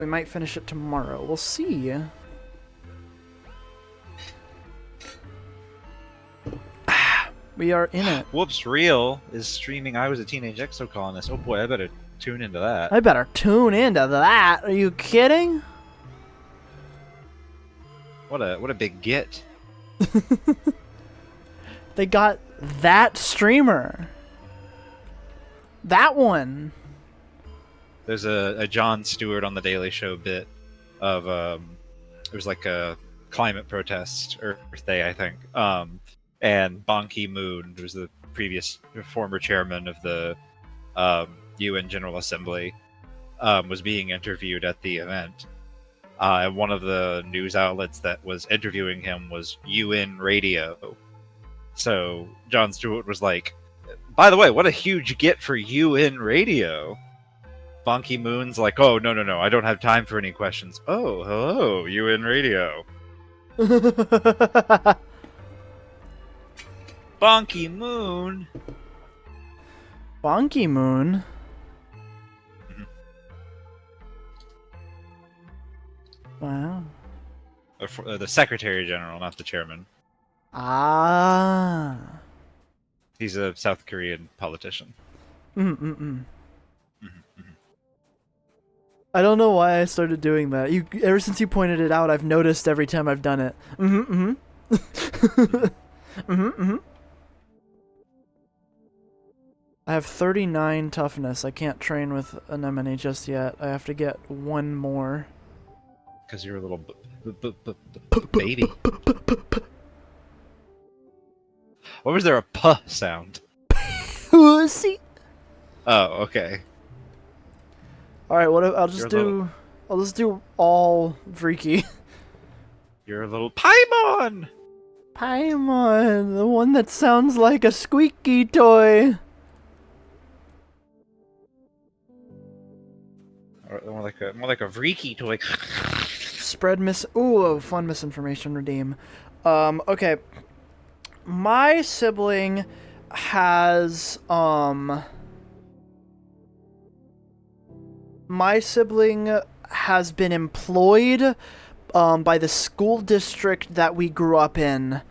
We might finish it tomorrow. We'll see. We are in it. Whoops, Real is streaming I Was a Teenage Exocolonist. Oh boy, I better tune into that. I better tune into that. Are you kidding? What a big get. They got that streamer. That one. There's a Jon Stewart on the Daily Show bit of it was like a climate protest, Earth Day, I think. And Ban Ki-moon, who's the former chairman of the UN General Assembly, was being interviewed at the event. And one of the news outlets that was interviewing him was UN Radio. So Jon Stewart was like, by the way, what a huge get for UN Radio. Ban Ki-moon's like, oh, no, I don't have time for any questions. Oh, hello, UN Radio. Ban Ki-moon. Ban Ki-moon? Wow. The Secretary General, not the chairman. Ah. He's a South Korean politician. I don't know why I started doing that. Ever since you pointed it out, I've noticed every time I've done it. I have 39 toughness. I can't train with Anemone just yet. I have to get one more. Because you're a little baby. What was there a puh sound? Pussy. Oh, okay. All right, I'll just do all freaky. You're a little Paimon. Paimon, the one that sounds like a squeaky toy. Or more like a Vriki toy. Fun misinformation redeem. Okay. My sibling has been employed by the school district that we grew up in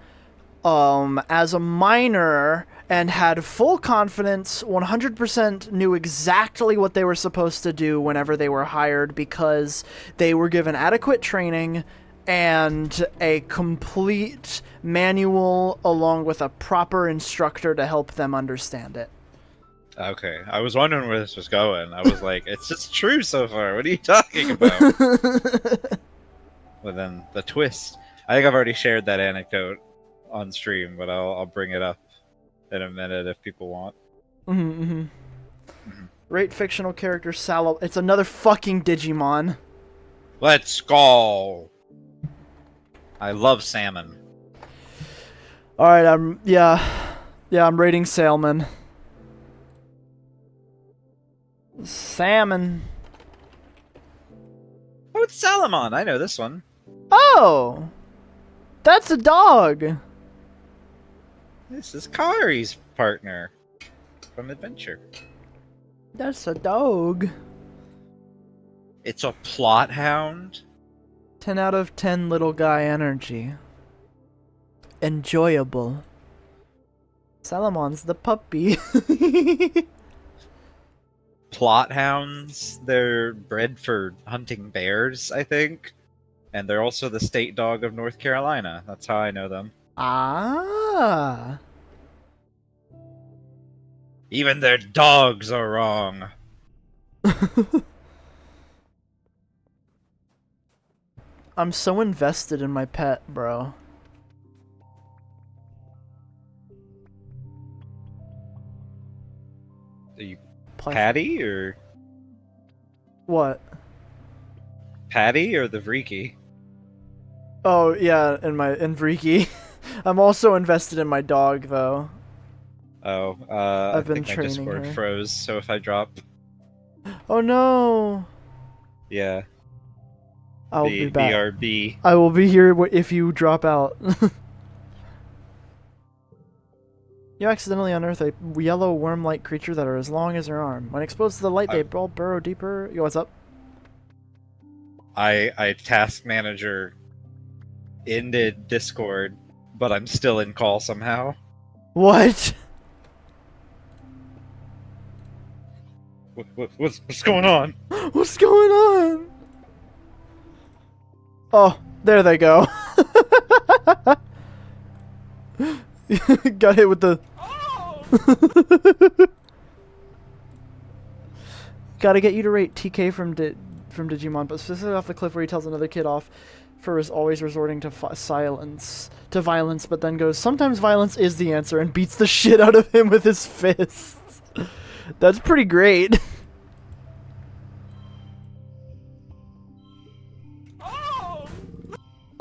as a minor, and had full confidence, 100% knew exactly what they were supposed to do whenever they were hired, because they were given adequate training and a complete manual along with a proper instructor to help them understand it. Okay, I was wondering where this was going. I was like, it's just true so far. What are you talking about? But then the twist. I think I've already shared that anecdote on stream, but I'll bring it up in a minute if people want. Rate fictional character Sallow. It's another fucking Digimon. Let's go. I love salmon. All right, I'm rating Salmon. Salmon. Oh, it's Salamon. I know this one. Oh, that's a dog. This is Kari's partner from Adventure. That's a dog. It's a plot hound. 10 out of 10 little guy energy. Enjoyable. Salamon's the puppy. Plot hounds. They're bred for hunting bears, I think. And they're also the state dog of North Carolina. That's how I know them. Ah. Even their dogs are wrong. I'm so invested in my pet, bro. Are you Patty or what? Patty or the Vriki? Oh yeah, in Vriki. I'm also invested in my dog though. Oh, I've been I think my training Discord her. froze, so if I drop... Oh no! Yeah. I'll be back. BRB. I will be here if you drop out. You accidentally unearth a yellow worm-like creature that are as long as your arm. When exposed to the light, they all burrow deeper. Yo, what's up? I task manager ended Discord, but I'm still in call somehow. What? What's going on? What's going on? Oh, there they go. Got hit with the... Gotta get you to rate TK from Digimon, but specifically off the cliff where he tells another kid off for always resorting to violence, but then goes, sometimes violence is the answer, and beats the shit out of him with his fists. That's pretty great.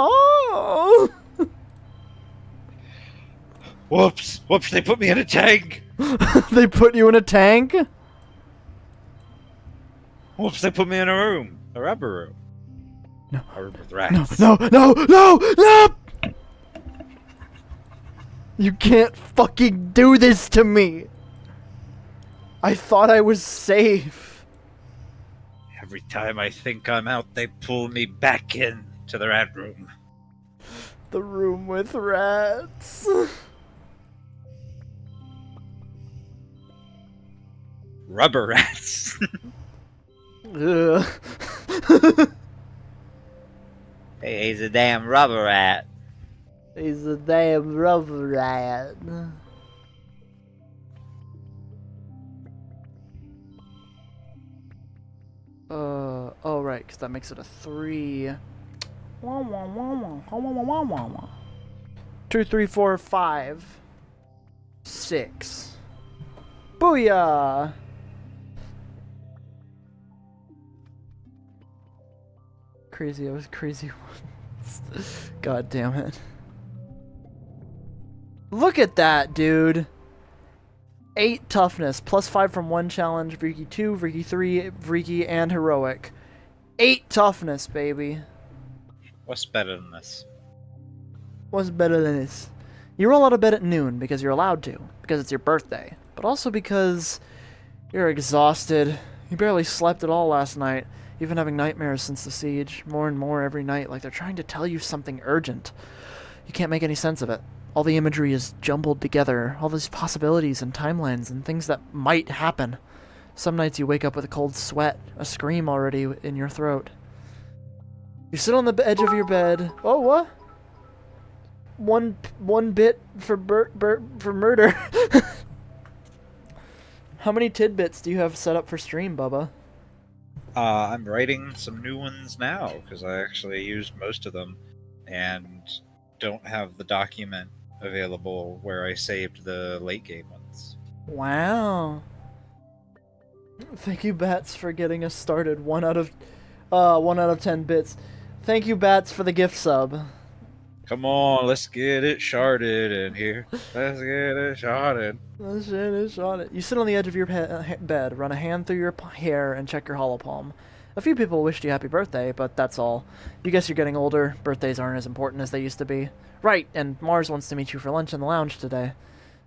Oh! Whoops! They put me in a tank! They put you in a tank? Whoops, they put me in a room. A rubber room. No. A room with rats. No! You can't fucking do this to me! I thought I was safe. Every time I think I'm out, they pull me back in to the rat room. The room with rats. Rubber rats. Ugh. Hey, he's a damn rubber rat. He's a damn rubber rat. Oh right, because that makes it a 3. 2, 3, 4, 5, 6. Booyah! Crazy, I was crazy once. God damn it. Look at that, dude! 8 toughness, plus 5 from 1 challenge, Vriki 2, Vriki 3, Vriki, and heroic. 8 toughness, baby. What's better than this? What's better than this? You roll out of bed at noon because you're allowed to, because it's your birthday, but also because you're exhausted. You barely slept at all last night. You've been having nightmares since the siege, more and more every night, like they're trying to tell you something urgent. You can't make any sense of it. All the imagery is jumbled together, all these possibilities and timelines and things that might happen. Some nights you wake up with a cold sweat, a scream already in your throat. You sit on the edge of your bed. Oh, what? One bit for for murder. How many tidbits do you have set up for stream, Bubba? I'm writing some new ones now because I actually used most of them and don't have the document available where I saved the late game ones. Wow. Thank you, Bats, for getting us started. 1 out of 10 bits. Thank you, Bats, for the gift sub. Come on, let's get it sharded in here. Let's get it sharded. Let's get it sharded. You sit on the edge of your bed, run a hand through your hair, and check your hollow palm. A few people wished you happy birthday, but that's all. You guess you're getting older. Birthdays aren't as important as they used to be. Right, and Mars wants to meet you for lunch in the lounge today.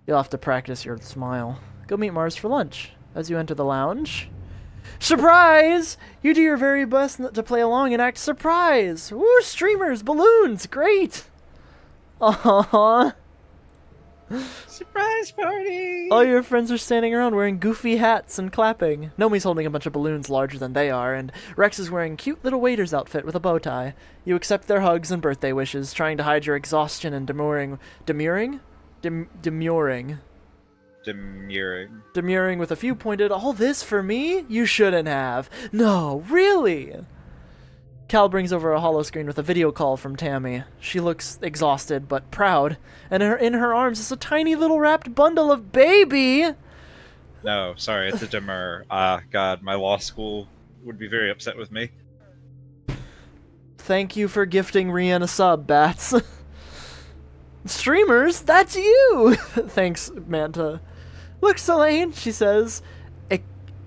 You'll have to practice your smile. Go meet Mars for lunch. As you enter the lounge... Surprise! You do your very best to play along and act surprised. Woo, streamers, balloons, great! Aww. Surprise party! All your friends are standing around wearing goofy hats and clapping. Nomi's holding a bunch of balloons larger than they are, and Rex is wearing a cute little waiter's outfit with a bow tie. You accept their hugs and birthday wishes, trying to hide your exhaustion and demurring with a few pointed, all this for me? You shouldn't have. No, really? Cal brings over a hollow screen with a video call from Tammy. She looks exhausted but proud, and in her arms is a tiny little wrapped bundle of baby! No, sorry, it's a demur. God, my law school would be very upset with me. Thank you for gifting Rian a sub, Bats. Streamers, that's you! Thanks, Manta. Look, Selene, she says.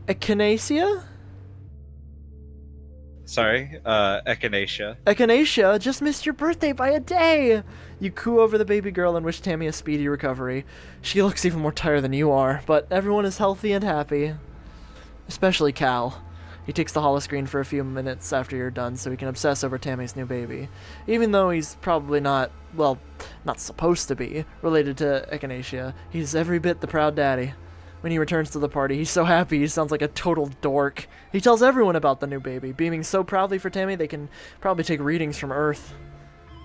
Echinacea? Sorry, Echinacea. Echinacea, just missed your birthday by a day! You coo over the baby girl and wish Tammy a speedy recovery. She looks even more tired than you are, but everyone is healthy and happy. Especially Cal. He takes the holoscreen for a few minutes after you're done so he can obsess over Tammy's new baby. Even though he's probably not, well, not supposed to be, related to Echinacea, he's every bit the proud daddy. When he returns to the party, he's so happy he sounds like a total dork. He tells everyone about the new baby, beaming so proudly for Tammy they can probably take readings from Earth.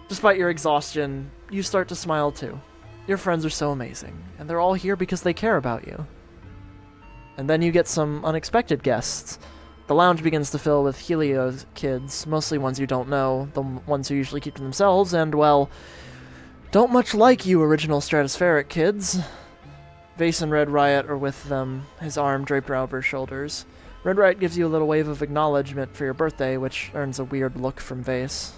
Despite your exhaustion, you start to smile too. Your friends are so amazing, and they're all here because they care about you. And then you get some unexpected guests. The lounge begins to fill with Helio kids, mostly ones you don't know, the ones who usually keep to themselves, and, well, don't much like you original stratospheric kids. Vase and Red Riot are with them, his arm draped over his shoulders. Red Riot gives you a little wave of acknowledgement for your birthday, which earns a weird look from Vase.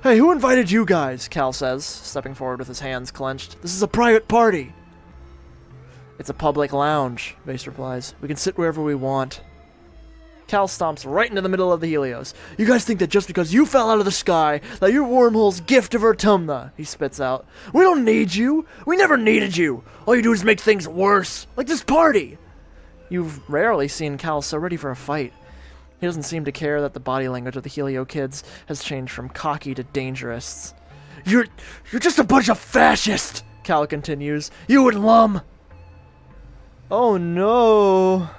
Hey, who invited you guys? Cal says, stepping forward with his hands clenched. This is a private party! It's a public lounge, Vase replies. We can sit wherever we want. Cal stomps right into the middle of the Helios. You guys think that just because you fell out of the sky, that your wormhole's gift of Vertumna, he spits out. We don't need you. We never needed you. All you do is make things worse, like this party. You've rarely seen Cal so ready for a fight. He doesn't seem to care that the body language of the Helio kids has changed from cocky to dangerous. You're just a bunch of fascists, Cal continues. You and Lum. Oh no.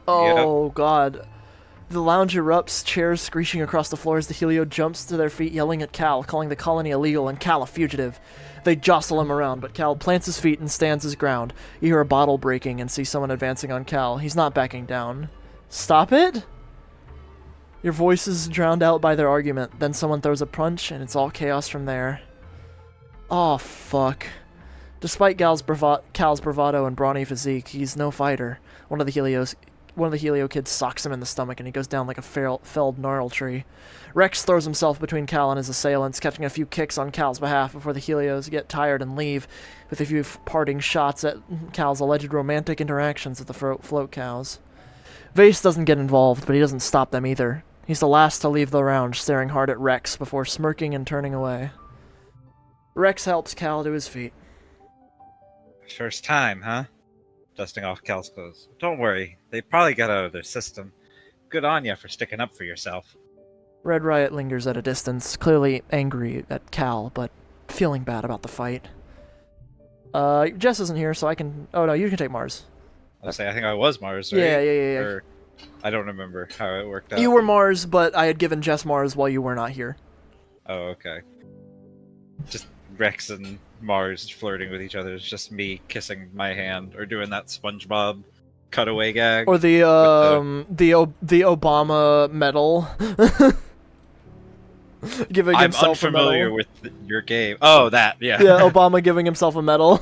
Oh, God. The lounge erupts, chairs screeching across the floor as the Helio jumps to their feet, yelling at Cal, calling the colony illegal and Cal a fugitive. They jostle him around, but Cal plants his feet and stands his ground. You hear a bottle breaking and see someone advancing on Cal. He's not backing down. Stop it? Your voice is drowned out by their argument. Then someone throws a punch, and it's all chaos from there. Oh, fuck. Despite Cal's bravado and brawny physique, he's no fighter. One of the Helio kids socks him in the stomach, and he goes down like a felled gnarl tree. Rex throws himself between Cal and his assailants, catching a few kicks on Cal's behalf before the Helios get tired and leave, with a few parting shots at Cal's alleged romantic interactions with the float cows. Vase doesn't get involved, but he doesn't stop them either. He's the last to leave the lounge, staring hard at Rex before smirking and turning away. Rex helps Cal to his feet. First time, huh? Dusting off Cal's clothes. Don't worry, they probably got out of their system. Good on ya for sticking up for yourself. Red Riot lingers at a distance, clearly angry at Cal, but feeling bad about the fight. Jess isn't here, so I can... Oh, no, you can take Mars. I think I was Mars, right? Yeah. Or, I don't remember how it worked out. You were Mars, but I had given Jess Mars while you were not here. Oh, okay. Just Rex and Mars flirting with each other. It's just me kissing my hand or doing that SpongeBob cutaway gag. Or the Obama medal. Giving I'm himself unfamiliar a medal. with your game. Oh, that, yeah. Yeah, Obama giving himself a medal.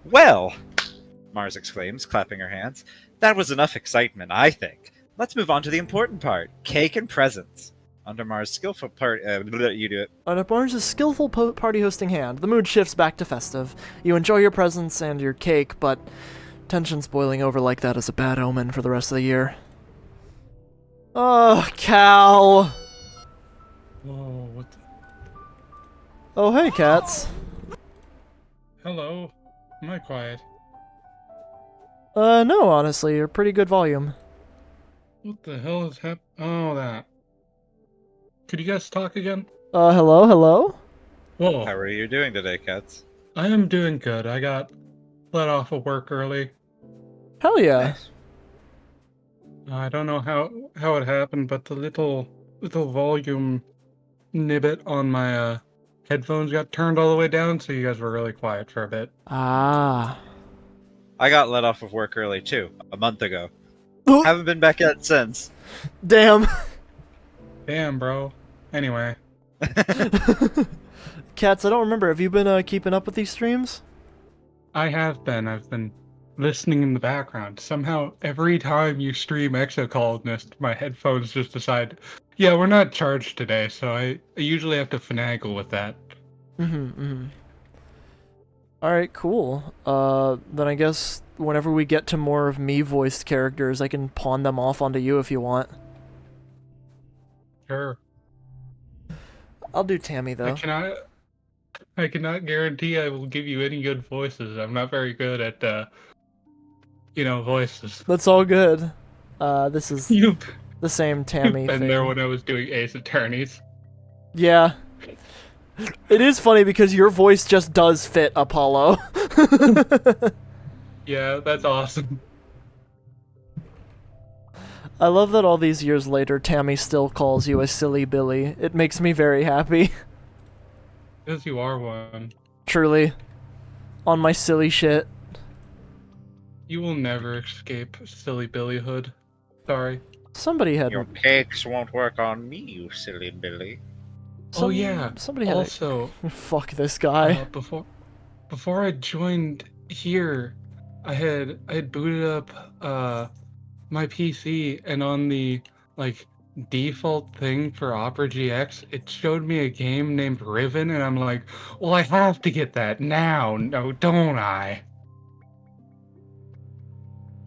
Well, Mars exclaims, clapping her hands. That was enough excitement, I think. Let's move on to the important part. Cake and presents. Under Mars' skillful part, you do it. Under Mars' skillful party hosting hand, the mood shifts back to festive. You enjoy your presents and your cake, but tension's boiling over like that is a bad omen for the rest of the year. Oh, Cal! Whoa, what the... Oh, hey, cats. Hello? Am I quiet? No, honestly, you're pretty good volume. What the hell is Oh, that. Could you guys talk again? Hello? Whoa. How are you doing today, Cats? I am doing good. I got let off of work early. Hell yeah. Nice. I don't know how it happened, but the little volume nibbit on my headphones got turned all the way down, so you guys were really quiet for a bit. Ah. I got let off of work early, too, a month ago. Oh. Haven't been back yet since. Damn. Damn, bro. Anyway. Cats, I don't remember. Have you been keeping up with these streams? I have been. I've been listening in the background. Somehow, every time you stream Exocolonist, my headphones just decide, yeah, we're not charged today, so I usually have to finagle with that. Alright, cool. Then I guess whenever we get to more of me-voiced characters, I can pawn them off onto you if you want. Sure. I'll do Tammy, though. I cannot guarantee I will give you any good voices. I'm not very good at voices. That's all good. This is You've the same Tammy been thing. there when I was doing Ace Attorneys. Yeah. It is funny because your voice just does fit Apollo. Yeah, that's awesome. I love that all these years later, Tammy still calls you a silly Billy. It makes me very happy. Because you are one. Truly. On my silly shit. You will never escape silly Billyhood. Sorry. Somebody had... Your cakes won't work on me, you silly Billy. Oh yeah. Somebody had Also, fuck this guy. before I joined here, I had booted up my PC, and on the like default thing for Opera GX, it showed me a game named Riven, and I'm like, well, I have to get that now, no, don't I?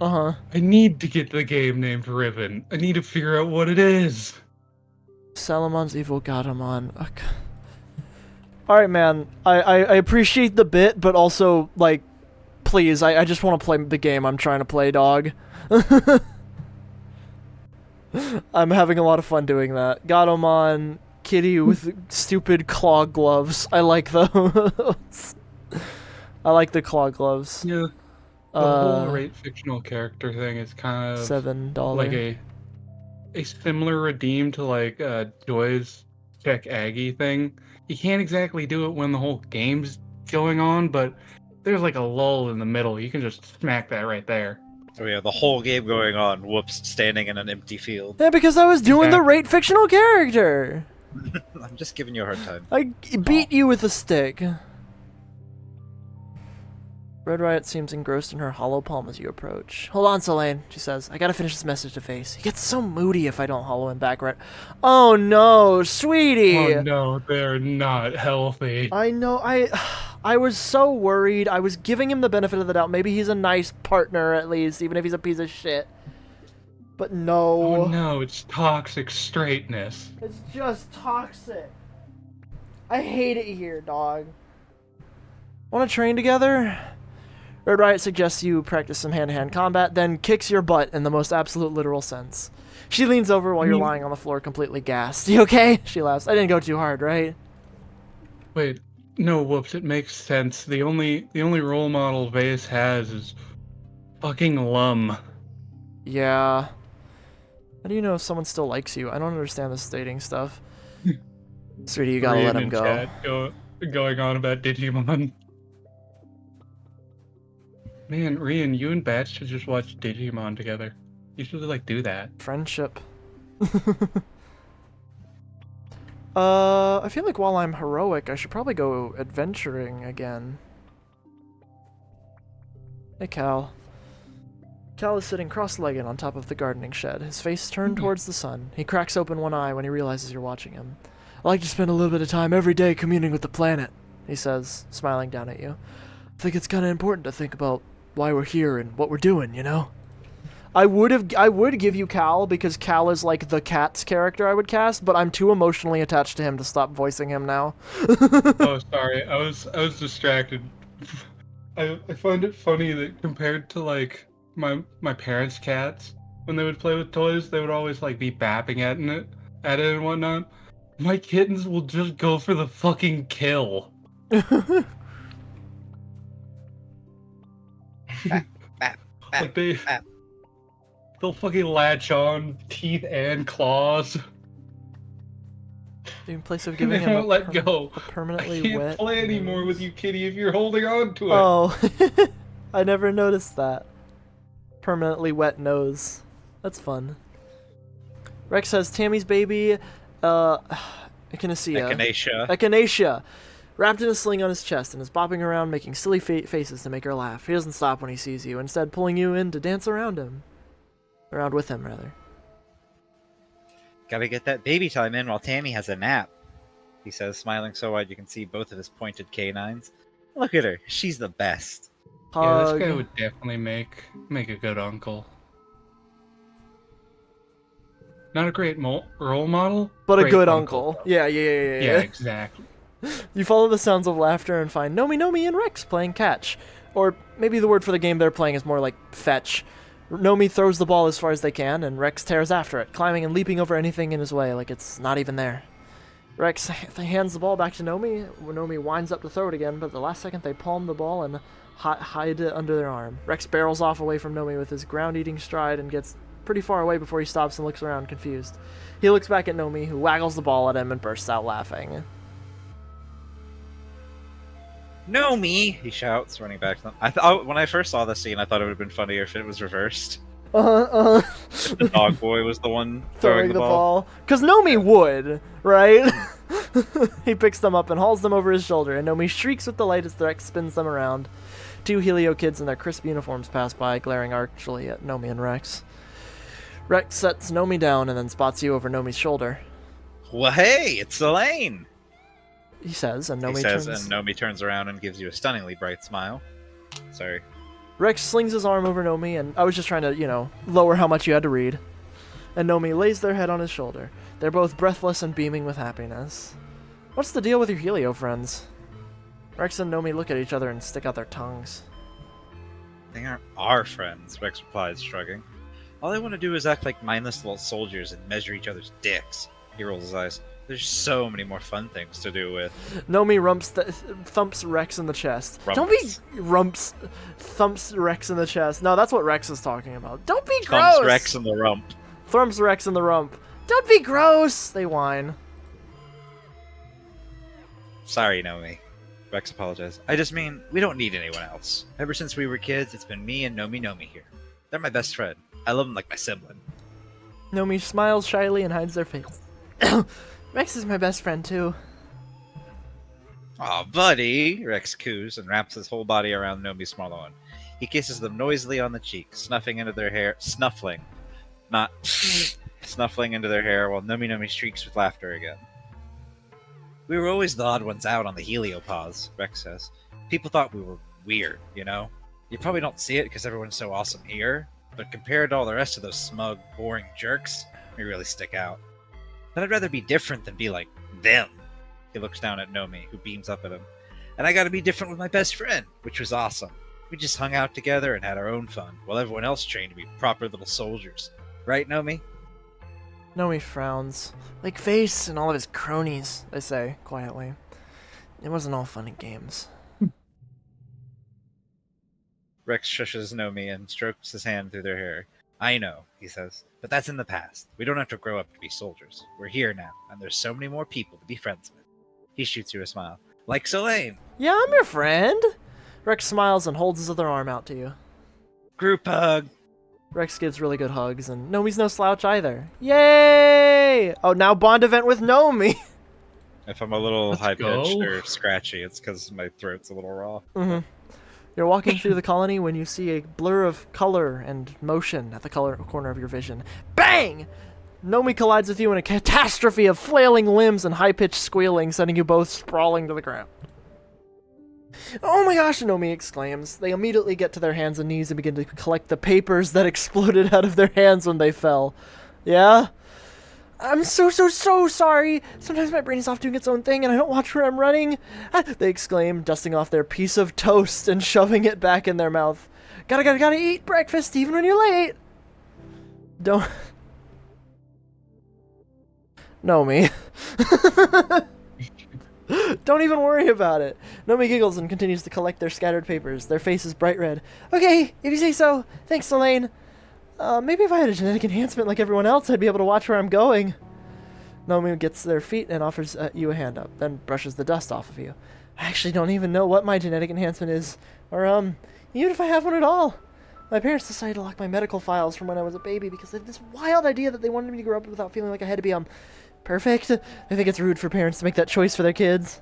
Uh-huh. I need to get the game named Riven. I need to figure out what it is. Salamon's evil Gatomon. Alright, man. I appreciate the bit, but also, like, please, I just want to play the game I'm trying to play, dog. I'm having a lot of fun doing that. Gatomon, kitty with stupid claw gloves. I like those. I like the claw gloves. Yeah, the whole rate fictional character thing is kind of $7. like a similar redeem to like Joy's Check Aggie thing. You can't exactly do it when the whole game's going on, but there's like a lull in the middle. You can just smack that right there. Oh yeah, the whole game going on, whoops, standing in an empty field. Yeah, because I was doing the rate fictional character. I'm just giving you a hard time. I beat you with a stick. Red Riot seems engrossed in her hollow palm as you approach. Hold on, Selene, she says. I gotta finish this message to Face. He gets so moody if I don't hollow him back right. Oh no, sweetie! Oh no, they're not healthy. I know, I was so worried. I was giving him the benefit of the doubt. Maybe he's a nice partner at least, even if he's a piece of shit. But no. Oh no, it's toxic straightness. It's just toxic. I hate it here, dog. Wanna train together? Red Riot suggests you practice some hand-to-hand combat, then kicks your butt in the most absolute literal sense. She leans over while you're lying on the floor completely gassed. You okay? She laughs. I didn't go too hard, right? Wait, no, whoops, it makes sense. The only role model Vase has is fucking Lum. Yeah. How do you know if someone still likes you? I don't understand this dating stuff. Sweetie, you gotta let him go. Chat going on about Digimon. Man, Rian, you and Bat should just watch Digimon together. You should like do that. Friendship. I feel like while I'm heroic, I should probably go adventuring again. Hey, Cal. Cal is sitting cross-legged on top of the gardening shed, his face turned towards the sun. He cracks open one eye when he realizes you're watching him. I like to spend a little bit of time every day communing with the planet, he says, smiling down at you. I think it's kind of important to think about why we're here and what we're doing, you know? I would give you Cal, because Cal is like the cat's character I would cast, but I'm too emotionally attached to him to stop voicing him now. Oh, sorry. I was distracted. I find it funny that compared to like my parents' cats, when they would play with toys, they would always like be bapping at it and whatnot. My kittens will just go for the fucking kill. Like they'll fucking latch on, teeth and claws. In place of And giving they him won't let go. a permanently I can't wet play anymore nose. with you, kitty, if you're holding on to it. Oh, I never noticed that. Permanently wet nose. That's fun. Rex says Tammy's baby, Echinacea. Echinacea, wrapped in a sling on his chest and is bopping around making silly faces to make her laugh. He doesn't stop when he sees you, instead pulling you in to dance around him. Around with him, rather. Gotta get that baby time in while Tammy has a nap, he says, smiling so wide you can see both of his pointed canines. Look at her. She's the best. Yeah, this Hug. guy would definitely make a good uncle. Not a great role model, But a great good uncle. Yeah. Yeah, exactly. You follow the sounds of laughter and find Nomi and Rex playing catch. Or maybe the word for the game they're playing is more like fetch. Nomi throws the ball as far as they can, and Rex tears after it, climbing and leaping over anything in his way like it's not even there. Rex hands the ball back to Nomi. Nomi winds up to throw it again, but at the last second they palm the ball and hide it under their arm. Rex barrels off away from Nomi with his ground-eating stride and gets pretty far away before he stops and looks around confused. He looks back at Nomi, who waggles the ball at him and bursts out laughing. Nomi! He shouts, running back to them. When I first saw the scene, I thought it would have been funnier if it was reversed. If the dog boy was the one throwing the ball. Because Nomi would, right? He picks them up and hauls them over his shoulder, and Nomi shrieks with delight as Rex spins them around. 2 Helio kids in their crisp uniforms pass by, glaring archly at Nomi and Rex. Rex sets Nomi down and then spots you over Nomi's shoulder. Well, hey, it's Elaine! He says, and Nomi Nomi turns around and gives you a stunningly bright smile. Sorry. Rex slings his arm over Nomi, and I was just trying to, lower how much you had to read. And Nomi lays their head on his shoulder. They're both breathless and beaming with happiness. What's the deal with your Helio friends? Rex and Nomi look at each other and stick out their tongues. They aren't our friends, Rex replies, shrugging. All they want to do is act like mindless little soldiers and measure each other's dicks. He rolls his eyes. There's so many more fun things to do with. Nomi thumps Rex in the chest. Rumps. Don't be thumps Rex in the chest. No, that's what Rex is talking about. Don't be gross! Thumps Rex in the rump. Thumps Rex in the rump. Don't be gross! They whine. Sorry, Nomi. Rex apologized. I just mean, we don't need anyone else. Ever since we were kids, it's been me and Nomi here. They're my best friend. I love them like my sibling. Nomi smiles shyly and hides their face. Rex is my best friend, too. Aw, buddy, Rex coos and wraps his whole body around Nomi's smaller one. He kisses them noisily on the cheek, snuffling into their hair, not snuffling into their hair while Nomi shrieks with laughter again. We were always the odd ones out on the heliopause, Rex says. People thought we were weird, You probably don't see it because everyone's so awesome here, but compared to all the rest of those smug, boring jerks, we really stick out. But I'd rather be different than be like them. He looks down at Nomi, who beams up at him. And I gotta be different with my best friend, which was awesome. We just hung out together and had our own fun, while everyone else trained to be proper little soldiers. Right, Nomi? Nomi frowns. Like Face and all of his cronies, I say, quietly. It wasn't all fun and games. Rex shushes Nomi and strokes his hand through their hair. I know, he says, but that's in the past. We don't have to grow up to be soldiers. We're here now, and there's so many more people to be friends with. He shoots you a smile. Like Selene. Yeah, I'm your friend. Rex smiles and holds his other arm out to you. Group hug. Rex gives really good hugs, and Nomi's no slouch either. Yay! Oh, now Bond event with Nomi. If I'm a little Let's high-pitched go. or scratchy, it's because my throat's a little raw. Mm-hmm. You're walking through the colony when you see a blur of color and motion at the corner of your vision. Bang! Nomi collides with you in a catastrophe of flailing limbs and high-pitched squealing, sending you both sprawling to the ground. Oh my gosh, Nomi exclaims. They immediately get to their hands and knees and begin to collect the papers that exploded out of their hands when they fell. Yeah? I'm so sorry. Sometimes my brain is off doing its own thing and I don't watch where I'm running. They exclaim, dusting off their piece of toast and shoving it back in their mouth. Gotta eat breakfast even when you're late. Don't... Nomi. Don't even worry about it. Nomi giggles and continues to collect their scattered papers, their faces bright red. Okay, if you say so. Thanks, Selene. Maybe if I had a genetic enhancement like everyone else, I'd be able to watch where I'm going. Nomi gets their feet and offers you a hand up, then brushes the dust off of you. I actually don't even know what my genetic enhancement is, or, even if I have one at all. My parents decided to lock my medical files from when I was a baby because they had this wild idea that they wanted me to grow up without feeling like I had to be, perfect. I think it's rude for parents to make that choice for their kids.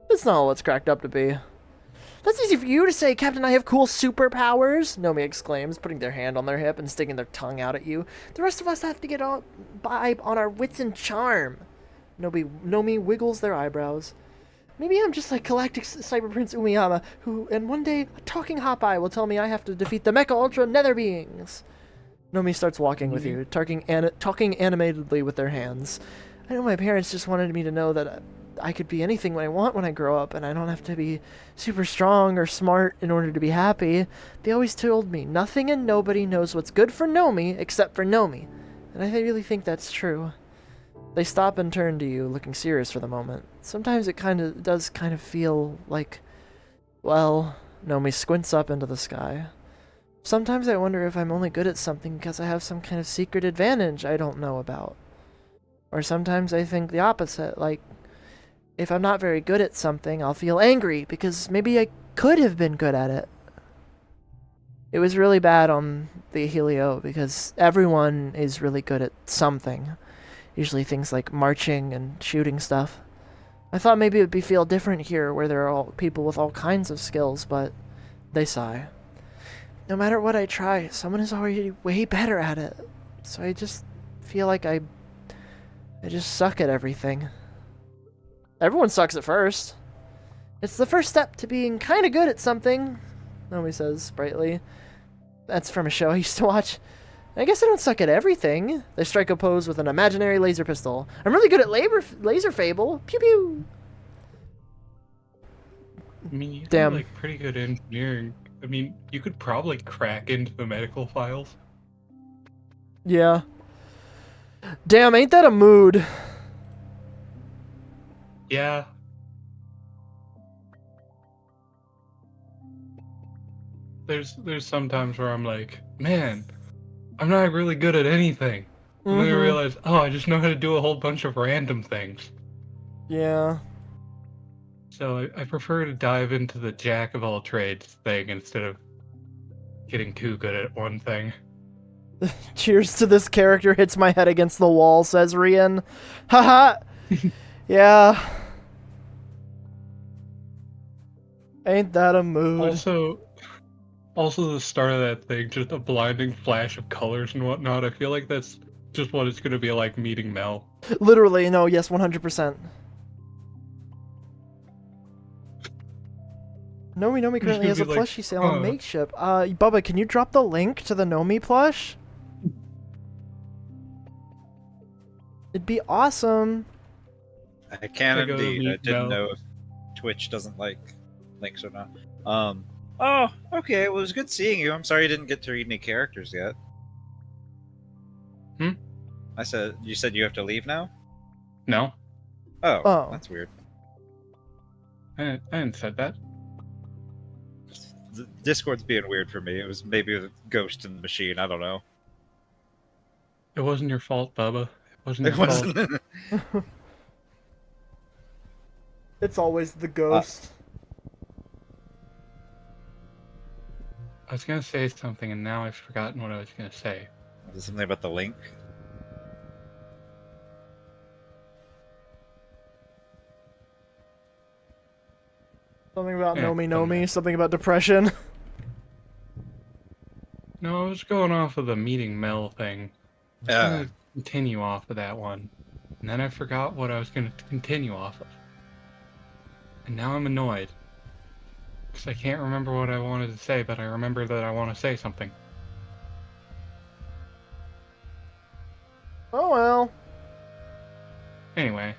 That's not all it's cracked up to be. That's easy for you to say, Captain. I have cool superpowers, Nomi exclaims, putting their hand on their hip and sticking their tongue out at you. The rest of us have to get by on our wits and charm. Nomi wiggles their eyebrows. Maybe I'm just like Galactic Cyber Prince Umiyama, and one day a talking Hawkeye will tell me I have to defeat the Mecha Ultra Nether Beings. Nomi starts walking with you, talking animatedly with their hands. I know my parents just wanted me to know that I could be anything I want when I grow up, and I don't have to be super strong or smart in order to be happy. They always told me, nothing and nobody knows what's good for Nomi except for Nomi. And I really think that's true. They stop and turn to you, looking serious for the moment. Sometimes it does kind of feel like, well, Nomi squints up into the sky. Sometimes I wonder if I'm only good at something because I have some kind of secret advantage I don't know about. Or sometimes I think the opposite, like, if I'm not very good at something, I'll feel angry because maybe I could have been good at it. It was really bad on the Helio because everyone is really good at something. Usually things like marching and shooting stuff. I thought maybe it would feel different here where there are all people with all kinds of skills, but they sigh. No matter what I try, someone is already way better at it. So I just feel like I just suck at everything. Everyone sucks at first. It's the first step to being kind of good at something, Naomi says brightly. That's from a show I used to watch. I guess I don't suck at everything. They strike a pose with an imaginary laser pistol. I'm really good at laser fable. Pew pew. I mean, you Damn. have like pretty good engineering. I mean, you could probably crack into the medical files. Yeah. Damn, ain't that a mood? Yeah. There's sometimes where I'm like, man, I'm not really good at anything. And then I realize, oh, I just know how to do a whole bunch of random things. Yeah. So I prefer to dive into the jack of all trades thing instead of getting too good at one thing. Cheers to this character hits my head against the wall, says Rian. Haha. Yeah. Ain't that a mood? Also the start of that thing, just a blinding flash of colors and whatnot. I feel like that's just what it's gonna be like meeting Mel. Literally, no, yes, 100%. Nomi currently has a Like, plushie sale on Makeship. Bubba, can you drop the link to the Nomi plush? It'd be awesome. I can I go to indeed. I meet didn't Mel. know if Twitch doesn't like links or not. Oh, okay. Well, it was good seeing you. I'm sorry you didn't get to read any characters yet. You said you have to leave now? No, Oh. That's weird. I hadn't said that. Discord's being weird for me. It was maybe a ghost in the machine. I don't know. It wasn't your fault, Bubba. It wasn't It your fault. wasn't. It's always the ghost. I was gonna say something and now I've forgotten what I was gonna say. Was it something about the link? Something about Yeah, Nomi, something about depression. No, I was going off of the meeting Mel thing. I was gonna continue off of that one. And then I forgot what I was gonna continue off of. And now I'm annoyed. Because I can't remember what I wanted to say, but I remember that I want to say something. Oh well. Anyway.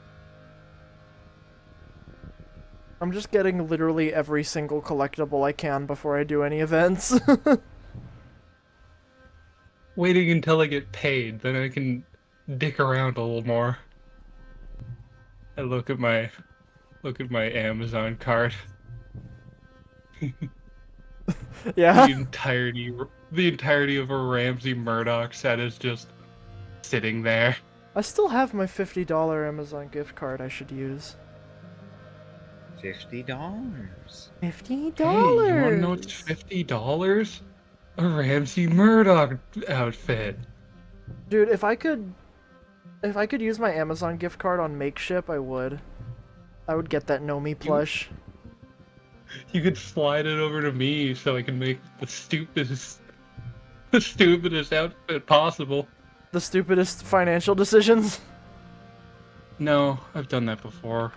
I'm just getting literally every single collectible I can before I do any events. Waiting until I get paid, then I can dick around a little more. I look at my Amazon cart. Yeah. The entirety of a Ramsey Murdoch set is just sitting there. I still have my $50 Amazon gift card I should use. $50. $50? Hey, you wanna know what's $50? A Ramsey Murdoch outfit. Dude, if I could use my Amazon gift card on Makeship, I would. I would get that Nomi plush. You could slide it over to me so I can make the stupidest outfit possible. The stupidest financial decisions. No, I've done that before.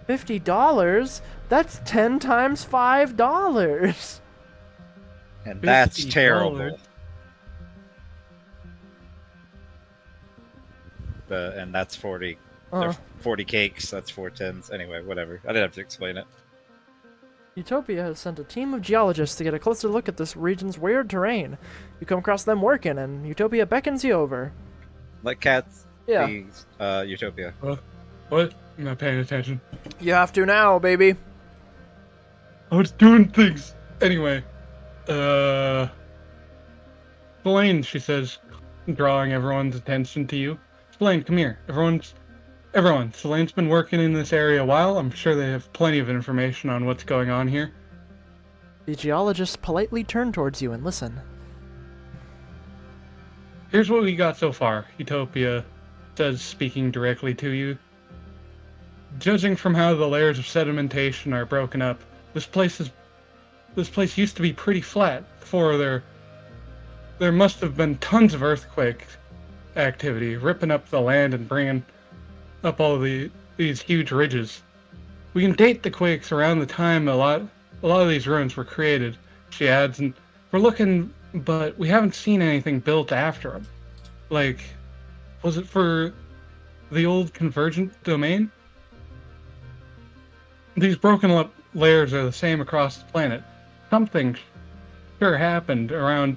$50? That's 10 times $5. And that's $50. terrible. And that's 40 Uh, 40 cakes, that's 4 tens. Anyway, whatever. I didn't have to explain it. Utopia has sent a team of geologists to get a closer look at this region's weird terrain. You come across them working, and Utopia beckons you over. Let cats Yeah. be Utopia. What? I'm not paying attention. You have to now, baby. I was doing things. Anyway, Blaine, she says, drawing everyone's attention to you. Blaine, come here. Everyone. Selene's been working in this area a while. I'm sure they have plenty of information on what's going on here. The geologists politely turn towards you and listen. Here's what we got so far, Utopia says, speaking directly to you. Judging from how the layers of sedimentation are broken up, this place used to be pretty flat before there must have been tons of earthquake activity, ripping up the land and bringing up all these huge ridges. We can date the quakes around the time a lot of these ruins were created, she adds, and we're looking, but we haven't seen anything built after them. Like, was it for the old convergent domain? These broken up layers are the same across the planet. Something sure happened around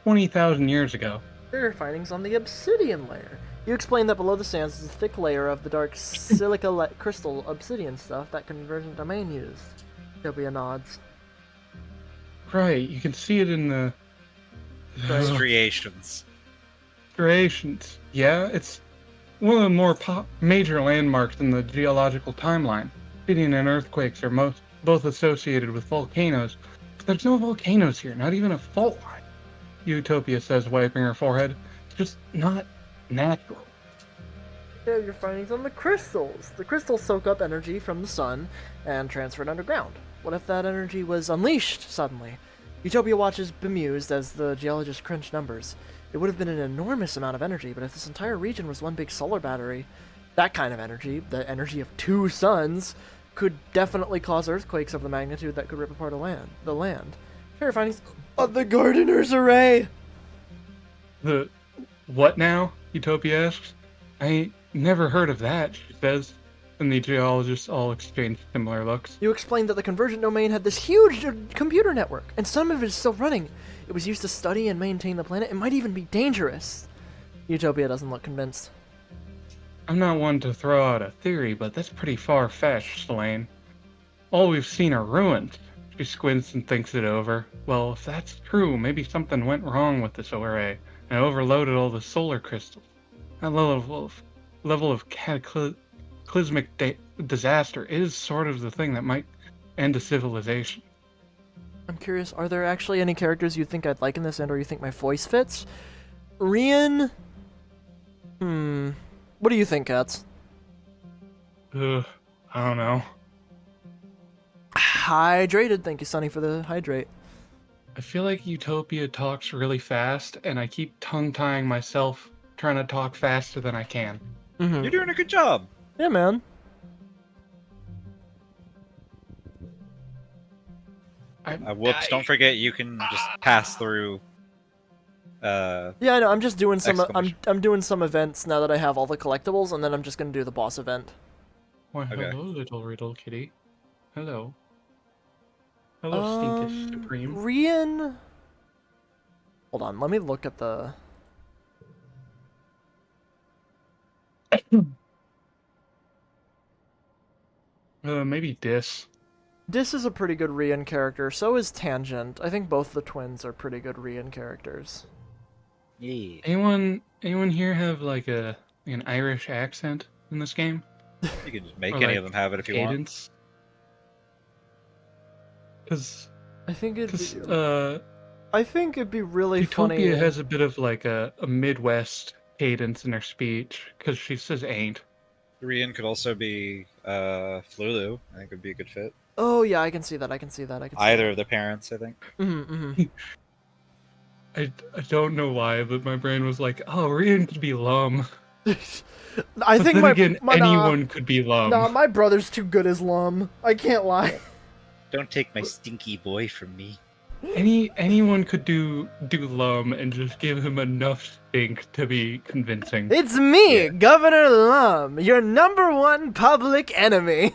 20,000 years ago. There are findings on the obsidian layer. You explain that below the sands is a thick layer of the dark silica crystal obsidian stuff that convergent domain used. Utopia nods. Right, you can see it in the Striations. striations. Yeah, it's one of the more major landmarks in the geological timeline. Obsidian and earthquakes are both associated with volcanoes, but there's no volcanoes here, not even a fault line. Utopia says, wiping her forehead. It's just not natural. There are your findings on the crystals. The crystals soak up energy from the sun and transfer it underground. What if that energy was unleashed suddenly? Utopia watches bemused as the geologists crunch numbers. It would have been an enormous amount of energy, but if this entire region was one big solar battery, that kind of energy, the energy of 2 suns, could definitely cause earthquakes of the magnitude that could rip apart the land. Here are findings of the Gardener's Array. The what now? Utopia asks. I ain't never heard of that, she says, and the geologists all exchange similar looks. You explained that the convergent domain had this huge computer network, and some of it is still running. It was used to study and maintain the planet. It might even be dangerous. Utopia doesn't look convinced. I'm not one to throw out a theory, but that's pretty far-fetched, Selene. All we've seen are ruins. She squints and thinks it over. Well, if that's true, maybe something went wrong with this array and overloaded all the solar crystals. That level of cataclysmic disaster is sort of the thing that might end a civilization. I'm curious, are there actually any characters you think I'd like in this and or you think my voice fits? Rian? What do you think, Cats? I don't know. Hydrated. Thank you, Sonny, for the hydrate. I feel like Utopia talks really fast, and I keep tongue-tying myself trying to talk faster than I can. You're doing a good job. Yeah, man. Whoops! Don't forget you can just pass through. Yeah, I know. I'm just doing some. Exclamation. I'm doing some events now that I have all the collectibles, and then I'm just gonna do the boss event. Why, Okay. hello, little riddle kitty. Hello. Hello, Stinkus Supreme. Rian. Hold on. Let me look at the. Maybe Dis. This is a pretty good Rian character. So is Tangent. I think both the twins are pretty good Rian characters. Yeah. Anyone here have like an Irish accent in this game? You can just make Or, any like, of them have it if you want. Cadence? Because I think it'd be really Utopia funny. has a bit of like a Midwest cadence in her speech because she says ain't. Rian could also be Flulu. I think would be a good fit. Oh yeah, I can see that. Either of the parents, I think. I don't know why, but my brain was like, oh, Rian could be Lum. I But think then again, anyone nah, could be Lum. Nah, my brother's too good as Lum. I can't lie. Don't take my stinky boy from me. Anyone could do Lum and just give him enough stink to be convincing. It's me, Yeah. Governor Lum, your #1 public enemy.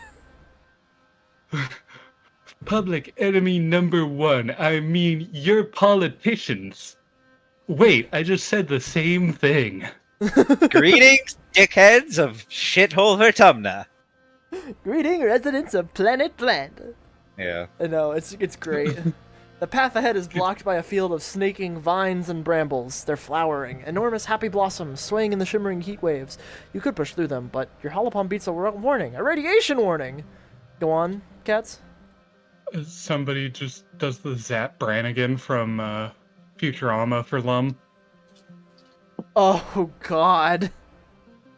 Public enemy number 1. I mean, you're politicians. Wait, I just said the same thing. Greetings, dickheads of shithole Vertumna. Greeting, residents of Planet Plant. Yeah. I know, it's great. The path ahead is blocked by a field of snaking vines and brambles. They're flowering, enormous happy blossoms swaying in the shimmering heat waves. You could push through them, but your holopalm beats a warning, a radiation warning. Go on, cats. Somebody just does the Zap Brannigan from Futurama for Lum. Oh God.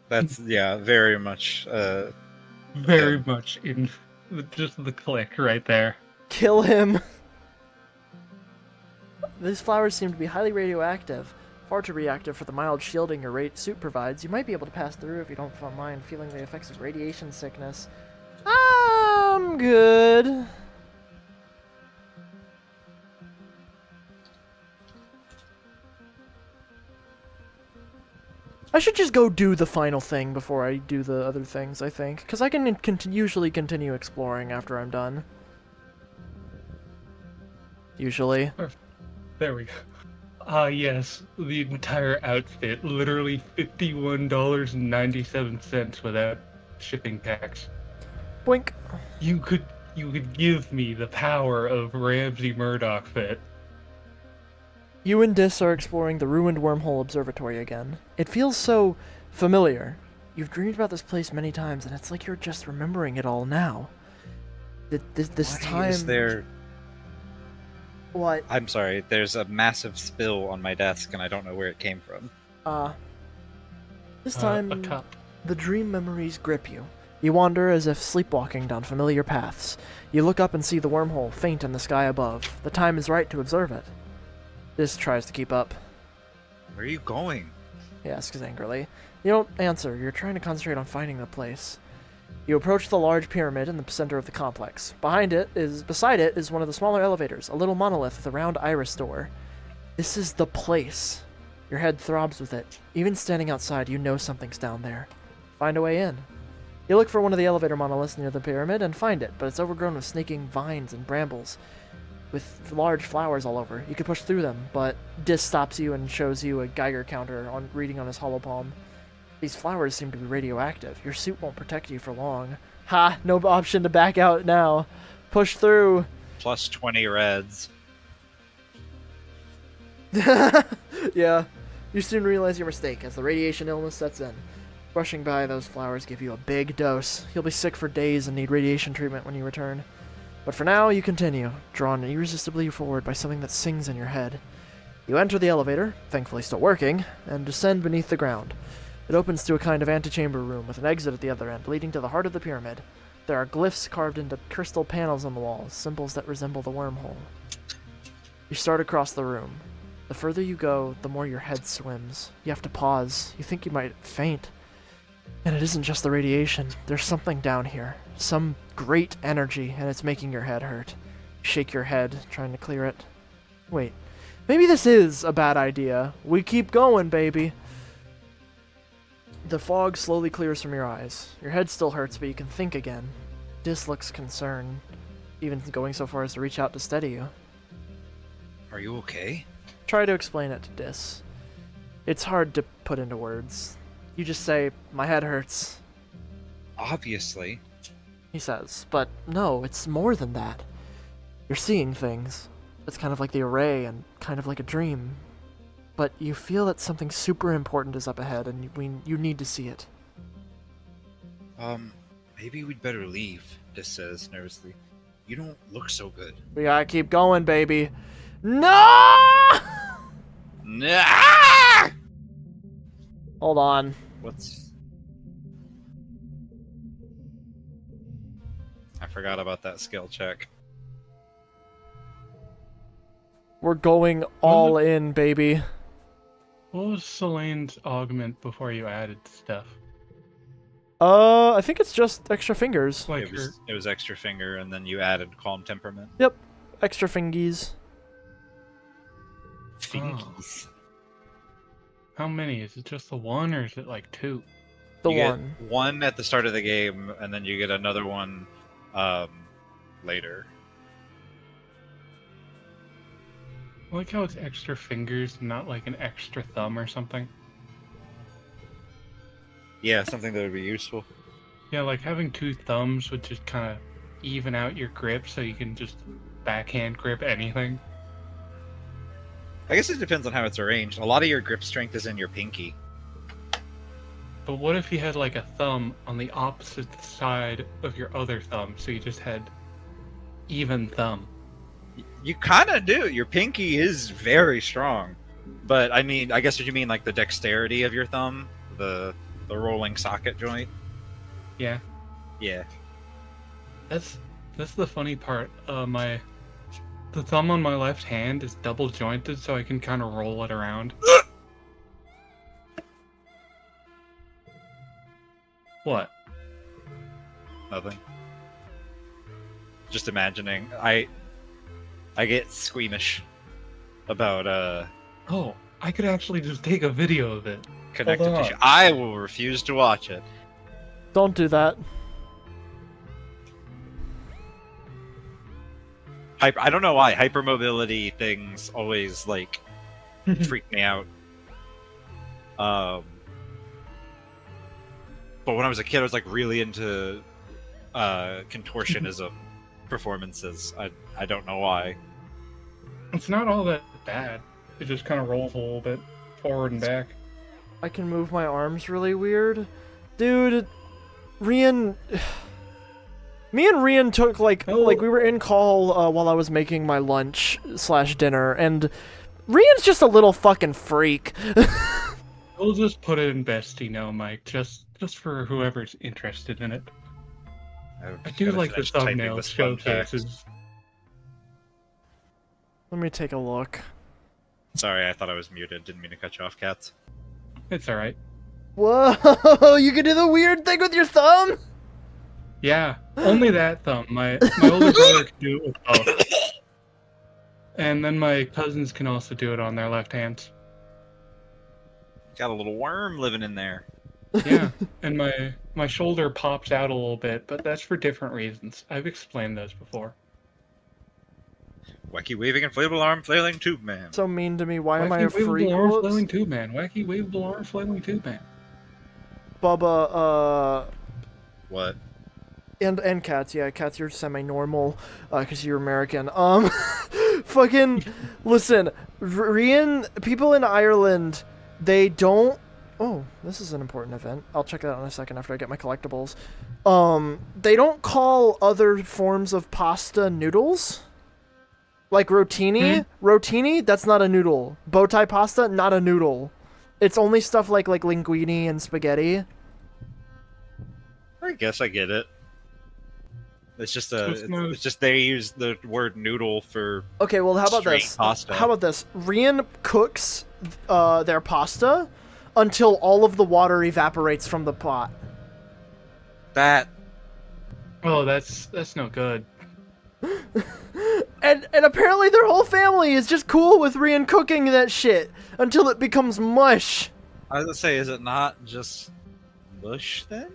That's very much Very much in just the click right there. Kill him. These flowers seem to be highly radioactive. Far too reactive for the mild shielding your suit provides. You might be able to pass through if you don't mind feeling the effects of radiation sickness. I'm good. I should just go do the final thing before I do the other things, I think. Because I can usually continue exploring after I'm done. Usually. There we go. Ah, yes, the entire outfit, literally $51.97 without shipping tax. Boink. You could give me the power of Ramsey Murdoch fit. You and Dis are exploring the ruined wormhole observatory again. It feels so familiar. You've dreamed about this place many times, and it's like you're just remembering it all now. This time... is there? What? I'm sorry. There's a massive spill on my desk, and I don't know where it came from. This time, A cup. the dream memories grip you. You wander as if sleepwalking down familiar paths. You look up and see the wormhole faint in the sky above. The time is right to observe it. Dis tries to keep up. Where are you going? He asks angrily. You don't answer. You're trying to concentrate on finding the place. You approach the large pyramid in the center of the complex. Beside it is one of the smaller elevators, a little monolith with a round iris door. This is the place. Your head throbs with it. Even standing outside, you know something's down there. Find a way in. You look for one of the elevator monoliths near the pyramid and find it, but it's overgrown with snaking vines and brambles, with large flowers all over. You could push through them, but Dis stops you and shows you a Geiger counter reading on his holopalm. These flowers seem to be radioactive. Your suit won't protect you for long. Ha! No option to back out now. Push through. Plus 20 reds. Yeah. You soon realize your mistake as the radiation illness sets in. Brushing by those flowers give you a big dose. You'll be sick for days and need radiation treatment when you return. But for now, you continue, drawn irresistibly forward by something that sings in your head. You enter the elevator, thankfully still working, and descend beneath the ground. It opens to a kind of antechamber room with an exit at the other end, leading to the heart of the pyramid. There are glyphs carved into crystal panels on the walls, symbols that resemble the wormhole. You start across the room. The further you go, the more your head swims. You have to pause. You think you might faint. And it isn't just the radiation. There's something down here. Some great energy, and it's making your head hurt. You shake your head, trying to clear it. Wait. Maybe this is a bad idea. We keep going, baby. The fog slowly clears from your eyes. Your head still hurts, but you can think again. Dis looks concerned, even going so far as to reach out to steady you. Are you okay? Try to explain it to Dis. It's hard to put into words. You just say, my head hurts, Obviously. he says. But no, it's more than that. You're seeing things. It's kind of like the array and kind of like a dream. But you feel that something super important is up ahead and you need to see it. Maybe we'd better leave, Dis says nervously. You don't look so good. We gotta keep going, baby. No! Nah! Hold on. I forgot about that skill check. We're going all in, baby. What was Selene's augment before you added stuff? I think it's just extra fingers. Like It was extra finger, and then you added calm temperament. Yep, extra fingies. Fingies. How many? Is it just the one, or is it like two? The You one. get one at the start of the game, and then you get another one later. I like how it's extra fingers, not like an extra thumb or something. Yeah, something that would be useful. Yeah, like having two thumbs would just kind of even out your grip so you can just backhand grip anything. I guess it depends on how it's arranged. A lot of your grip strength is in your pinky. But what if you had like a thumb on the opposite side of your other thumb, so you just had even thumb? You kind of do. Your pinky is very strong, but I mean, I guess what you mean like the dexterity of your thumb, the rolling socket joint. Yeah, Yeah. that's the funny part. The thumb on my left hand is double jointed, so I can kind of roll it around. What? Nothing. Just imagining. I get squeamish about Oh, I could actually just take a video of it. connective Hold on. tissue. I will refuse to watch it. Don't do that. I don't know why hypermobility things always like freak me out. But when I was a kid, I was like really into contortionism performances. I don't know why. It's not all that bad. It just kind of rolls a little bit forward and back. I can move my arms really weird. Dude, Rian... Me and Rian took, like we were in call while I was making my lunch/dinner, and Rian's just a little fucking freak. We'll just put it in best know, Mike, just for whoever's interested in it. I do gotta like the finish typing thumbnail this fun fact. showcases. Let me take a look. Sorry, I thought I was muted. Didn't mean to cut you off, Cats. It's alright. Whoa, you can do the weird thing with your thumb? Yeah, only that thumb. My older brother can do it with both. And then my cousins can also do it on their left hands. Got a little worm living in there. Yeah, and my shoulder pops out a little bit, but that's for different reasons. I've explained those before. Wacky waving inflatable arm flailing tube man. So mean to me. Why am I a Wacky freak? waveable arm Whoops. flailing tube man. Wacky waveable arm flailing tube man. Bubba, What? and Cats, yeah, Cats, you're semi-normal, because you're American. Fucking, listen, Rian, people in Ireland, they don't, oh, this is an important event. I'll check that out in a second after I get my collectibles. They don't call other forms of pasta noodles. Like rotini. Rotini, that's not a noodle. Bowtie pasta, not a noodle. It's only stuff like linguine and spaghetti. I guess I get it. It's just not- it's just they use the word noodle for Okay, well, how about straight this? pasta. How about this? Rian cooks their pasta until all of the water evaporates from the pot. that. Oh, that's no good. And apparently their whole family is just cool with Rian cooking that shit until it becomes mush. I was gonna say, is it not just mush then?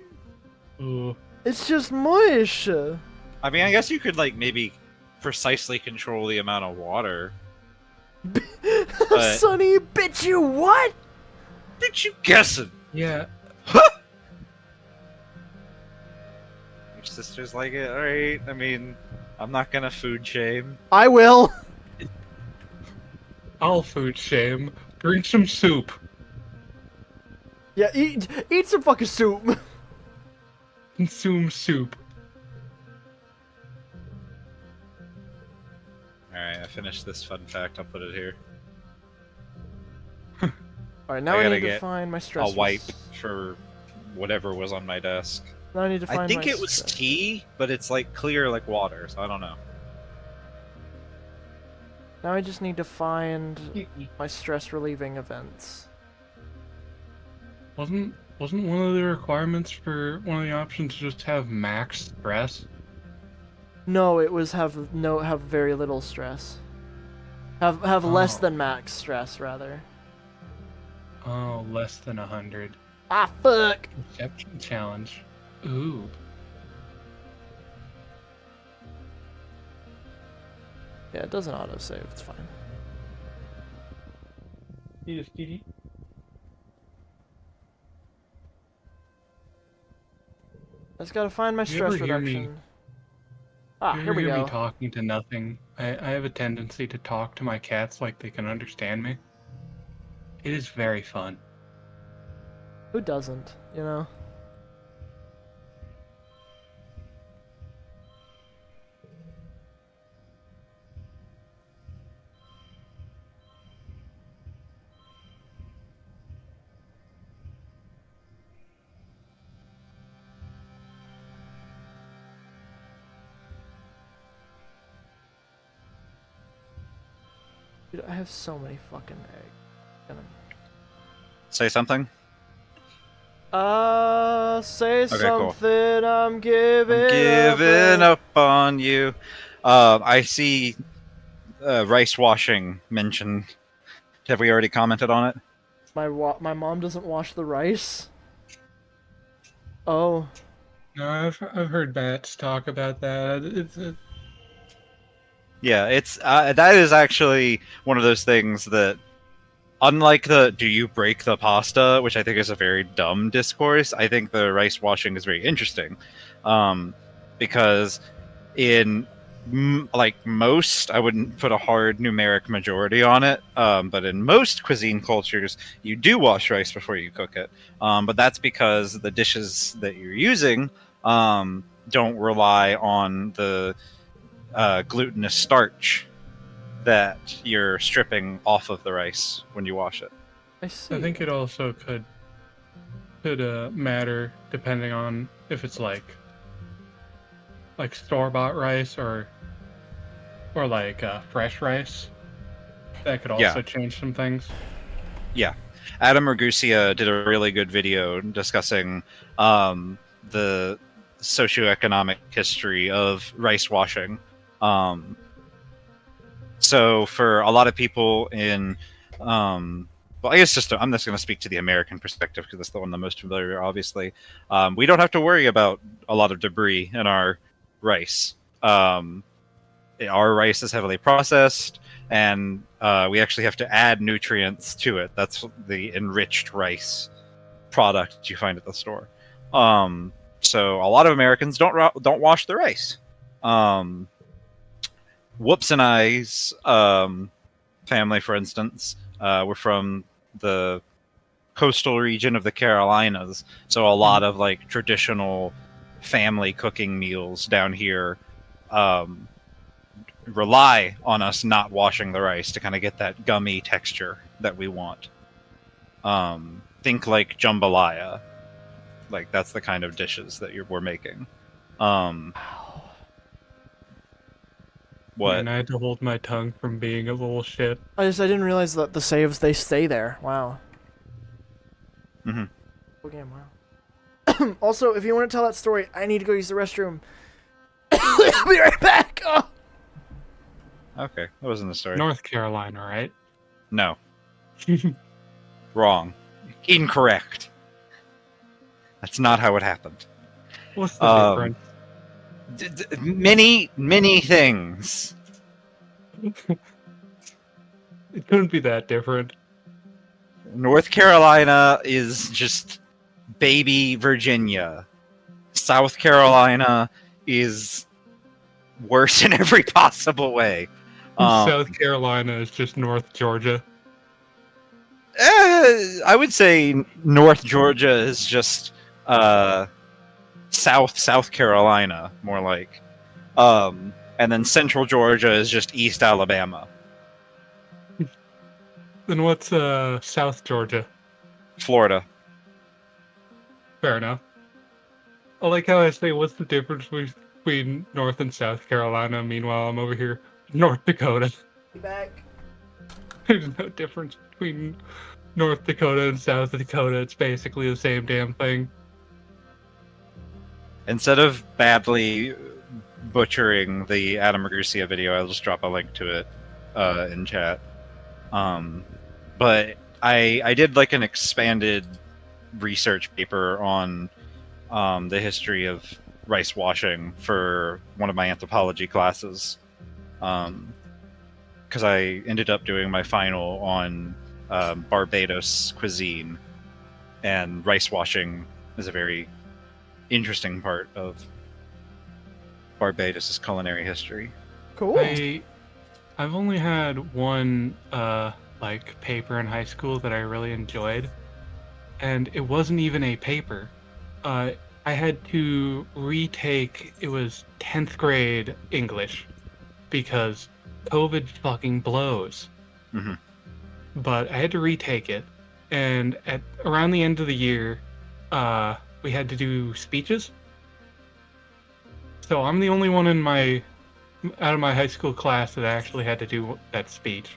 Ooh. It's just mush. I mean, I guess you could like maybe precisely control the amount of water. But- Sonny, bitch, you what? Bitch, you guessing? Yeah. Your sisters like it, all right. I mean, I'm not gonna food shame. I will. I'll food shame. Drink some soup. Yeah, eat some fucking soup. Consume soup. Alright, I finished this fun fact. I'll put it here. All right, now I I, gotta need to get find my stress. I'll wipe for whatever was on my desk. Now I need to find. I think my it was stress. tea, but it's like clear like water, so I don't know. Now I just need to find my stress relieving events. Wasn't one of the requirements for one of the options just have max stress? No, it was have very little stress. Have less Oh. than max stress, rather. Oh, less than 100. Ah, fuck! Perception challenge. Ooh. Yeah, it doesn't autosave, it's fine. I just gotta find my You ever stress hear me? reduction. Ah, You here ever we hear me go. talking to nothing? I have a tendency to talk to my cats like they can understand me. It is very fun. Who doesn't, you know? Dude, I have so many fucking eggs. Say something. Say Okay, cool. something, I'm giving I'm giving up. up on you. I see rice washing mentioned. Have we already commented on it? My mom doesn't wash the rice? Oh. No, I've heard Bats talk about that. Yeah, it's that is actually one of those things that, unlike the "do you break the pasta," which I think is a very dumb discourse, I think the rice washing is very interesting, because in like most, I wouldn't put a hard numeric majority on it, but in most cuisine cultures, you do wash rice before you cook it. But that's because the dishes that you're using don't rely on the glutinous starch that you're stripping off of the rice when you wash it. I see. I think it also could matter depending on if it's like store-bought rice or like fresh rice. That could Yeah. also change some things. Yeah. Adam Ragusia did a really good video discussing the socioeconomic history of rice washing. So for a lot of people in, well, I guess I'm just going to speak to the American perspective because that's the one I'm most familiar. Obviously, we don't have to worry about a lot of debris in our rice. Our rice is heavily processed, and we actually have to add nutrients to it. That's the enriched rice product you find at the store. So a lot of Americans don't wash their rice. Whoops and I's family, for instance, were from the coastal region of the Carolinas, so a lot of like traditional family cooking meals down here um, rely on us not washing the rice to kind of get that gummy texture that we want. Think like jambalaya, like that's the kind of dishes that we're making. What? Man, I had to hold my tongue from being a little shit. I didn't realize that the saves, they stay there. Wow. Mm-hmm. Cool game, wow. Also, if you want to tell that story, I need to go use the restroom. I'll be right back. Oh. Okay, that wasn't the story. North Carolina, right? No. Wrong. Incorrect. That's not how it happened. What's the difference? Many things. It couldn't be that different. North Carolina is just baby Virginia. South Carolina is worse in every possible way. South Carolina is just North Georgia. I would say North Georgia is just South Carolina, more like. And then Central Georgia is just East Alabama. Then what's South Georgia? Florida. Fair enough. I like how I say, what's the difference between North and South Carolina? Meanwhile, I'm over here, North Dakota. Be back. There's no difference between North Dakota and South Dakota. It's basically the same damn thing. Instead of badly butchering the Adam Ragusia video, I'll just drop a link to it in chat. But I did like an expanded research paper on the history of rice washing for one of my anthropology classes. Because I ended up doing my final on Barbados cuisine, and rice washing is a very interesting part of Barbados' culinary history. Cool. I've only had one like paper in high school that I really enjoyed, and it wasn't even a paper. Uh, I had to retake, it was 10th grade English because COVID fucking blows. Hmm. But I had to retake it, and at around the end of the year, we had to do speeches. So I'm the only one in my out of my high school class that actually had to do that speech.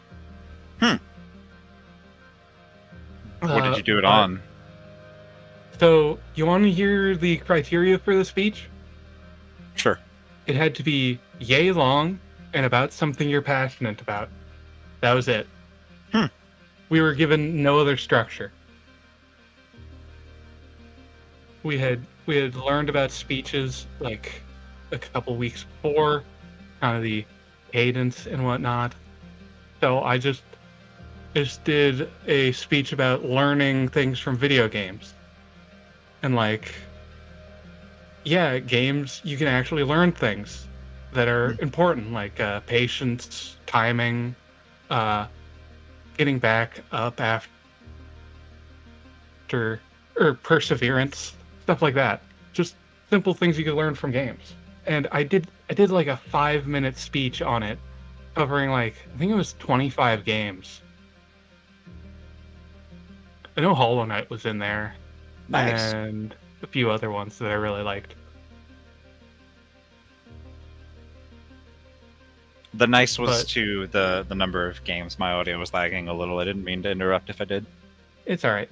What did you do it But on? so you want to hear the criteria for the speech? Sure. It had to be yay long and about something you're passionate about. That was it. Hmm. We were given no other structure. We had learned about speeches like a couple weeks before, kind of the cadence and whatnot. So I just did a speech about learning things from video games. And like, yeah, games you can actually learn things that are important, like patience, timing, uh, getting back up after, or perseverance, stuff like that. Just simple things you can learn from games. And I did like a 5-minute speech on it, covering like I think it was 25 games. I know Hollow Knight was in there, Nice. and a few other ones that I really liked. The nice was But to the number of games. My audio was lagging a little. I didn't mean to interrupt if I did. it's all right.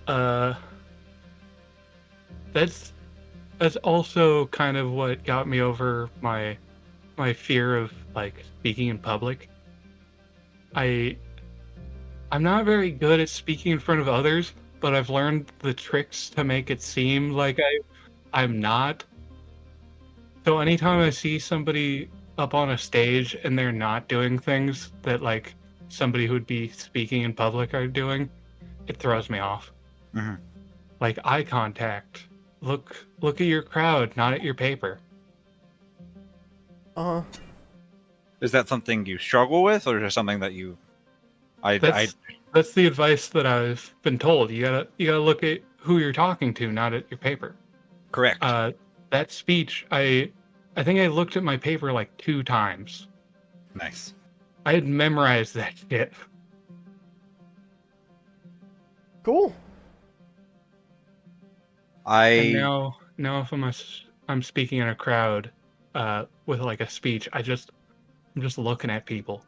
Uh, that's that's also kind of what got me over my fear of like speaking in public. I I'm not very good at speaking in front of others, but I've learned the tricks to make it seem like I'm not. So anytime I see somebody up on a stage and they're not doing things that like somebody who'd be speaking in public are doing, it throws me off. Hmm. Like eye contact. Look at your crowd, not at your paper. Uh, Is that something you struggle with, or is it something that you? I That's that's the advice that I've been told. You gotta look at who you're talking to, not at your paper. correct. Uh, that speech, I think I looked at my paper like 2 times. Nice. I had memorized that shit. cool. And I now if I'm speaking in a crowd, with like a speech, I'm just looking at people.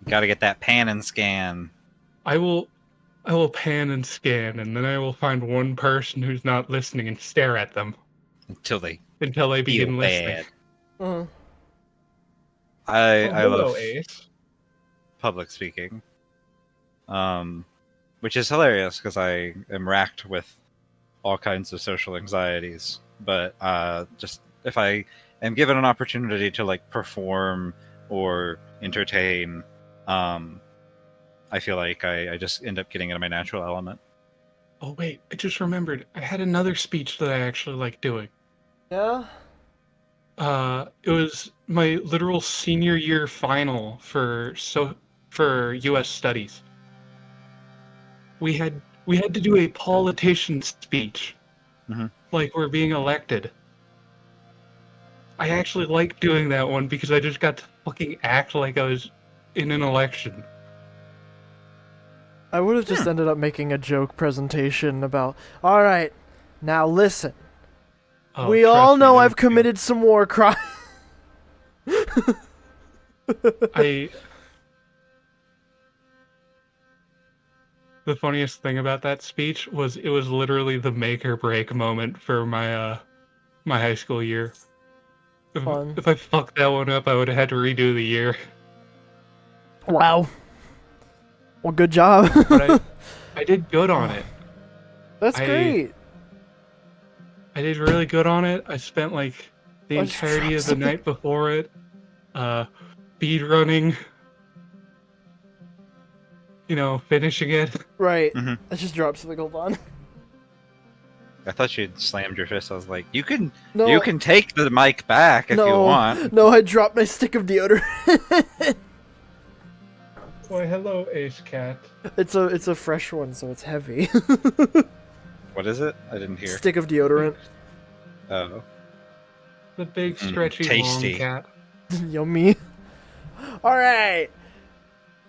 got to get that pan and scan I will I will pan and scan, and then I will find one person who's not listening and stare at them until they until they feel begin listening. bad. Uh, I Oh, I love hello, Ace. public speaking, um, which is hilarious because I am racked with all kinds of social anxieties. But just if I am given an opportunity to like perform or entertain, um, I feel like I just end up getting into my natural element. Oh wait, I just remembered. I had another speech that I actually liked doing. yeah. It was my literal senior year final for U.S. studies. We had to do a politician speech, Mhm. like we're being elected. I actually liked doing that one because I just got to fucking act like I was in an election. I would have just ended up making a joke presentation about, all right, now listen. Oh, We trust all me, know there I've was two. committed some war crimes. I The funniest thing about that speech was it was literally the make or break moment for my high school year. Fun. If I fucked that one up, I would have had to redo the year. Wow. Well, good job. But I did good on it. That's I- great. I did really good on it. I spent like the I just entirety dropped of the something. night before it, speed running. Finishing it. Right. Mhm. I just dropped something. Hold on. I thought you'd slammed your fist. I was like, you can No. take the mic back if you No. want. No, I dropped my stick of deodorant. Why, hello, Ace Cat. It's a fresh one, so it's heavy. What is it? I didn't hear. Stick of deodorant. Oh. The big, stretchy, tasty. long cat. Yummy. All right.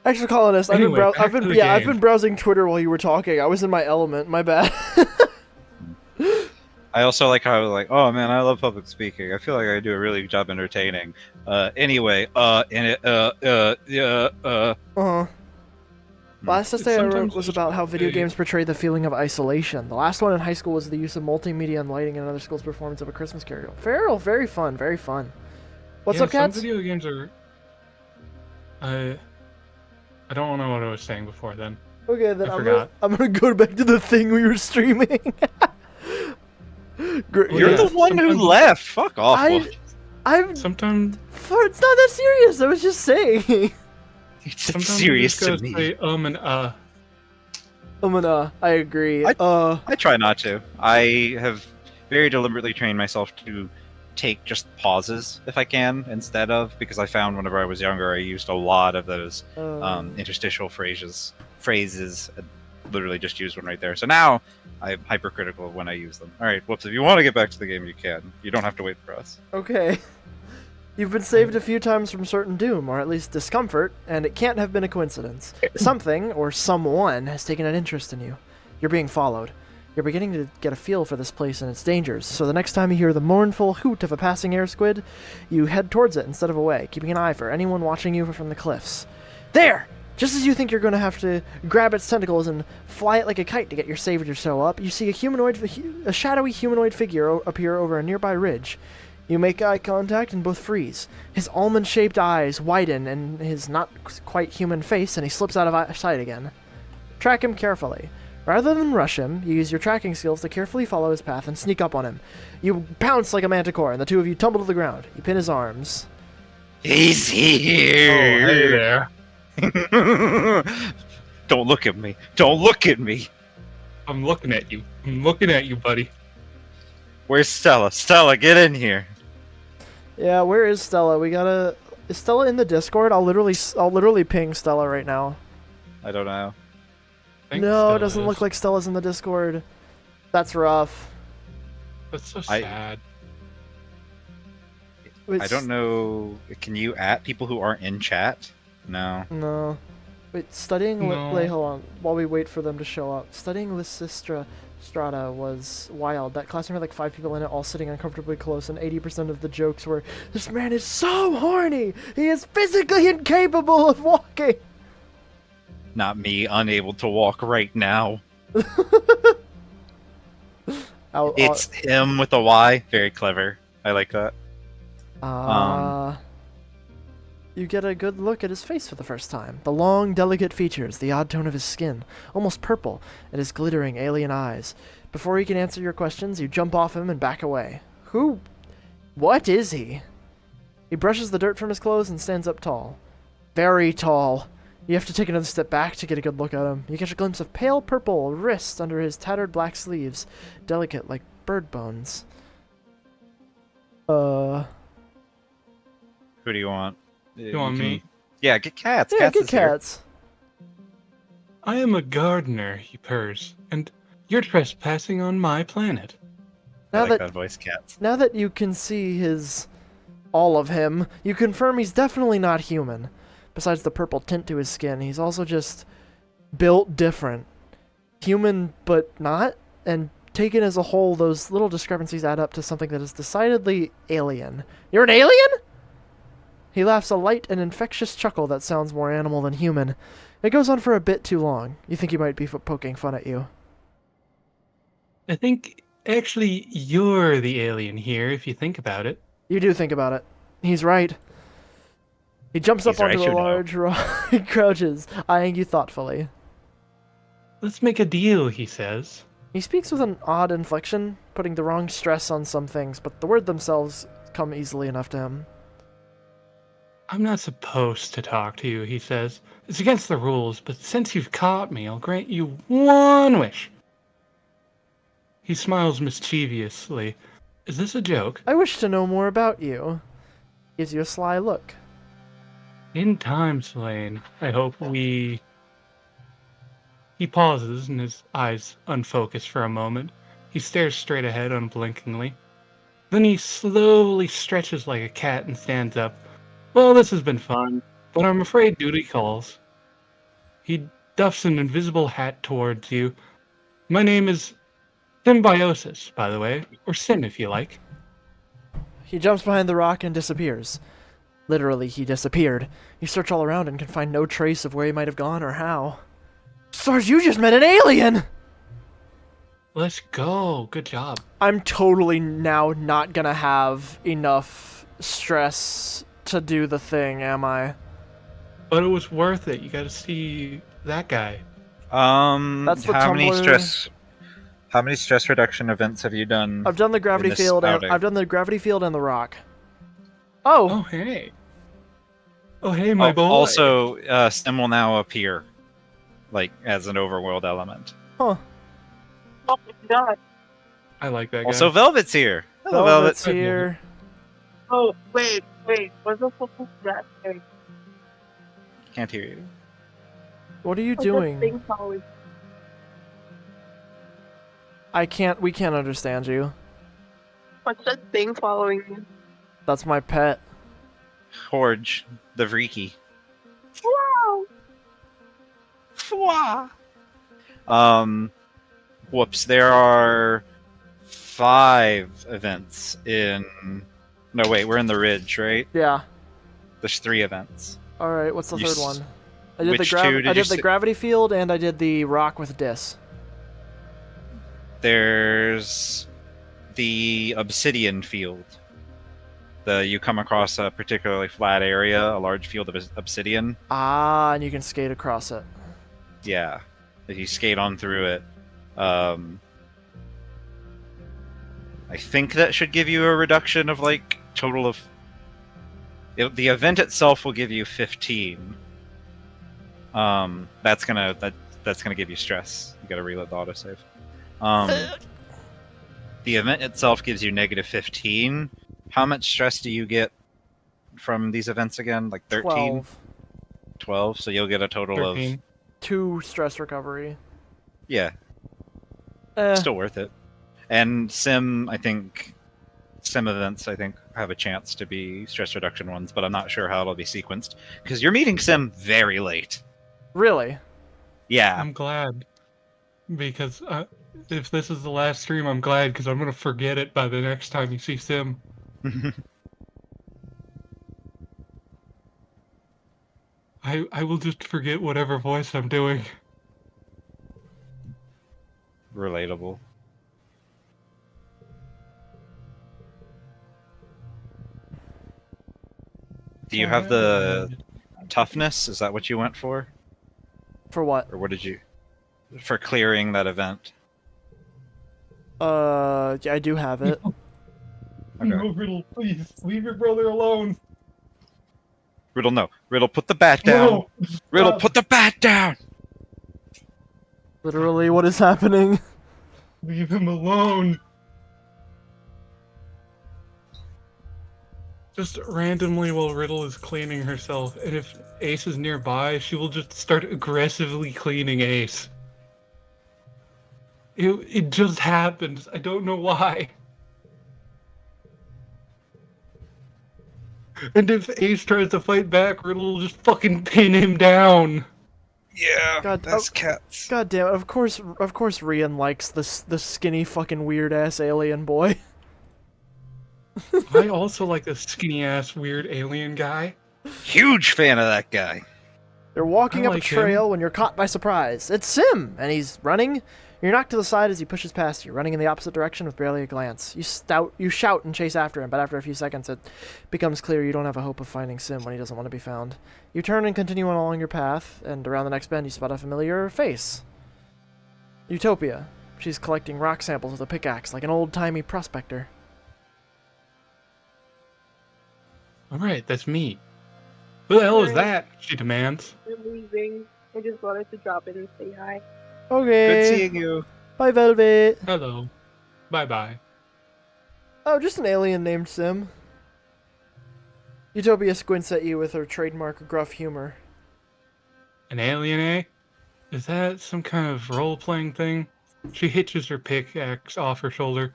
Exocolonist, Anyway, I've back to the been game. browsing Twitter while you were talking. I was in my element. My bad. I also like how I was like, oh man, I love public speaking. I feel like I do a really good job entertaining. Anyway, Uh-huh. Last essay I wrote Sometimes was just about how video a- games portray the feeling of isolation. The last one in high school was the use of multimedia and lighting in another school's performance of a Christmas carol. Feral, very fun, very fun. What's up, cats? Some video games are. I don't know what I was saying before then. Okay, then I I'm forgot. gonna go back to the thing we were streaming. Great. You're Yeah, the one who sometimes- left. Fuck off. I'm. Sometimes It's not that serious. I was just saying. It's sometimes serious you to just me. gotta say and I agree. I try not to. I have very deliberately trained myself to take just pauses if I can instead of, because I found whenever I was younger I used a lot of those interstitial phrases. I literally just used one right there. So now I'm hypercritical of when I use them. All right, whoops. If you want to get back to the game, you can. You don't have to wait for us. Okay. You've been saved a few times from certain doom, or at least discomfort, and it can't have been a coincidence. Something, or someone, has taken an interest in you. You're being followed. You're beginning to get a feel for this place and its dangers, so the next time you hear the mournful hoot of a passing air squid, you head towards it instead of away, keeping an eye for anyone watching you from the cliffs. There! Just as you think you're going to have to grab its tentacles and fly it like a kite to get your savior to show up, you see a shadowy humanoid figure appear over a nearby ridge. You make eye contact and both freeze. His almond-shaped eyes widen in his not quite human face, and he slips out of sight again. Track him carefully. Rather than rush him, you use your tracking skills to carefully follow his path and sneak up on him. You pounce like a manticore, and the two of you tumble to the ground. You pin his arms. He's Oh, hey there. Don't look at me. Don't look at me. I'm looking at you. I'm looking at you, buddy. Where's Stella? Stella, get in here. Yeah, where is Stella? Is Stella in the Discord? I'll literally ping Stella right now. I don't know. I think No, it Stella doesn't is. look like Stella's in the Discord. That's rough. That's so I- sad. I don't know. Can you at people who aren't in chat? No. No. Wait, studying... No. Wait, hold on. While we wait for them to show up. Studying Lysistra Strata was wild. That classroom had like 5 people in it, all sitting uncomfortably close, and 80% of the jokes were, "This man is so horny! He is physically incapable of walking!" Not me, unable to walk right now. It's him with a Y. Very clever. I like that. You get a good look at his face for the first time. The long, delicate features, the odd tone of his skin, almost purple, and his glittering alien eyes. Before he can answer your questions, you jump off him and back away. What is he? He brushes the dirt from his clothes and stands up tall. Very tall. You have to take another step back to get a good look at him. You catch a glimpse of pale purple wrists under his tattered black sleeves, delicate like bird bones. Who do you want? You want me? Yeah, get cats. Yeah, Cats get is here. cats. I am a gardener, he purrs, and you're trespassing on my planet. I Now like that that voice, cats. Now that you can see all of him, you confirm he's definitely not human. Besides the purple tint to his skin, he's also just built different. Human, but not, and taken as a whole, those little discrepancies add up to something that is decidedly alien. You're an alien? He laughs a light and infectious chuckle that sounds more animal than human. It goes on for a bit too long. You think he might be poking fun at you. I think, actually, you're the alien here, if you think about it. You do think about it. He's right. He jumps He's up onto right, the you know. large rock and crouches, eyeing you thoughtfully. Let's make a deal, he says. He speaks with an odd inflection, putting the wrong stress on some things, but the words themselves come easily enough to him. I'm not supposed to talk to you, he says. It's against the rules, but since you've caught me, I'll grant you one wish. He smiles mischievously. Is this a joke? I wish to know more about you. Gives you a sly look. In time, Slane. I hope we... He pauses and his eyes unfocus for a moment. He stares straight ahead unblinkingly. Then he slowly stretches like a cat and stands up. Well, this has been fun, but I'm afraid duty calls. He duffs an invisible hat towards you. My name is Symbiosis, by the way, or Sim if you like. He jumps behind the rock and disappears. Literally, he disappeared. You search all around and can find no trace of where he might have gone or how. Stars, you just met an alien! Let's go. Good job. I'm totally now not gonna have enough stress to do the thing, am I? But it was worth it. You gotta see that guy. That's the how many Tumblr- how many stress reduction events have you done? I've done the gravity this field and outing? I've done the gravity field and the rock. Oh, Oh, hey. Oh, hey, my boy. Also, Stem will now appear, like as an overworld element. huh. Oh my god. I like that guy. Also, Velvet's here. Hello, Velvet. Velvet's here. Oh, wait. What's the fuck is that thing? Can't hear you. What are you What's that doing? thing following? We can't understand you. What's that thing following you? That's my pet. Horge, the Vriki. Wow. Whoops. There are 5 events in. No, wait. We're in the Ridge, right? Yeah. There's 3 events. Alright, what's the You third s- one? I did which the two did I you did the s- gravity field and I did the rock with Dis. There's the Obsidian Field. You come across a particularly flat area, a large field of obsidian. Ah, and you can skate across it. Yeah, if you skate on through it, I think that should give you a reduction of like total of. The event itself will give you 15. That's gonna give you stress. You gotta reload the autosave. The event itself gives you negative 15. How much stress do you get from these events again? Like 13? 12. 12? So you'll get a total 13. of. 2 stress recovery. Yeah, Eh, still worth it. And Sim events, I think, have a chance to be stress reduction ones, but I'm not sure how it'll be sequenced. Because you're meeting Sim very late. really? Yeah. I'm glad. Because if this is the last stream, I'm glad because I'm going to forget it by the next time you see Sim. I will just forget whatever voice I'm doing. Relatable. Do you have the toughness? Is that what you went for? For what? Or what did you... For clearing that event? Yeah, I do have it. Okay. No, Riddle, please, leave your brother alone. Riddle, no. Riddle, put the bat down. No, Riddle, stop. put the bat down! Literally, what is happening? Leave him alone. Just randomly while Riddle is cleaning herself, and if Ace is nearby, she will just start aggressively cleaning Ace. It just happens. I don't know why. And if Ace tries to fight back, Riddle will just fucking pin him down. Yeah, God, that's oh, cats. God damn it! Of course, Rian likes the skinny fucking weird ass alien boy. I also like this skinny ass weird alien guy. Huge fan of that guy. They're walking I up like a trail him. when you're caught by surprise. It's Sim, and he's running. You're knocked to the side as he pushes past you, running in the opposite direction with barely a glance. You shout and chase after him, but after a few seconds it becomes clear you don't have a hope of finding Sim when he doesn't want to be found. You turn and continue on along your path, and around the next bend you spot a familiar face. Utopia. She's collecting rock samples with a pickaxe like an old-timey prospector. Alright, that's me. Who the hell is Alright. that? She demands. I'm leaving. I just wanted to drop in and say hi. Okay. Good seeing you. Bye, Velvet. Hello. Bye-bye. Oh, just an alien named Sim. Utopia squints at you with her trademark gruff humor. An alien, eh? Is that some kind of role-playing thing? She hitches her pickaxe off her shoulder.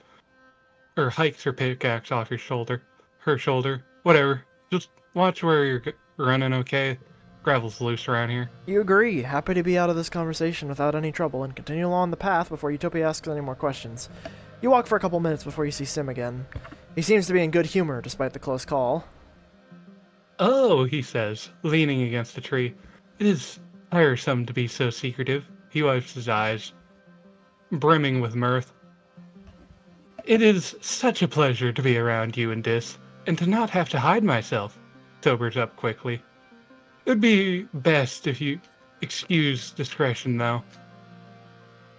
Or hikes her pickaxe off her shoulder. Whatever. Just watch where you're running, okay? Gravel's loose around here. You agree, happy to be out of this conversation without any trouble, and continue along the path before Utopia asks any more questions. You walk for a couple minutes before you see Sim again. He seems to be in good humor despite the close call. Oh, he says, leaning against a tree. It is tiresome to be so secretive. He wipes his eyes, brimming with mirth. It is such a pleasure to be around you and Dis, and to not have to hide myself. Sobers up quickly. It would be best if you excuse discretion, though.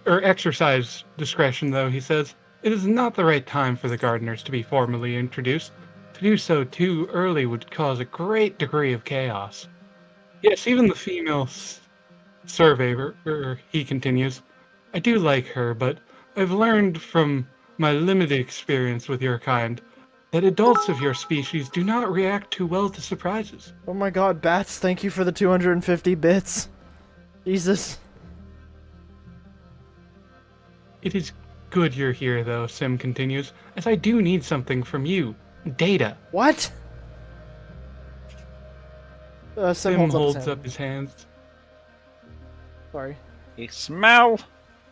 Or exercise discretion, though, he says. It is not the right time for the gardeners to be formally introduced. To do so too early would cause a great degree of chaos. Yes, even the female surveyor, he continues. I do like her, but I've learned from my limited experience with your kind that adults of your species do not react too well to surprises. Oh my god, Bats, thank you for the 250 bits. Jesus. It is good you're here, though, Sim continues, as I do need something from you. Data. What? Sim Sim holds hand. up his hands. Sorry. You smell.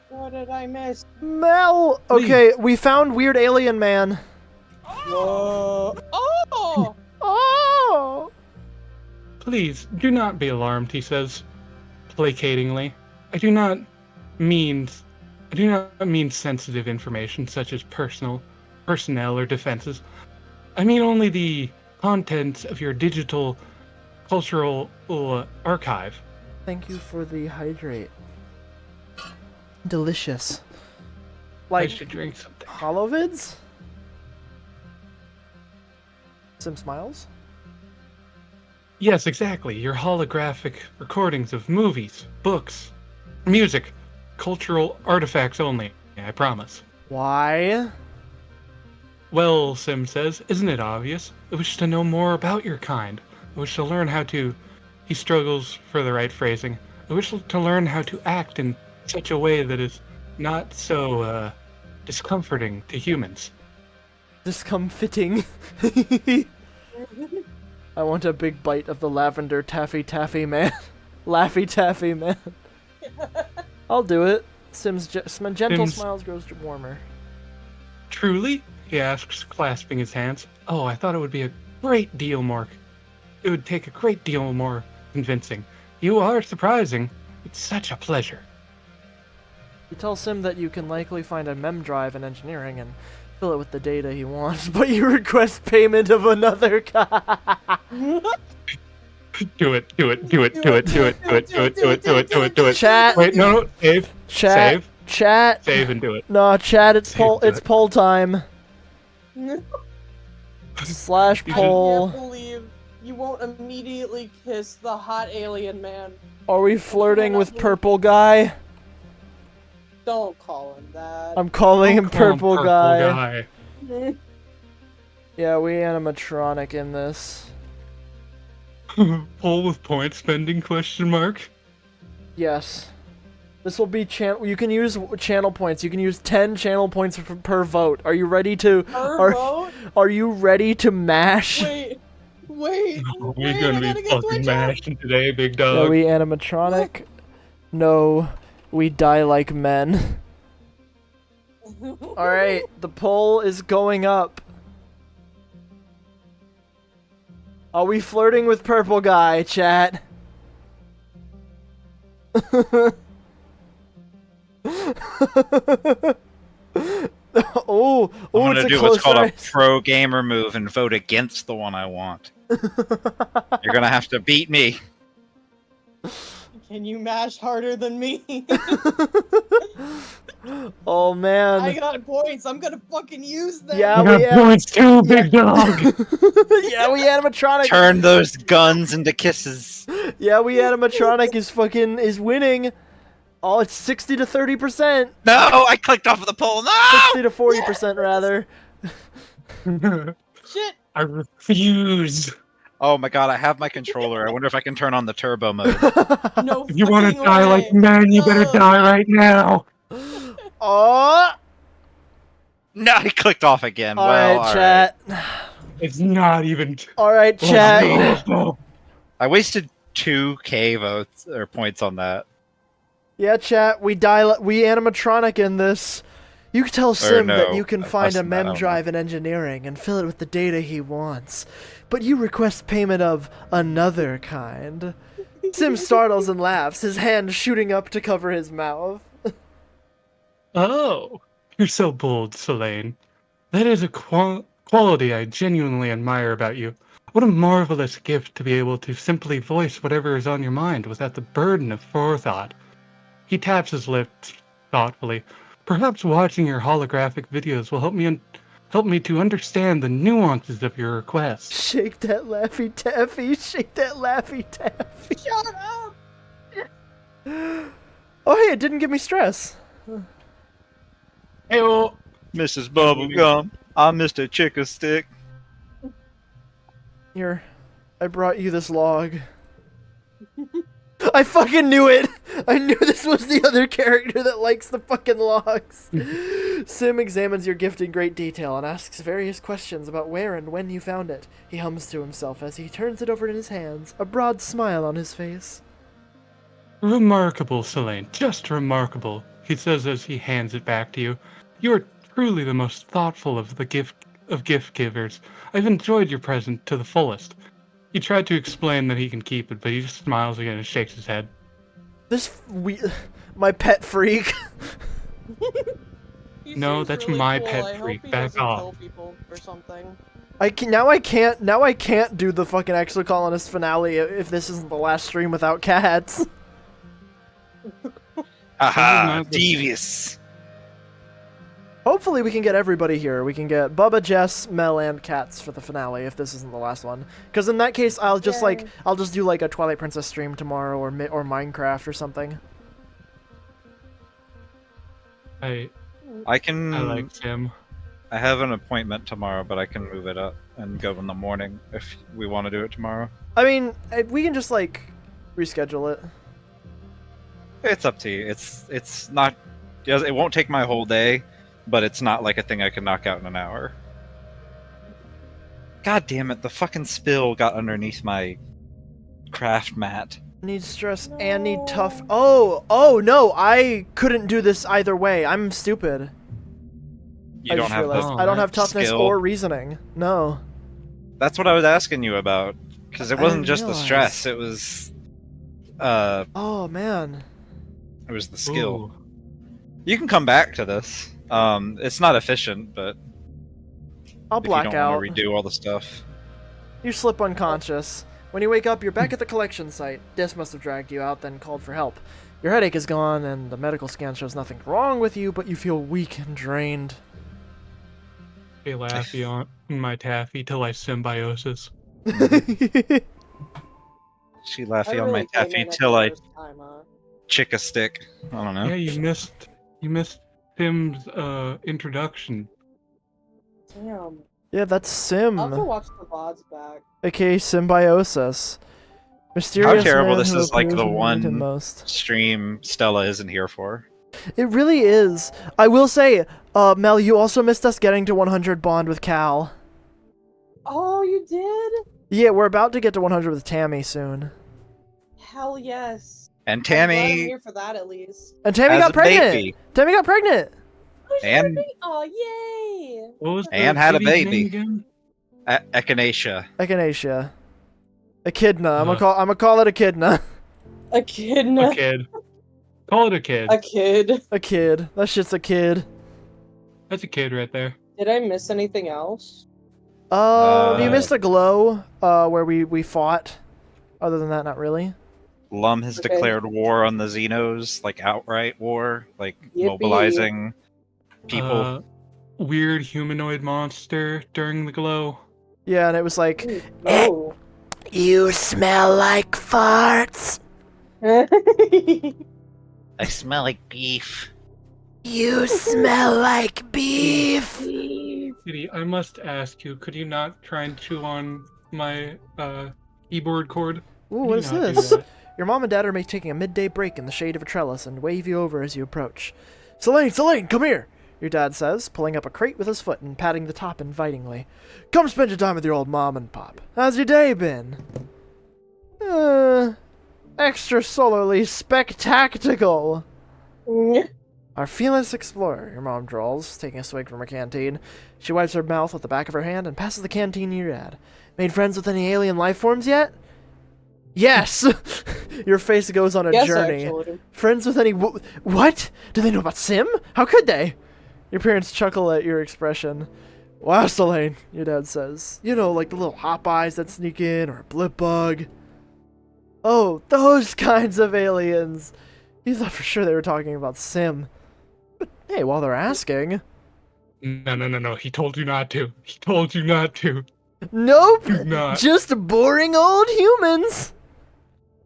What did I miss? Mel! Okay, we found Weird Alien Man. Whoa! Oh! Oh! Please, do not be alarmed, he says, placatingly. I do not mean sensitive information such as personnel or defenses. I mean only the contents of your digital cultural archive. Thank you for the hydrate. Delicious. I Like should drink something. holovids? Sim smiles? Yes, exactly. Your holographic recordings of movies, books, music, cultural artifacts only, I promise. Why? Well, Sim says, isn't it obvious? I wish to know more about your kind. I wish to learn how to... He struggles for the right phrasing. I wish to learn how to act in such a way that is not so, discomforting to humans. Discomfitting. I want a big bite of the lavender taffy man. Laffy taffy man. I'll do it. Sim's gentle Sim's- smiles grows warmer. Truly? He asks, clasping his hands. Oh, I thought it would be a great deal more... It would take a great deal more convincing. You are surprising. It's such a pleasure. You tell Sim that you can likely find a mem drive in engineering and fill it with the data he wants, but you request payment of another guy. Do it. Chat. Wait, no, save. Chat. Chat. Save and do it. No, chat. It's Save, poll. do It's it. poll time. Slash You poll. I can't believe you won't immediately kiss the hot alien man. Are we flirting with purple guy? Don't call him that. I'm calling him Call him purple guy. Yeah, we animatronic in this. Poll with point spending question mark. Yes. This will be channel. You can use channel points. You can use 10 channel points per vote. Are you ready to? Per vote? Are you ready to mash? Wait. We're wait, gonna I be gotta get fucking Twitch on. mashing today, big No, dog. we animatronic. No, we die like men. All right, the poll is going up. Are we flirting with purple guy, chat? Oh, I'm oh, gonna it's a do close what's called a race. pro gamer move and vote against the one I want. You're gonna have to beat me. Can you mash harder than me? Oh man. I got points. I'm gonna fucking use them. Yeah, I we got have. points too, big dog. Yeah, we animatronic. Turn those guns into kisses. Yeah, we animatronic is winning. Oh, it's 60 to 30%. No, I clicked off of the poll. No. 60 to 40% rather. Shit. I refuse. Oh my god, I have my controller. I wonder if I can turn on the turbo mode. No. If you want to fucking die like way. men, you better No. die right now. Oh. No, I clicked off again. All Well, right, chat. It's not even. All right, chat. I wasted 2k votes or points on that. Yeah, chat. We animatronic in this. You can tell Sim no, that you can find less a than that, I mem don't drive in engineering and fill it with the data he wants, but you request payment of another kind. Sim startles and laughs, his hand shooting up to cover his mouth. Oh, you're so bold, Selene. That is a quality I genuinely admire about you. What a marvelous gift to be able to simply voice whatever is on your mind without the burden of forethought. He taps his lips thoughtfully. Perhaps watching your holographic videos will help me to understand the nuances of your request. Shake that laffy taffy, shake that laffy taffy. Shut up. Oh hey, it didn't give me stress. Hey, well, Mrs. Bubblegum, I'm Mr. Chicken Stick. Here, I brought you this log. I fucking knew it! I knew this was the other character that likes the fucking logs. Sim examines your gift in great detail and asks various questions about where and when you found it. He hums to himself as he turns it over in his hands, a broad smile on his face. remarkable, Selene. Just remarkable, he says as he hands it back to you. You are truly the most thoughtful of the gift givers. I've enjoyed your present to the fullest. He tried to explain that he can keep it, but he just smiles again and shakes his head. My pet freak. He No, seems that's really my cool. pet I hope freak. he Back doesn't off. kill people or something. I can't do the fucking Exocolonist finale if this isn't the last stream without cats. Aha, not the- devious. Hopefully we can get everybody here. We can get Bubba, Jess, Mel, and Cats for the finale if this isn't the last one. Because in that case, I'll just Yay. I'll just do like a Twilight Princess stream tomorrow or Minecraft or something. I can. like Tim. I have an appointment tomorrow, but I can move it up and go in the morning if we want to do it tomorrow. I mean, we can just like reschedule it. It's up to you. It's not. It won't take my whole day, but it's not like a thing I can knock out in an hour. God damn it! The fucking spill got underneath my craft mat. Need stress and need tough. Oh no! I couldn't do this either way. I'm stupid. You I don't just have realized the I don't have toughness skill. or reasoning. No. That's what I was asking you about, because it I wasn't just the realized. stress. It was, Oh man. it was the skill. Ooh. You can come back to this. It's not efficient, but I'll if you black don't out. want to redo all the stuff. You slip unconscious. When you wake up, you're back at the collection site. Dis must have dragged you out, then called for help. Your headache is gone, and the medical scan shows nothing wrong with you, but you feel weak and drained. Hey, Laffy on my taffy till I symbiosis. She I laughy on really my came taffy in at till the I worst time, huh? chick a stick. I don't know. Yeah, you missed Tim's introduction. Damn. Yeah, that's Sim, I'll have to watch the VODs back. aka Symbiosis. Mysterious terrible man this who is, like, appears the when you need him one- most. Stream Stella isn't here for. It really is. I will say, Mel, you also missed us getting to 100 Bond with Cal. Oh, you did? Yeah, we're about to get to 100 with Tammy soon. Hell yes. And I'm glad I'm Tammy here for that at least. And Tammy has got a pregnant. baby Tammy got pregnant. Oh, she And- got a Oh, yay! What was the And had a baby's baby. name again? Echinacea. Echinacea. Echidna. I'm Uh. gonna call it Echidna. A kid. A kid. Call it a kid. A kid. A kid. That shit's a kid. That's a kid right there. Did I miss anything else? You missed a glow, where we fought. Other than that, not really. Lum has Okay. declared war on the Xenos, like outright war, like Yippee. mobilizing people. Weird humanoid monster during the glow. Yeah, and it was like, Ooh, no. you smell like farts. I smell like beef. You smell like beef. Kitty, I must ask you, could you not try and chew on my keyboard cord? Ooh, Could what you is not do this? that? Your mom and dad are taking a midday break in the shade of a trellis and wave you over as you approach. Selene, come here, your dad says, pulling up a crate with his foot and patting the top invitingly. Come spend your time with your old mom and pop. How's your day been? Extrasolarly spectacular. Our fearless explorer, your mom drawls, taking a swig from her canteen. She wipes her mouth with the back of her hand and passes the canteen to your dad. Made friends with any alien life forms yet? Yes! Your face goes on a Yes, journey. actually. Friends with any... What? Do they know about Sim? How could they? Your parents chuckle at your expression. Wow, Selene, your dad says. You know, like the little hop eyes that sneak in, or a blip bug. Oh, those kinds of aliens. You thought for sure they were talking about Sim. But hey, while they're asking... No. He told you not to. He told you not to. Nope! Do not. Just boring old humans!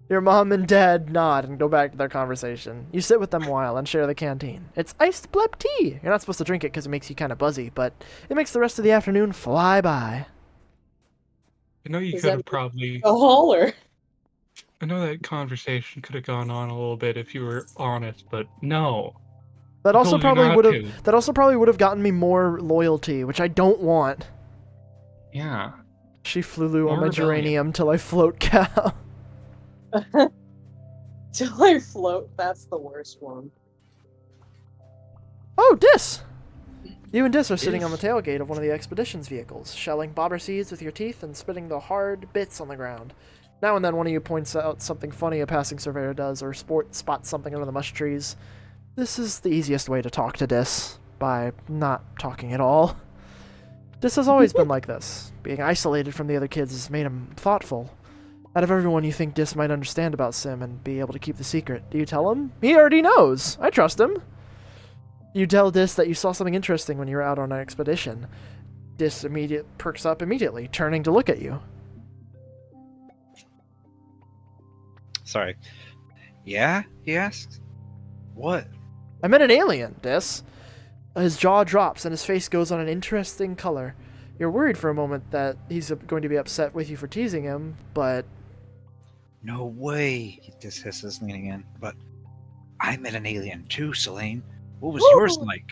Your mom and dad nod and go back to their conversation. You sit with them a while and share the canteen. It's iced blep tea. You're not supposed to drink it because it makes you kind of buzzy, but it makes the rest of the afternoon fly by. I know you Is could that have probably. A hauler. I know that conversation could have gone on a little bit if you were honest, but no. That I also told you probably not would have. to. That also probably would have gotten me more loyalty, which I don't want. Yeah. She flew on More my rebellion. geranium till I float cow. Till I float, that's the worst one. Oh, Dis! You and Dis are sitting on the Dis? tailgate of one of the expedition's vehicles, shelling bobber seeds with your teeth and spitting the hard bits on the ground. Now and then one of you points out something funny a passing surveyor does, or spots something under the mush trees. This is the easiest way to talk to Dis, by not talking at all. Dis has always been like this. Being isolated from the other kids has made him thoughtful. Out of everyone you think Dis might understand about Sim and be able to keep the secret, do you tell him? He already knows! I trust him! You tell Dis that you saw something interesting when you were out on an expedition. Dis perks up immediately, turning to look at you. Sorry. Yeah? He asks. What? I met an alien, Dis. His jaw drops and his face goes on an interesting color. You're worried for a moment that he's going to be upset with you for teasing him, but... No way, he just hisses, leaning in. But I met an alien too, Selene. What was yours like?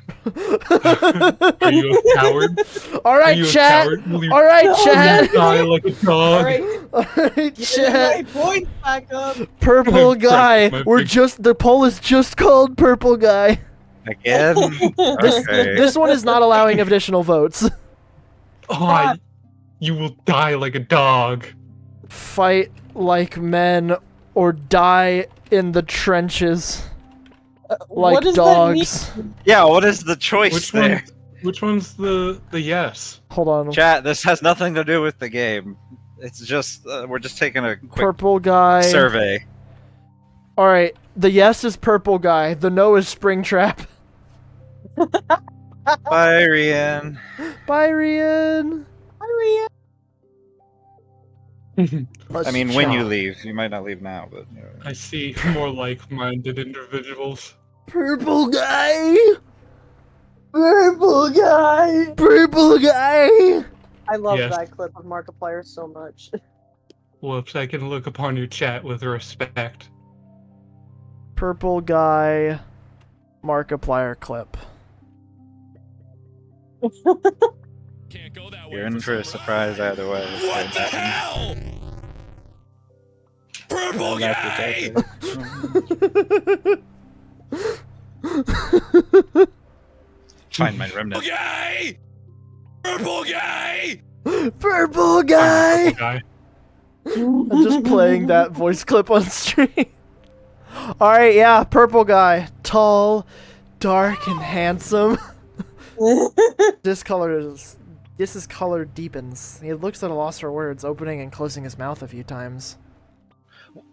Are you a coward? Are Alright, you a chat! coward? Will you Alright, No, chat! die like a dog? Alright, Alright, get chat! my points back up. Purple guy! My We're big- the poll is just called Purple Guy. Again? This, Okay. this one is not allowing additional votes. Oh, you will die like a dog. Fight like men or die in the trenches like what does dogs. Yeah, what is the choice Which there? one? Which one's the yes? Hold on. Chat, this has nothing to do with the game. It's just, we're just taking a quick Purple guy. survey. Alright, the yes is purple guy. The no is Springtrap. Bye, Rian. Bye, Rian. I mean, when you leave. You might not leave now, but... You know. I see more like-minded individuals. Purple guy. Purple guy. Purple guy. I love Yes. that clip of Markiplier so much. Whoops, I can look upon your chat with respect. Purple guy. Markiplier clip. Can't go that way. You're in for a surprise either way. What the hell? Purple guy! Find my remnant. Purple guy! Purple guy! Purple guy. Guy. I'm just playing that voice clip on stream. All right, yeah, purple guy, tall, dark, and handsome. This color deepens. He looks at a loss for words, opening and closing his mouth a few times.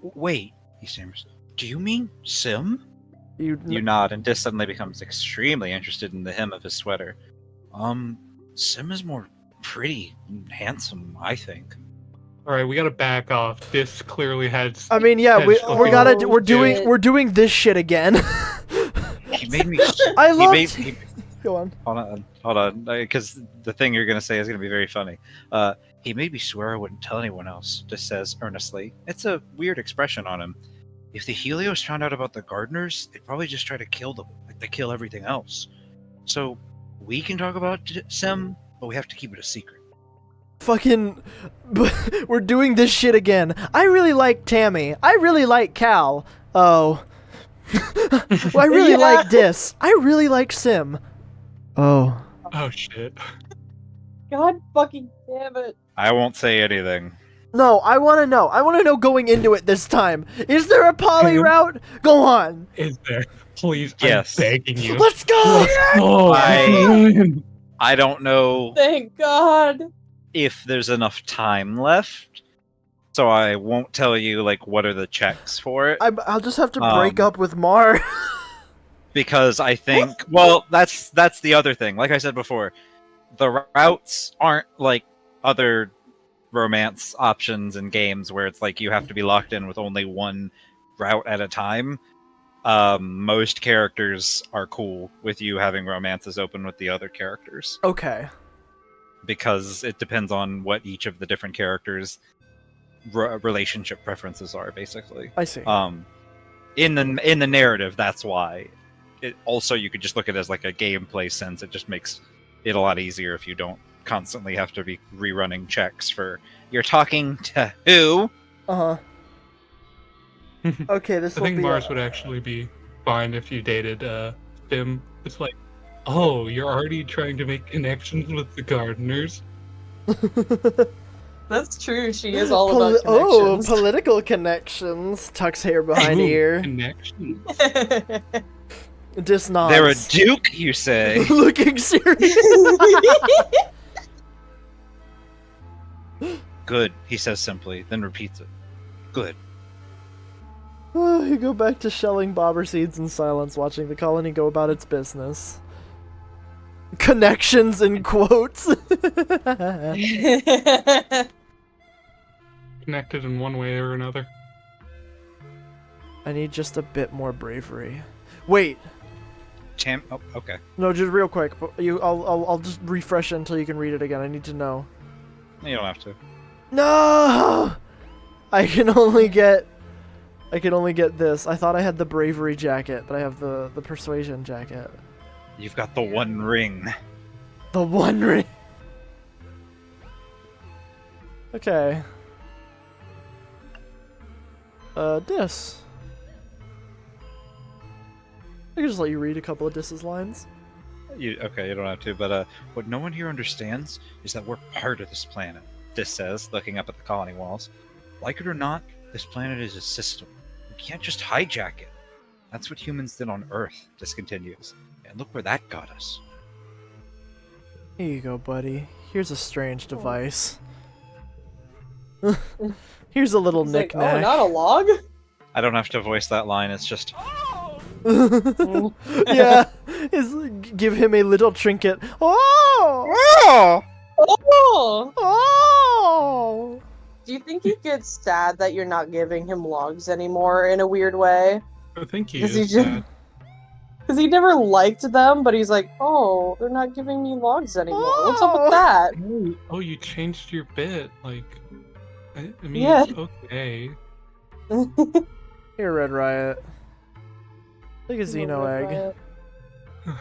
Wait, he stammers. Do you mean Sim? You You nod, and Dis suddenly becomes extremely interested in the hem of his sweater. Sim is more pretty and handsome, I think. All right, we gotta back off. This clearly has. I mean, yeah, Heads we're looking- gotta Oh, we're doing this shit again. He made me. I he love. made, he, Go on. hold on, because the thing you're gonna say is gonna be very funny. He made me swear I wouldn't tell anyone else. Dis says earnestly. It's a weird expression on him. If the Helios found out about the gardeners, they'd probably just try to kill them, like they kill everything else. So we can talk about Sim, but we have to keep it a secret. Fucking, we're doing this shit again. I really like Tammy. I really like Cal. Oh. Well, I really Yeah. like Dis. I really like Sim. Oh. Oh shit. God fucking damn it. I won't say anything. No, I want to know. I want to know going into it this time. Is there a poly route? Go on. Is there? Please, Yes. I'm begging you. Let's go. Let's go. I- I don't know Thank God. if there's enough time left, so I won't tell you like what are the checks for it. I'll just have to break Um, up with Mar. Because I think, well, that's the other thing. Like I said before, the routes aren't like other romance options in games where it's like you have to be locked in with only one route at a time. Most characters are cool with you having romances open with the other characters Okay. because it depends on what each of the different characters' relationship preferences are, basically. I see. In the narrative, that's why. It also, you could just look at it as like a gameplay sense. It just makes it a lot easier if you don't constantly have to be rerunning checks for you're talking to who. Uh-huh. Okay, this I will think be Mars would actually be fine if you dated Sim. It's like, oh, you're already trying to make connections with the gardeners. That's true. She is all about Oh, connections. political connections. Tucks hair behind Ooh, ear. Connection. Dis nods. They're a duke, you say? Looking serious. Good, he says simply, then repeats it. Good. Oh, you go back to shelling bobber seeds in silence, watching the colony go about its business. Connections in quotes. Connected in one way or another. I need just a bit more bravery. Wait, Oh, okay. no, just real quick. I'll just refresh it until you can read it again. I need to know. You don't have to. No, I can only get this. I thought I had the bravery jacket, but I have the persuasion jacket. You've got the one ring. The one ring. Okay. Dis. I can just let you read a couple of Dis's lines. You don't have to, but what no one here understands is that we're part of this planet, Dis says, looking up at the colony walls. Like it or not, this planet is a system. We can't just hijack it. That's what humans did on Earth, Dis continues. And look where that got us. Here you go, buddy. Here's a strange device. Here's a little He's like, oh, knick-knack. not a log? I don't have to voice that line, it's just, Yeah, give him a little trinket. Oh! oh! Oh! Oh! Do you think he gets sad that you're not giving him logs anymore in a weird way? I think he Is is. he just- Because he never liked them, but he's like, oh, they're not giving me logs anymore. What's up with that? Oh, you changed your bit. Like, I mean, Yeah. it's okay. Here, Red Riot. Take a Xeno egg.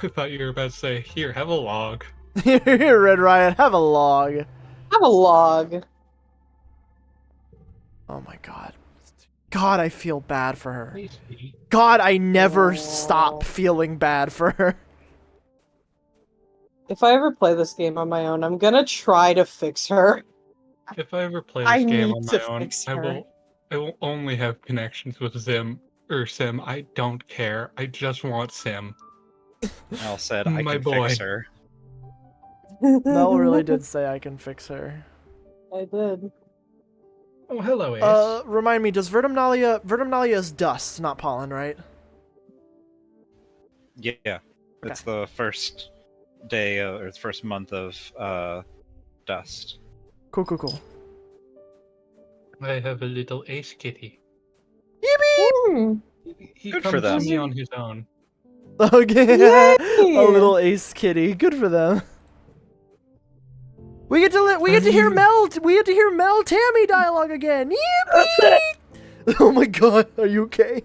I thought you were about to say, here, have a log. Here, Red Riot, have a log. Have a log. Oh my god. God, I feel bad for her. Crazy. God, I never Oh. stop feeling bad for her. If I ever play this game on my own, I'm gonna try to fix her. If I ever play I this game need on to my own, fix I her. will only have connections with Zim. or Sim. I don't care. I just want Sim. Mel said, "I My can boy. fix her." Mel really did say I can fix her. I did. Oh, hello, Ace. Remind me, does Vertimnalia is dust, not pollen, right? Yeah, it's the first day or the first month of dust. Cool. I have a little Ace kitty. Hmm. He Good for comes to them. me on his own. Okay, Yay! a little ace kitty. Good for them. We get to hear Mel Tammy dialogue again. Yippee! Oh my god, are you okay?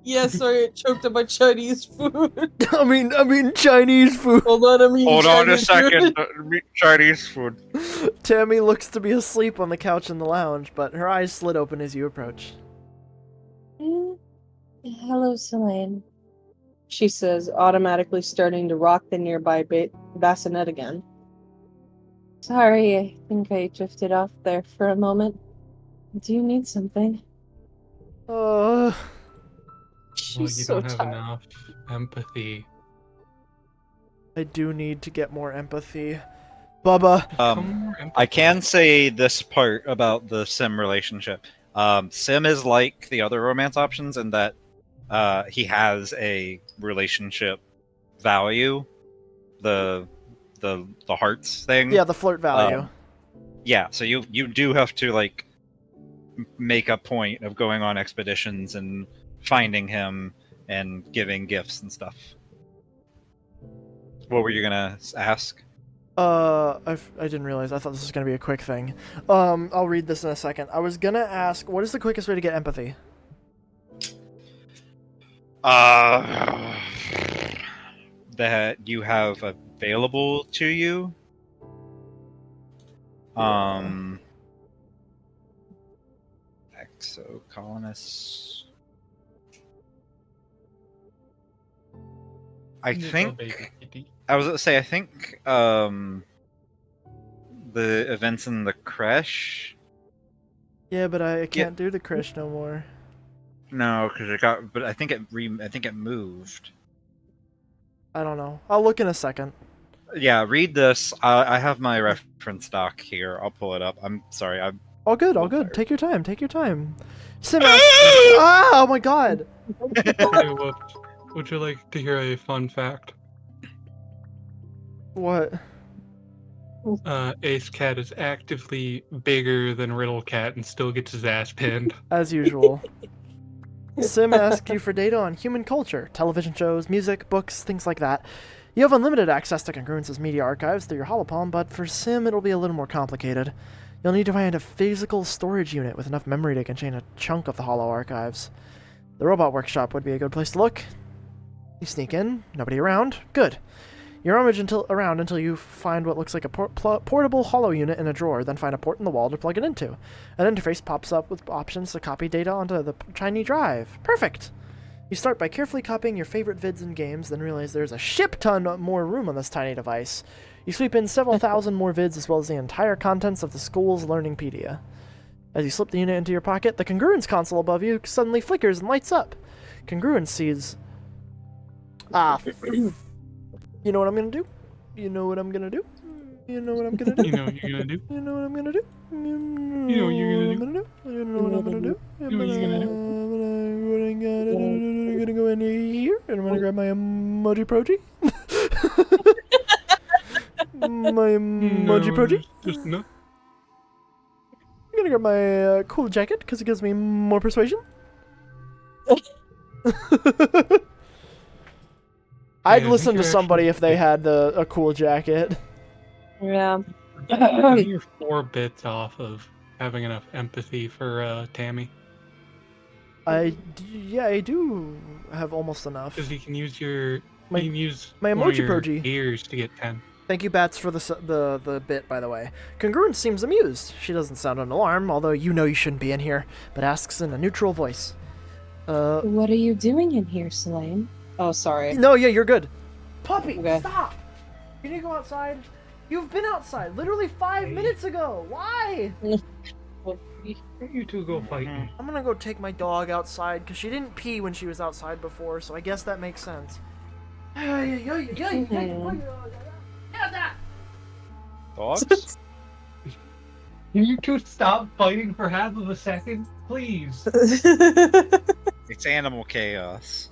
Yeah, sorry, it choked on my Chinese food. I mean Chinese food. Hold on, I mean Hold on a Chinese second. food. Chinese food. Tammy looks to be asleep on the couch in the lounge, but her eyes slit open as you approach. Hello, Selene. She says, automatically starting to rock the nearby bassinet again. Sorry, I think I drifted off there for a moment. Do you need something? Well, She's you so don't have tired. enough empathy. I do need to get more empathy. Bubba. Become more I empathetic. can say this part about the Sim relationship. Sim is like the other romance options in that he has a relationship value, the hearts thing. Yeah, the flirt value. Yeah, so you do have to like make a point of going on expeditions and finding him and giving gifts and stuff. What were you gonna ask? I didn't realize. I thought this was gonna be a quick thing. I'll read this in a second. I was gonna ask, what is the quickest way to get empathy? That you have available to you. Exocolonists. I Little think baby kitty. I was gonna say I think the events in the creche. Yeah, but I can't do the Krish no more. No, because it got. But I think it moved. I don't know. I'll look in a second. Yeah, read this. I have my reference doc here. I'll pull it up. I'm sorry. I'm All good, all Sorry. good. Take your time, take your time. Sim oh my god! Hey, whoops. Would you like to hear a fun fact? What? Ace Cat is actively bigger than Riddle Cat and still gets his ass pinned. As usual. Sim asked you for data on human culture, television shows, music, books, things like that. You have unlimited access to Congruence's media archives through your holopalm, but for Sim it'll be a little more complicated. You'll need to find a physical storage unit with enough memory to contain a chunk of the holo archives. The robot workshop would be a good place to look. You sneak in, nobody around. Good. You rummage around until you find what looks like a portable holo unit in a drawer, then find a port in the wall to plug it into. An interface pops up with options to copy data onto the tiny drive. Perfect! You start by carefully copying your favorite vids and games, then realize there's a ship ton more room on this tiny device. You sweep in several thousand more vids as well as the entire contents of the school's Learningpedia. As you slip the unit into your pocket, the Congruence console above you suddenly flickers and lights up. Congruence sees... You know what I'm gonna do? You know what I'm gonna do? You know what I'm gonna do? You know what you're gonna do? You know what I'm gonna do? You know what you're gonna do? You know what I'm gonna do? You know what you're gonna do? I'm gonna go in here and I'm gonna grab my emoji proji. My emoji proji. Just no. I'm gonna grab my cool jacket because it gives me more persuasion. I'd Yeah, I listen think to you're somebody actually if they had a cool jacket. Yeah. I think you're 4 bits off of having enough empathy for Tammy. I do have almost enough. Because you can use your My- you can use my one of emoji your proji. ears to get 10. Thank you, Bats, for the bit, by the way. Congruence seems amused. She doesn't sound an alarm, although you know you shouldn't be in here, but asks in a neutral voice. What are you doing in here, Selene? Oh, sorry. No, yeah, you're good. Puppy, Okay. stop! You need to go outside. You've been outside literally 5 minutes ago. Why? Well, you two go fight me. I'm gonna go take my dog outside because she didn't pee when she was outside before, so I guess that makes sense. Dogs? Can you two stop fighting for half of a second, please? It's animal chaos.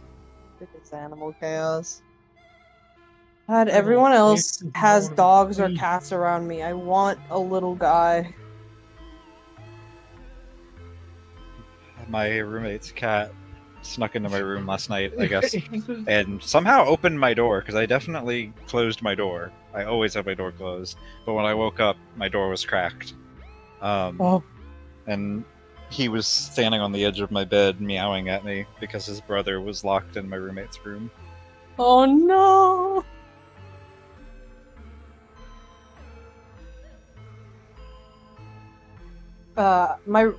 It's animal chaos. God, Oh, everyone else please, has no, dogs or please. cats around me. I want a little guy. My roommate's cat snuck into my room last night, I guess, and somehow opened my door, because I definitely closed my door. I always have my door closed, but when I woke up, my door was cracked. Oh. And he was standing on the edge of my bed meowing at me because his brother was locked in my roommate's room. Oh no!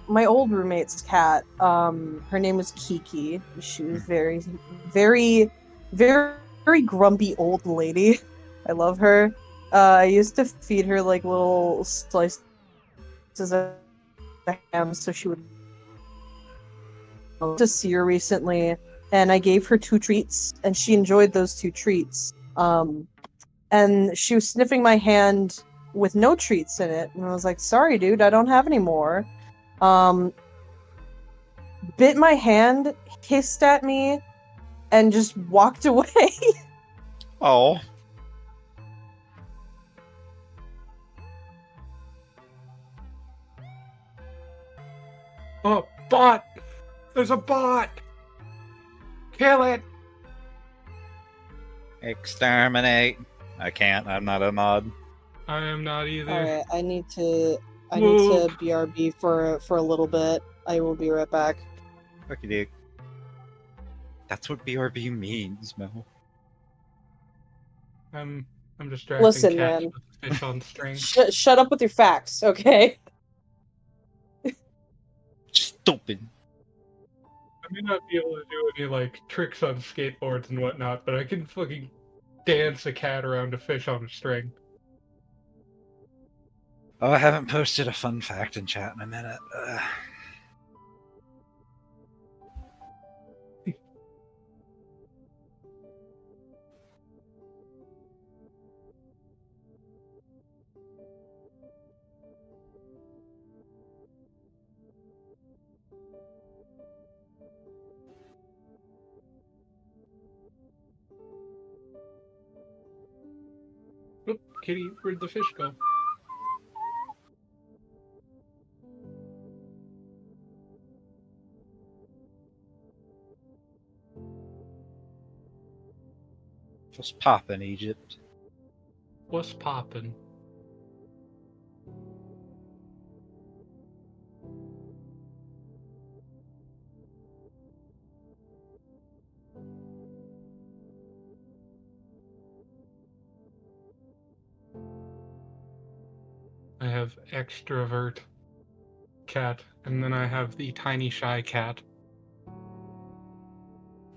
My old roommate's cat, her name was Kiki. She was very, very, very, very grumpy old lady. I love her. I used to feed her like little slices of ham so she would to see her recently, and I gave her 2 treats, and she enjoyed those 2 treats. And she was sniffing my hand with no treats in it, and I was like, "Sorry, dude, I don't have any more." Bit my hand, hissed at me, and just walked away. Oh, Oh, bot! There's a bot! Kill it! exterminate. I can't, I'm not a mod. I am not either. Alright, I need to Whoa. BRB for a little bit. I will be right back. Fuck you, dude. That's what BRB means, Mel. I'm distracting Listen, cats man. with fish on string. Shut up with your facts, okay? Stupid. I may not be able to do any like tricks on skateboards and whatnot, but I can fucking dance a cat around a fish on a string. Oh, I haven't posted a fun fact in chat in a minute. Oop, kitty, where'd the fish go? Just pop in Egypt. What's poppin'? I have extrovert cat, and then I have the tiny shy cat.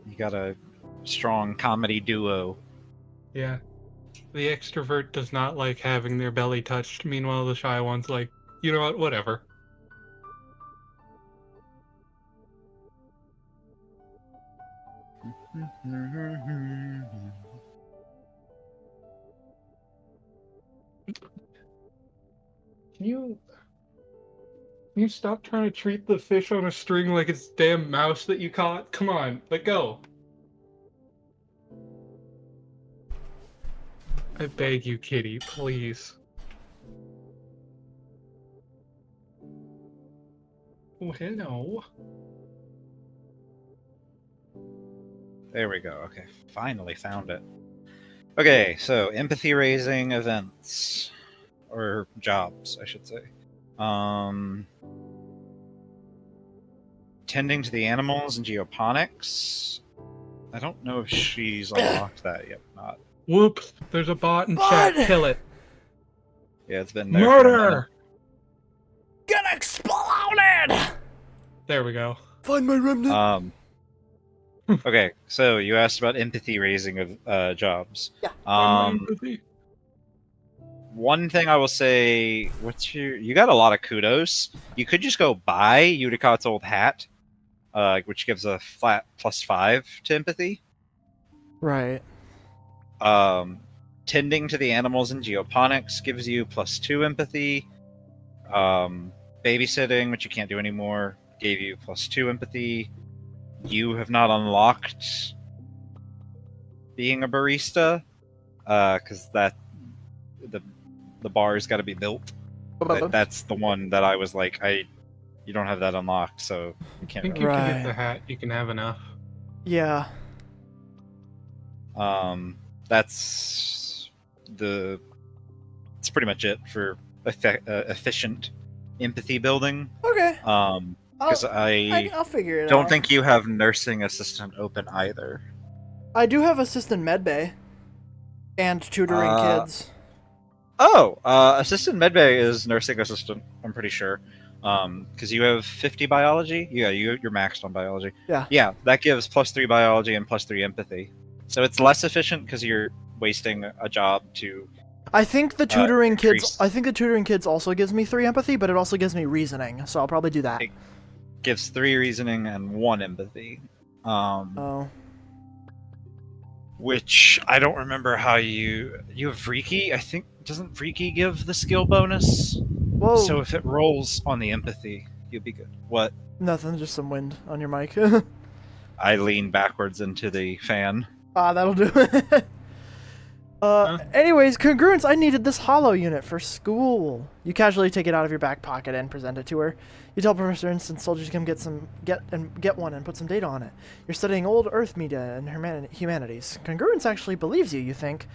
You got a strong comedy duo. Yeah. The extrovert does not like having their belly touched, meanwhile the shy one's like, you know what, whatever. Can you stop trying to treat the fish on a string like it's a damn mouse that you caught? Come on, let go. I beg you, kitty, please. Oh, hello. There we go. Okay, finally found it. Okay, so empathy raising events. Or jobs, I should say. Tending to the animals and geoponics. I don't know if she's unlocked that yet or not. Whoops, there's a bot in Bud! chat, kill it. Yeah, it's been there for a minute. Murder! Get exploded! There we go. Find my remnant. Okay, so you asked about empathy raising of jobs. Yeah. Um, One thing I will say, you got a lot of kudos. You could just go buy Udicott's old hat, which gives a flat +5 to empathy. Right. Tending to the animals in geoponics gives you +2 empathy. Babysitting, which you can't do anymore, gave you +2 empathy. You have not unlocked being a barista, because the bar's got to be built. That's the one that I was like, you don't have that unlocked, so you I can't. think Really. you can Right. get the hat. You can have enough. Yeah. That's it's pretty much it for efficient empathy building. Okay. Because I'll figure it don't out. think you have nursing assistant open either. I do have assistant medbay and tutoring kids. Oh, assistant medbay is nursing assistant. I'm pretty sure. Because you have 50 biology. Yeah, you're maxed on biology. Yeah. Yeah, that gives +3 biology and +3 empathy. So it's less efficient because you're wasting a job to. I think the tutoring kids. increase- I think the tutoring kids also gives me 3 empathy, but it also gives me reasoning. So I'll probably do that. Gives 3 reasoning and 1 empathy. Oh. Which I don't remember how you have Freaky. I think doesn't Freaky give the skill bonus? Whoa. So if it rolls on the empathy, you'll be good. What? Nothing. Just some wind on your mic. I lean backwards into the fan. That'll do it. Anyways, congruence, I needed this hollow unit for school. You casually take it out of your back pocket and present it to her. You tell Professor Instant Soldiers to come get one and put some data on it. You're studying old Earth media and humanities. Congruence actually believes you think.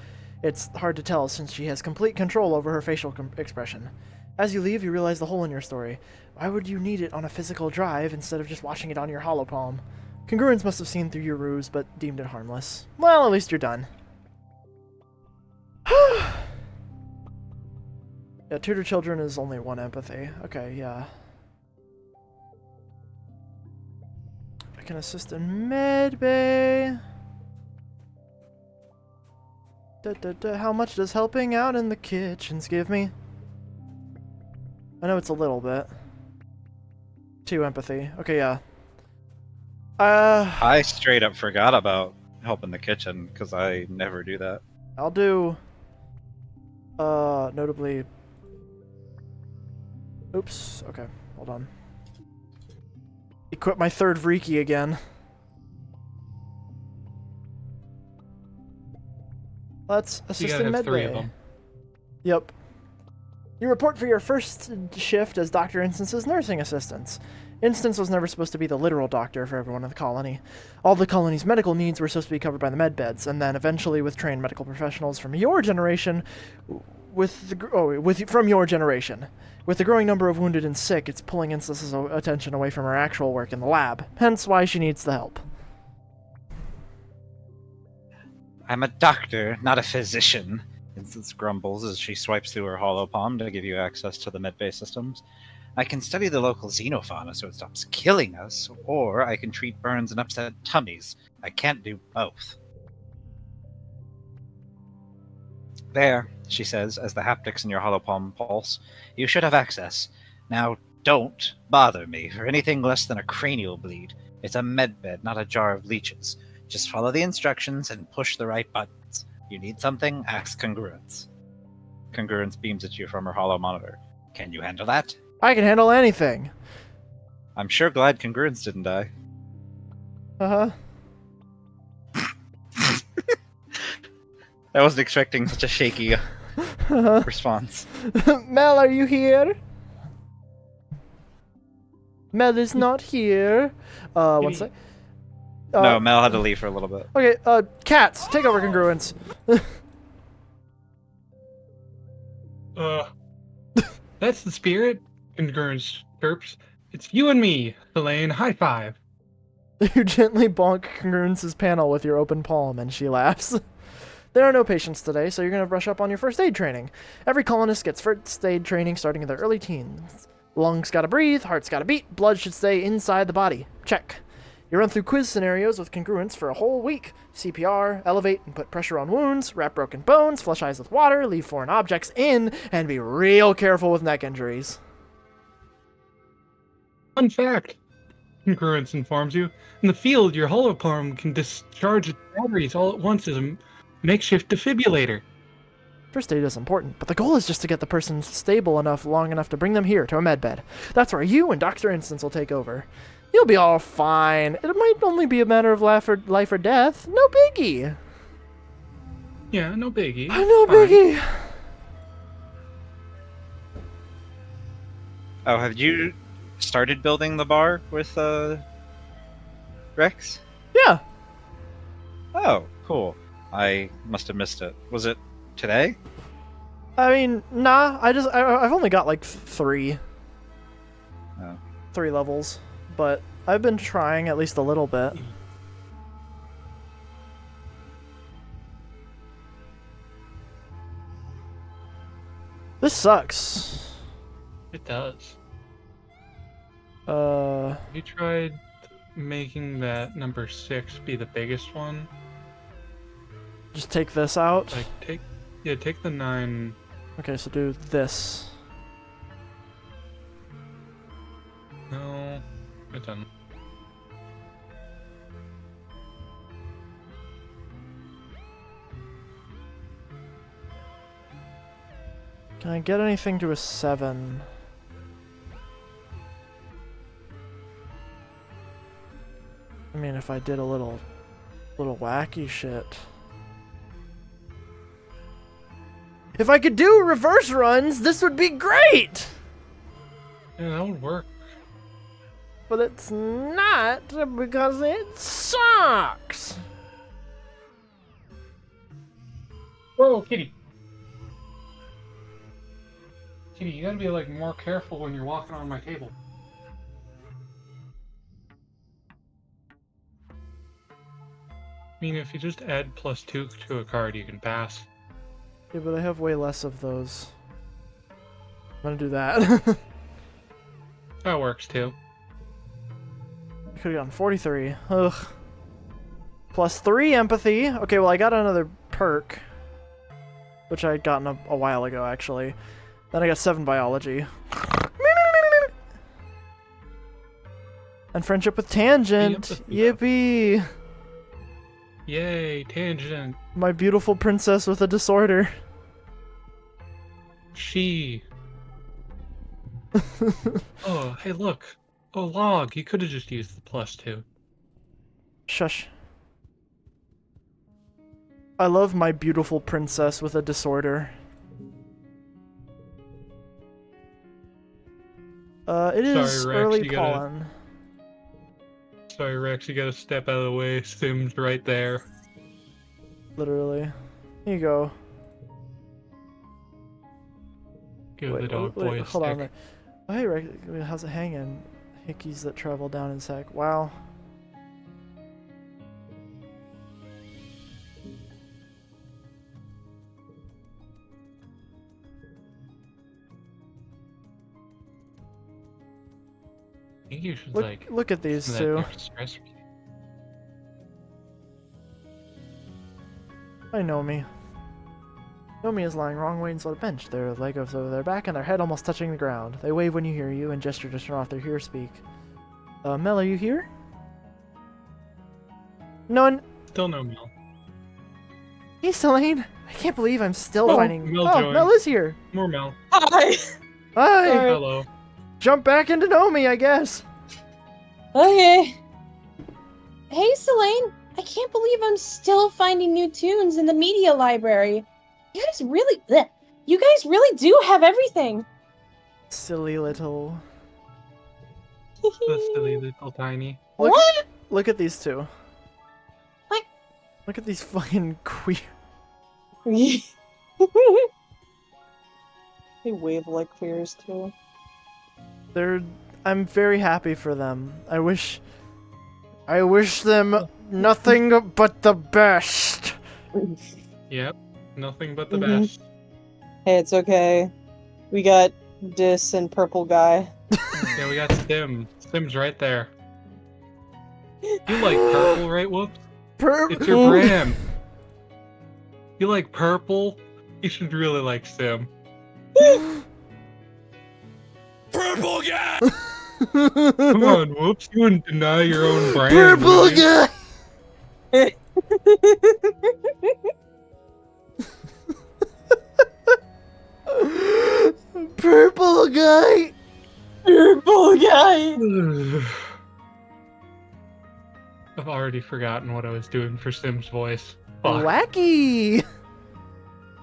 It's hard to tell since she has complete control over her facial expression. As you leave, you realize the hole in your story. Why would you need it on a physical drive instead of just watching it on your hollow palm? Congruence must have seen through your ruse, but deemed it harmless. Well, at least you're done. Yeah, tutor children is only 1 empathy. Okay, yeah. I can assist in medbay. How much does helping out in the kitchens give me? I know it's a little bit. 2 empathy. Okay, yeah. I straight up forgot about help in the kitchen because I never do that. I'll do. Notably. Oops. Okay, hold on. Equip my 3rd Vriki again. Let's You assist gotta in have 3 of medbay. them. Yep. You report for your first shift as Dr. Instance's nursing assistants. Instance was never supposed to be the literal doctor for everyone in the colony. All the colony's medical needs were supposed to be covered by the med beds, and then eventually with trained medical professionals from your generation, from your generation. With the growing number of wounded and sick, it's pulling Instance's attention away from her actual work in the lab. Hence why she needs the help. I'm a doctor, not a physician. Instance grumbles as she swipes through her hollow palm to give you access to the medbay systems. I can study the local xenofauna so it stops killing us, or I can treat burns and upset tummies. I can't do both. There, she says, as the haptics in your hollow palm pulse. You should have access. Now, don't bother me for anything less than a cranial bleed. It's a medbed, not a jar of leeches. Just follow the instructions and push the right buttons. You need something? Ask Congruence. Congruence beams at you from her hollow monitor. Can you handle that? I can handle anything. I'm sure glad Congruence didn't die. Uh-huh. I wasn't expecting such a shaky response. Mel, are you here? Mel is not here. One sec. No, Mel had to leave for a little bit. Okay, cats, take over Congruence. That's the spirit. Congruence chirps. It's you and me, Elaine. High five. You gently bonk Congruence's panel with your open palm, and she laughs. There are no patients today, so you're going to brush up on your first aid training. Every colonist gets first aid training starting in their early teens. Lungs gotta breathe, heart's gotta beat, blood should stay inside the body. Check. You run through quiz scenarios with congruence for a whole week. CPR, elevate and put pressure on wounds, wrap broken bones, flush eyes with water, leave foreign objects in, and be real careful with neck injuries. Fun fact. Congruence informs you. In the field, your holopalm can discharge its batteries all at once as a makeshift defibrillator. First aid is important, but the goal is just to get the person stable enough long enough to bring them here to a medbed. That's where you and Dr. Instance will take over. You'll be all fine. It might only be a matter of life or death. No biggie. Yeah, no biggie. No Fine. biggie. Oh, have you started building the bar with Rex? Yeah. Oh, cool. I must have missed it. Was it today? I mean, nah. I've only got like 3. Oh. 3 levels, but I've been trying at least a little bit. This sucks. It does. Uh, Have you tried making that number 6 be the biggest one? just take this out. Like, take the 9. Okay, so do this. No, it doesn't. Can I get anything to a 7? I mean, if I did a little wacky shit. If I could do reverse runs, this would be great! Yeah, that would work. But it's not because it sucks. Whoa, Kitty. Kitty, you gotta be like more careful when you're walking on my table. I mean, if you just add +2 to a card, you can pass. Yeah, but I have way less of those. I'm gonna do that. That works too. I could've gotten 43. Ugh. +3 empathy. Okay, well I got another perk. Which I had gotten a while ago, actually. Then I got 7 biology. And friendship with Tangent. Yippee! Yay, Tangent. My beautiful princess with a disorder. She. Oh, hey, look. Oh, Log, you could have just used the +2. Shush. I love my beautiful princess with a disorder. It is Sorry, Rex, early you gotta- pollen. Sorry, Rex, you gotta step out of the way. Sim's right there. Literally. Here you go. Give the dog boy a hold on a stick. minute. Oh, hey, Rex, how's it hanging? Hickeys that travel down in sack. Wow. I think you should, like, Look at these that two. extra stress relief. Hi, Nomi. Nomi is lying wrong way on the bench. Their leg goes over their back and their head almost touching the ground. They wave when you hear you and gesture to turn off their hear speak. Mel, are you here? No. Still no Mel. Hey, Selene. I can't believe I'm still Oh, finding. Mel Oh, joined. Mel is here. More Mel. Hi. Hi. Sorry. Hello. Jump back into Nomi, I guess. Okay. Hey, Selene. I can't believe I'm still finding new tunes in the media library. You guys really do have everything. Silly little. The silly little tiny. Look, What? look at these two. What? Look at these fucking queer. They wave like queers too. I'm very happy for them. I wish them nothing but the best. Yep. Nothing but the Mhm. best. Hey, it's okay. We got Dis and Purple Guy. Yeah, we got Sim. Sim's right there. You like purple, right, Whoops? It's your Mm. brand. You like purple? You should really like Sim. Purple guy. Come on, Whoops. You wouldn't deny your own brand. Purple would you? guy. Purple guy. Purple guy. I've already forgotten what I was doing for Sim's voice. Fuck. Wacky.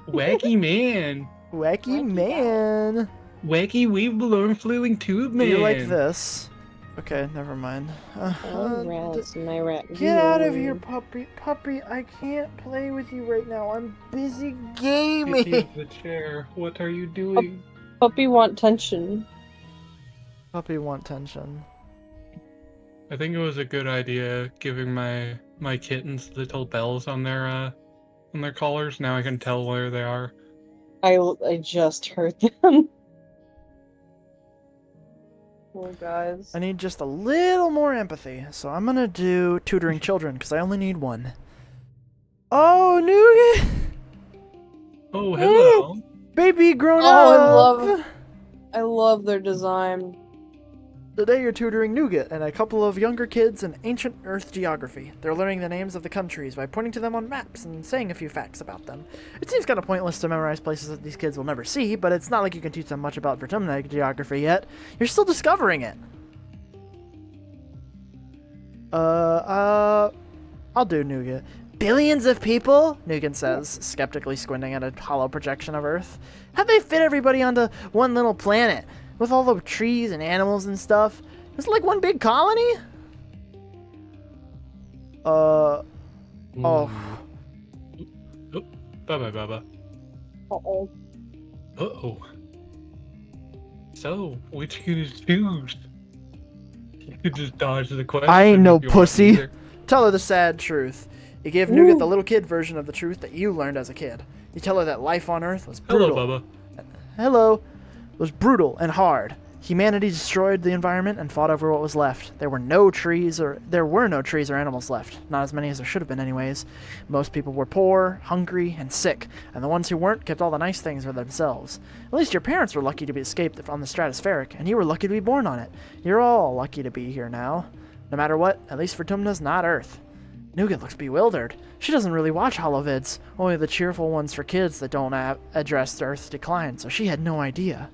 Wacky man. Wacky man. Wacky weave balloon flailing tube Do man. you like this? Okay, never mind. Oh, rats, my rat. Get out of here, puppy. Puppy, I can't play with you right now. I'm busy gaming. Get the chair. What are you doing? Puppy want tension. Puppy want tension. I think it was a good idea giving my kittens little bells on their collars. Now I can tell where they are. I just heard them. Oh, guys. I need just a little more empathy, so I'm gonna do tutoring children, because I only need one. Oh, Nougat! Oh, hello. Baby grown Oh, up! I love their design. Today you're tutoring Nougat and a couple of younger kids in ancient Earth geography. They're learning the names of the countries by pointing to them on maps and saying a few facts about them. It seems kind of pointless to memorize places that these kids will never see, but it's not like you can teach them much about Vertumna geography yet. You're still discovering it. I'll do Nougat. Billions of people? Nugan says, skeptically squinting at a hollow projection of Earth. How'd they fit everybody onto one little planet? With all the trees and animals and stuff? It's like one big colony? Oh. Oh, bye-bye, Baba. Uh-oh. Uh-oh. So, which kid is choose? You could just dodge the question. I ain't no if you want pussy. either. Tell her the sad truth. You give Nougat the little kid version of the truth that you learned as a kid. You tell her that life on Earth was brutal. Hello, Bubba. Hello. Was brutal and hard. Humanity destroyed the environment and fought over what was left. There were no trees or animals left. Not as many as there should have been anyways. Most people were poor, hungry, and sick, and the ones who weren't kept all the nice things for themselves. At least your parents were lucky to be escaped from the stratospheric, and you were lucky to be born on it. You're all lucky to be here now. No matter what, at least Vertumna's not Earth. Nougat looks bewildered. She doesn't really watch holovids, only the cheerful ones for kids that don't address Earth's decline, so she had no idea.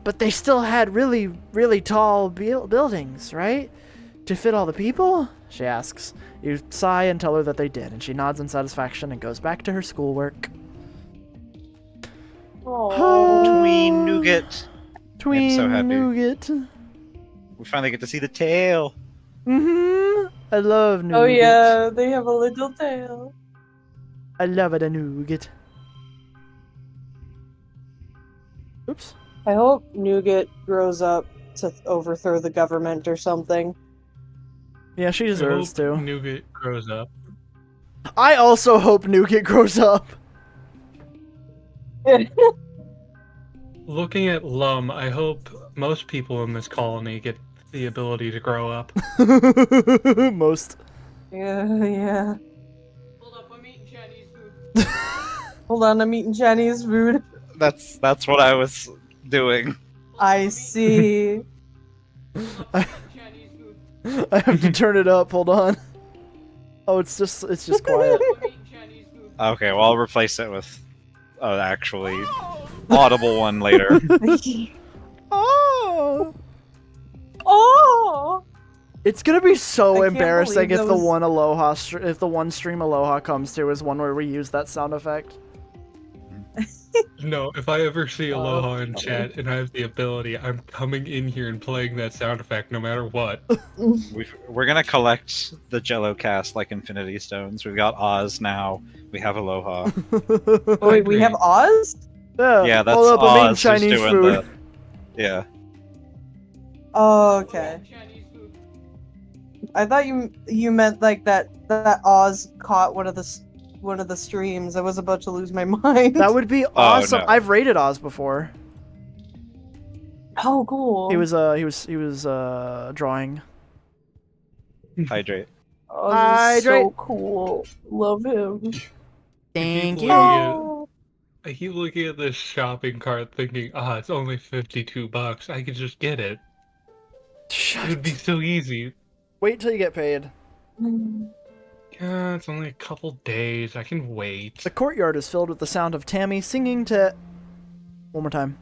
But they still had really, really tall buildings, right? To fit all the people? She asks. You sigh and tell her that they did, and she nods in satisfaction and goes back to her schoolwork. Aww. Tween Nougat. Tween so happy. Nougat. We finally get to see the tail. I love Nougat. Oh yeah, they have a little tail. I love it, a Nougat. Oops. I hope Nougat grows up to overthrow the government or something. Yeah, she deserves I hope to. Nougat grows up. I also hope Nougat grows up. Looking at Lum, I hope most people in this colony get the ability to grow up. Most. Yeah. Hold up, I'm eating Chinese food. Hold on, I'm eating Chinese food. That's what I was doing. I see. Chinese food. I have to turn it up. Hold on. Oh, it's just quiet. I'm eating Chinese food. Okay, well I'll replace it with an actually audible one later. Oh. Oh! It's gonna be so I can't embarrassing believe if that the was- one stream Aloha comes to is one where we use that sound effect. No, if I ever see Oh, Aloha in okay. chat and I have the ability, I'm coming in here and playing that sound effect no matter what. We're gonna collect the Jello cast like Infinity Stones. We've got Oz now. We have Aloha. Oh, wait, we have Oz? Yeah, that's Hold up, I'm eating Oz Chinese who's doing food. Yeah. Oh, okay. Chinese food. I thought you meant like that Oz caught one of the streams. I was about to lose my mind. That would be awesome. no. I've rated Oz before. Oh, cool. He was drawing. Hydrate. Oh, this is so Hydrate. cool. Love him. Thank looking you. at- Oh. I keep looking at this shopping cart thinking, it's only $52. I could just get it. It would be Shut. so easy. Wait till you get paid. Yeah, it's only a couple days. I can wait. The courtyard is filled with the sound of Tammy singing to... One more time.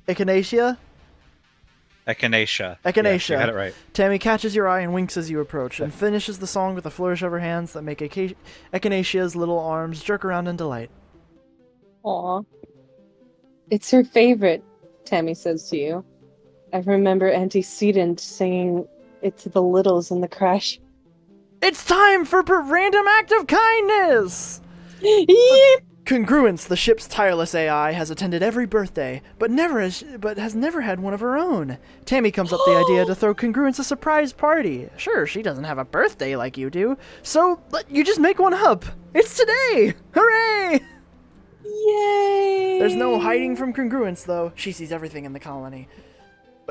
Echinacea? Echinacea. Echinacea. Yes, you had it right. Tammy catches your eye and winks as you approach, and finishes the song with a flourish of her hands that make Echinacea's little arms jerk around in delight. Aw. It's her favorite, Tammy says to you. I remember Antecedent singing it to the littles in the crash. It's time for random act of kindness! Yeep! Congruence, the ship's tireless AI, has attended every birthday, but has never had one of her own. Tammy comes up the idea to throw Congruence a surprise party. Sure, she doesn't have a birthday like you do, so you just make one up. It's today! Hooray! Yay! There's no hiding from Congruence, though. She sees everything in the colony,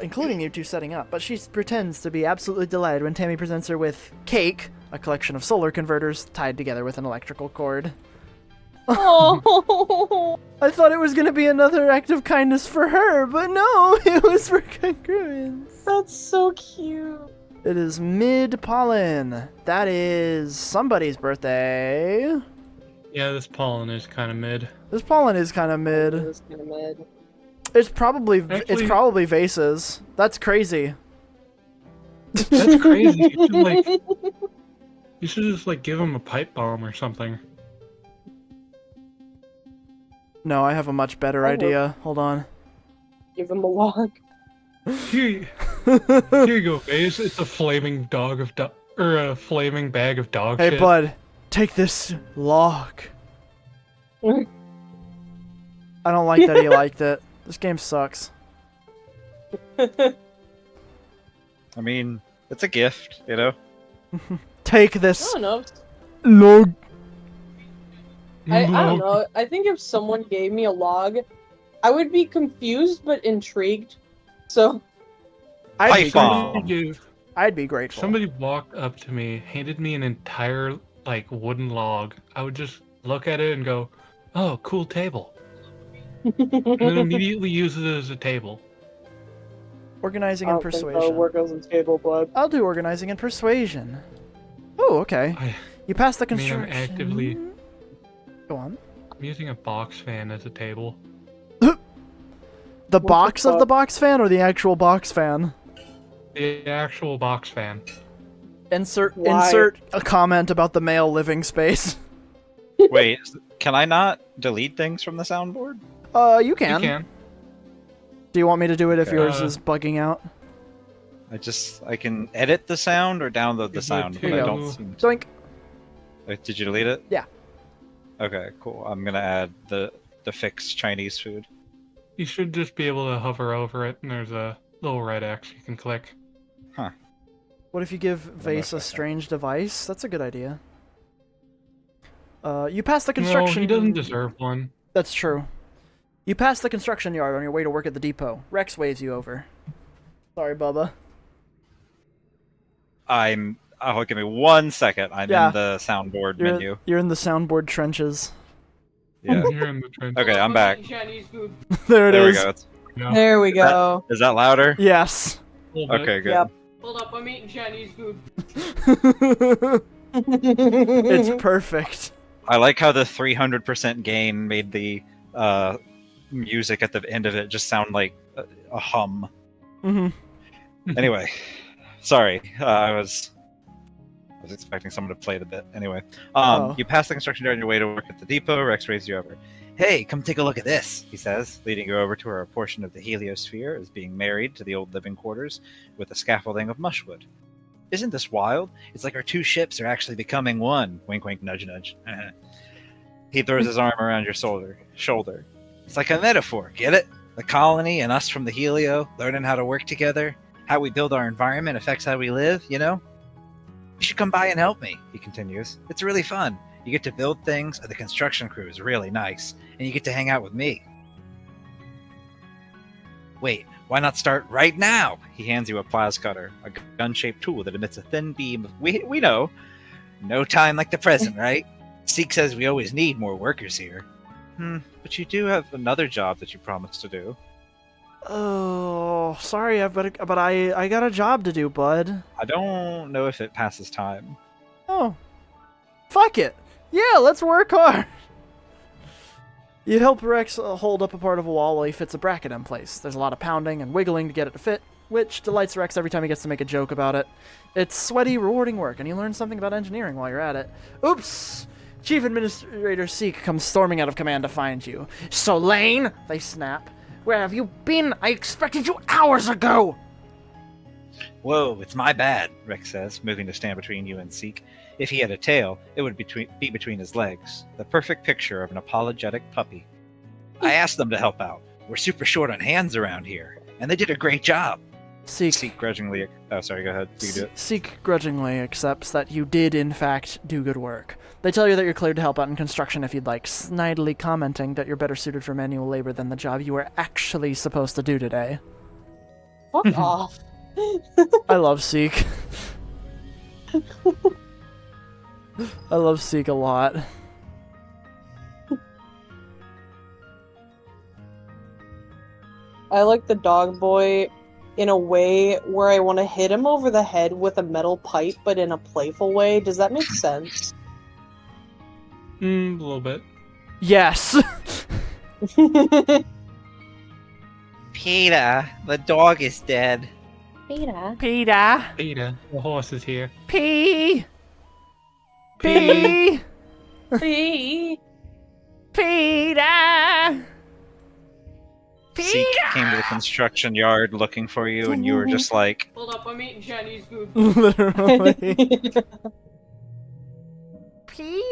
including you two setting up, but she pretends to be absolutely delighted when Tammy presents her with cake, a collection of solar converters tied together with an electrical cord. Oh. I thought it was going to be another act of kindness for her, but no, it was for Congruence. That's so cute. It is mid-pollen. That is somebody's birthday. Yeah, this pollen is kind of mid. This pollen is kind of mid. It's kinda mid. It's probably Actually- Vase's. That's crazy. That's crazy. You should just give him a pipe bomb or something. No, I have a much better I idea. Hold on. Give him a log. Here you go, Vase. It's a flaming a flaming bag of dog Hey, shit. bud, take this log. I don't like that he liked it. This game sucks. I mean, it's a gift, you know? Take I this don't know. log. I don't know. I think if someone gave me a log, I would be confused but intrigued. So I'd be Pipe bomb. grateful. I'd be grateful. Somebody walked up to me, handed me an entire wooden log. I would just look at it and go, "Oh, cool table," and then immediately use it as a table. Organizing I and don't think that'll persuasion. work as a table, bud. I'll do organizing and persuasion. Oh, okay. I You passed the I mean, I'm construction. actively- Go on. I'm using a box fan as a table. The the box of fuck? the box fan or the actual box fan? The actual box fan. Insert Why? a comment about the male living space. Wait, can I not delete things from the soundboard? You can. You can. Do you want me to do it if Okay. yours is bugging out? I can edit the sound or download the You sound, would but I too. don't seem to. Doink. Did you delete it? Yeah. Okay, cool. I'm gonna add the fixed Chinese food. You should just be able to hover over it, and there's a little red X you can click. What if you give know Vase if I a can. strange device? That's a good idea. You passed the No, construction. he doesn't deserve one. That's true. You passed the construction yard on your way to work at the depot. Rex waves you over. Sorry, Bubba. Oh, give me 1 second. I'm Yeah. in the soundboard You're, menu. you're in the soundboard trenches. Yeah. You're in the trench. Okay, I'm back. eating Chinese food. There it There we is. go. It's- Yeah, There we go. Is that louder? Yes. a little bit. Okay, good. Yep. Hold up, I'm eating Chinese food. It's perfect. I like how the 300% gain made the music at the end of it just sound like a hum. Hmm. Anyway, sorry. I was expecting someone to play it a bit. Anyway, Oh. you pass the construction yard on your way to work at the depot. Rex waves you over. Hey, come take a look at this, he says, leading you over to where a portion of the heliosphere is being married to the old living quarters with a scaffolding of mushwood. Isn't this wild? It's like our two ships are actually becoming one. Wink, wink, nudge, nudge. He throws his arm around your shoulder. It's like a metaphor, get it? The colony and us from the helio, learning how to work together. How we build our environment affects how we live, you know? You should come by and help me, he continues. It's really fun. You get to build things, and the construction crew is really nice, and you get to hang out with me. Wait, why not start right now? He hands you a plas cutter, a gun-shaped tool that emits a thin beam of... We know. No time like the present, right? Seek says we always need more workers here. But you do have another job that you promised to do. Oh, sorry, but I got a job to do, bud. I don't know if it passes time. Oh, fuck it. Yeah, let's work hard. You help Rex hold up a part of a wall while he fits a bracket in place. There's a lot of pounding and wiggling to get it to fit, which delights Rex every time he gets to make a joke about it. It's sweaty, rewarding work, and you learn something about engineering while you're at it. Oops! Chief Administrator Seek comes storming out of command to find you. So, Lane, they snap. Where have you been? I expected you hours ago! Whoa, it's my bad, Rex says, moving to stand between you and Seek. If he had a tail, it would be between his legs. The perfect picture of an apologetic puppy. I asked them to help out. We're super short on hands around here, and they did a great job. Seek grudgingly... Oh, sorry, go ahead. You can do it. Seek grudgingly accepts that you did, in fact, do good work. They tell you that you're cleared to help out in construction if you'd like, snidely commenting that you're better suited for manual labor than the job you were actually supposed to do today. Fuck off. I love Seek. I love Seek a lot. I like the dog boy in a way where I want to hit him over the head with a metal pipe, but in a playful way. Does that make sense? A little bit. Yes! Peter, the dog is dead. Peter. Peter! Ada, the horse is here. P! P! P. Peter! Seek came to the construction yard looking for you, and you were just like... Hold up, I'm eating Chinese food. Literally. Peter!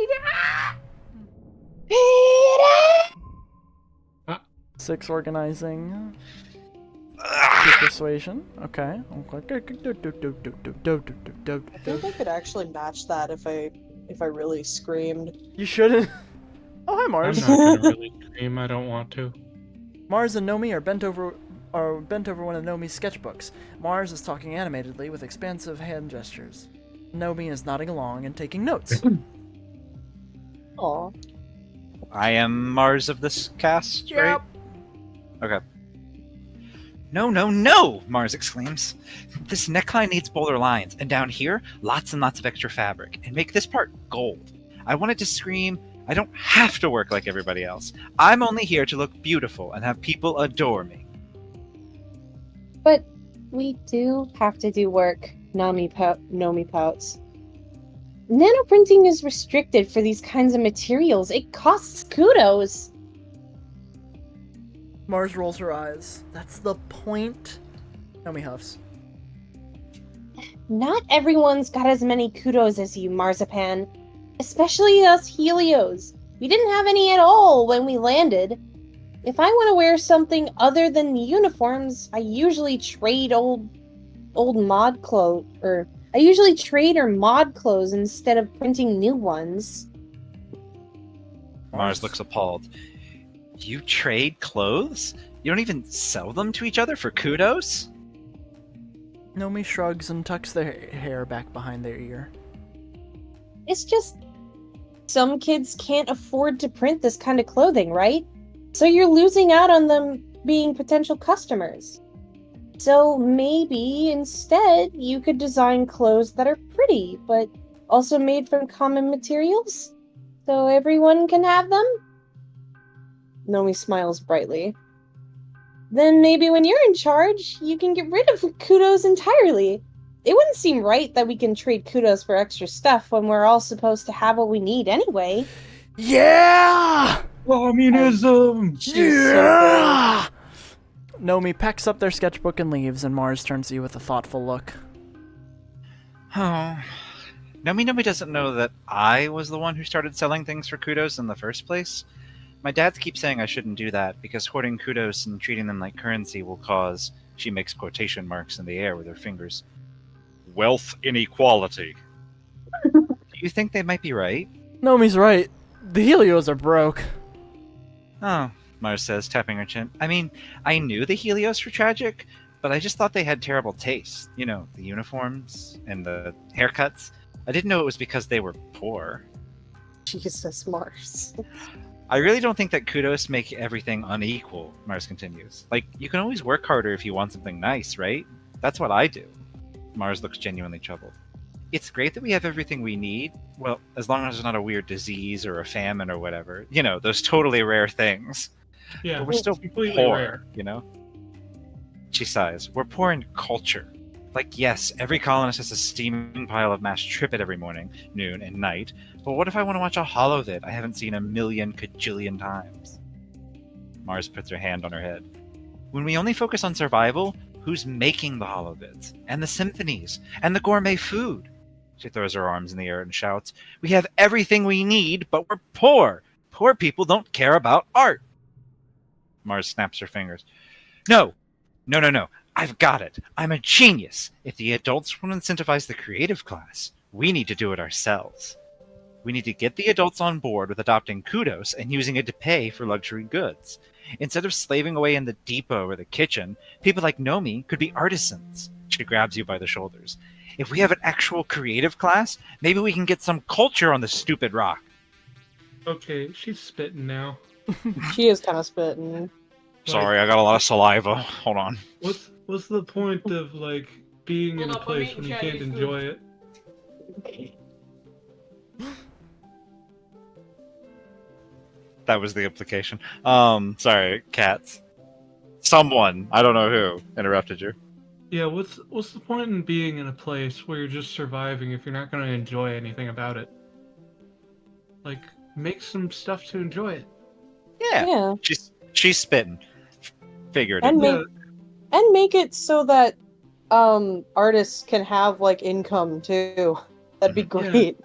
Peter. 6 organizing. Persuasion. Okay. I think I could actually match that if I really screamed. You shouldn't. Oh, hi, I'm Mars. not gonna really dream. I don't want to. Mars and Nomi are bent over one of Nomi's sketchbooks. Mars is talking animatedly with expansive hand gestures. Nomi is nodding along and taking notes. Aw. I am Mars of this cast, right? Okay. No, no, no! Mars exclaims. This neckline needs bolder lines, and down here, lots and lots of extra fabric, and make this part gold. I wanted to scream, I don't have to work like everybody else. I'm only here to look beautiful and have people adore me. But we do have to do work, Nomi pouts. Nanoprinting is restricted for these kinds of materials. It costs kudos. Mars rolls her eyes. That's the point. Nomi huffs. Not everyone's got as many kudos as you, Marzipan. Especially us Helios. We didn't have any at all when we landed. If I want to wear something other than the uniforms, I usually trade old mod clothes, or I usually trade or mod clothes instead of printing new ones. Mars looks appalled. You trade clothes? You don't even sell them to each other for kudos? Nomi shrugs and tucks their hair back behind their ear. It's just some kids can't afford to print this kind of clothing, right? So you're losing out on them being potential customers. So maybe instead you could design clothes that are pretty, but also made from common materials? So everyone can have them? Nomi smiles brightly. Then maybe when you're in charge, you can get rid of kudos entirely. It wouldn't seem right that we can trade kudos for extra stuff when we're all supposed to have what we need anyway. Yeah! Communism! Yeah! Nomi packs up their sketchbook and leaves, and Mars turns to you with a thoughtful look. Oh. Nomi doesn't know that I was the one who started selling things for kudos in the first place. My dad keeps saying I shouldn't do that because hoarding kudos and treating them like currency will cause, she makes quotation marks in the air with her fingers, wealth inequality. Do you think they might be right? Nomi's right. The Helios are broke. Oh, Mars says, tapping her chin. I mean, I knew the Helios were tragic, but I just thought they had terrible taste. You know, the uniforms and the haircuts. I didn't know it was because they were poor. Jesus, Mars. I really don't think that kudos make everything unequal, Mars continues. Like, you can always work harder if you want something nice, right? That's what I do. Mars looks genuinely troubled. It's great that we have everything we need. Well, as long as there's not a weird disease or a famine or whatever. You know, those totally rare things. Yeah, But we're still completely poor, rare. you know? She sighs. We're poor in culture. Like, yes, every colonist has a steaming pile of mashed trippet every morning, noon, and night. But what if I want to watch a holovid I haven't seen a million cajillion times? Mars puts her hand on her head. When we only focus on survival, who's making the holovids? And the symphonies? And the gourmet food? She throws her arms in the air and shouts, we have everything we need, but we're poor! Poor people don't care about art! Mars snaps her fingers. No! No. I've got it. I'm a genius. If the adults want to incentivize the creative class, we need to do it ourselves. We need to get the adults on board with adopting kudos and using it to pay for luxury goods. Instead of slaving away in the depot or the kitchen, people like Nomi could be artisans. She grabs you by the shoulders. If we have an actual creative class, maybe we can get some culture on the stupid rock. Okay, she's spitting now. She is kind of spitting. Sorry, I got a lot of saliva. Hold on. What's the point of like being in a Hold up, I'm place eating when you Chinese can't food. enjoy it? That was the implication. Sorry, cats. Someone, I don't know who, interrupted you. Yeah, what's the point in being in a place where you're just surviving if you're not going to enjoy anything about it? Like, make some stuff to enjoy it. Yeah. Yeah. She's spitting. Figured And it. make it so that artists can have like income too. That'd be Yeah. great.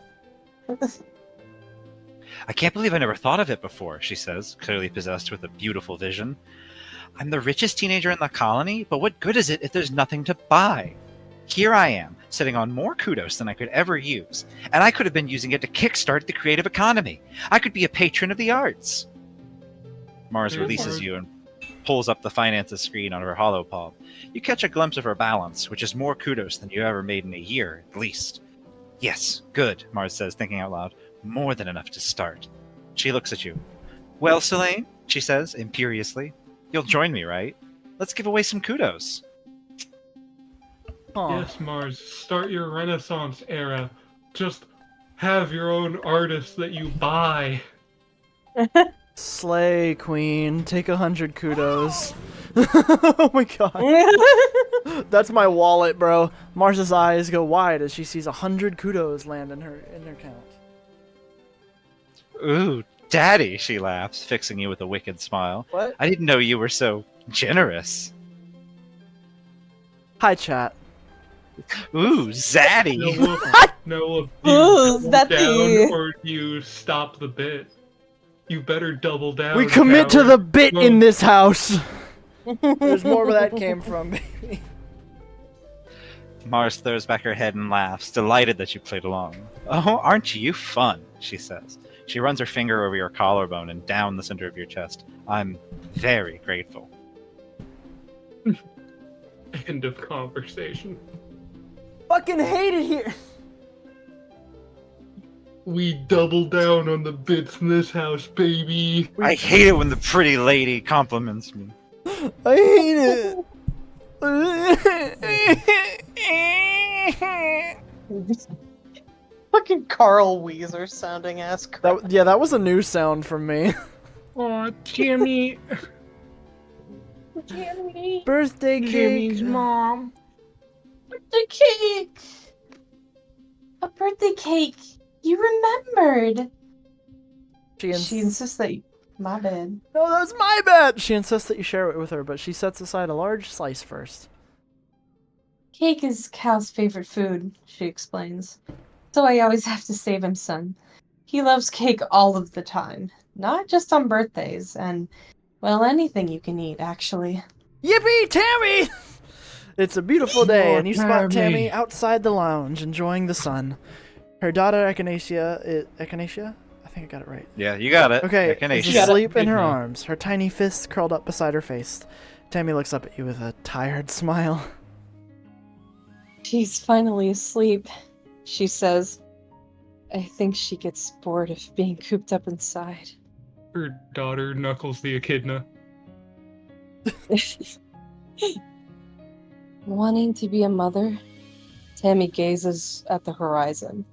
I can't believe I never thought of it before, she says, clearly possessed with a beautiful vision. I'm the richest teenager in the colony, but what good is it if there's nothing to buy? Here I am, sitting on more kudos than I could ever use, and I could have been using it to kickstart the creative economy. I could be a patron of the arts. Mars Yeah, releases Mars. you and pulls up the finances screen on her hollow palm. You catch a glimpse of her balance, which is more kudos than you ever made in a year, at least. Yes, good, Mars says, thinking out loud. More than enough to start. She looks at you. Well, Selene, she says, imperiously, you'll join me, right? Let's give away some kudos. Aw. Yes, Mars, start your Renaissance era. Just have your own artists that you buy. Slay, queen. Take 100 kudos. Oh my god. That's my wallet, bro. Mars's eyes go wide as she sees 100 kudos land in her account. Ooh, Daddy, she laughs, fixing you with a wicked smile. What? I didn't know you were so generous. Hi, chat. Ooh, Zaddy. No, Ooh, do you double that down the- or do you stop the bit? You better double down. We commit to coward. the bit Well- in this house. There's more where that came from, baby. Mars throws back her head and laughs, delighted that you played along. Oh, aren't you fun, she says. She runs her finger over your collarbone and down the center of your chest. I'm very grateful. End of conversation. Fucking hate it here. We double down on the bits in this house, baby. I hate it when the pretty lady compliments me. I hate it. Fucking Carl Weezer sounding ass crap. That was a new sound from me. Aw, Jimmy. Jimmy. Birthday Jimmy's cake. mom. Birthday cake! A birthday cake! You remembered! She She insists that you... My bad. No, that's my bad. She insists that you share it with her, but she sets aside a large slice first. Cake is Cal's favorite food, she explains. So I always have to save him some. He loves cake all of the time. Not just on birthdays, and, well, anything you can eat, actually. Yippee, Tammy! It's a beautiful day, Oh, and you spot Tammy. Tammy outside the lounge, enjoying the sun. Her daughter, Echinacea, I think think I got it right. Yeah, you got it. Okay, is Echinacea. asleep in her Echidna. arms, her tiny fists curled up beside her face. Tammy looks up at you with a tired smile. She's finally asleep, she says. I think she gets bored of being cooped up inside. Her daughter Knuckles the Echidna. Wanting to be a mother, Tammy gazes at the horizon.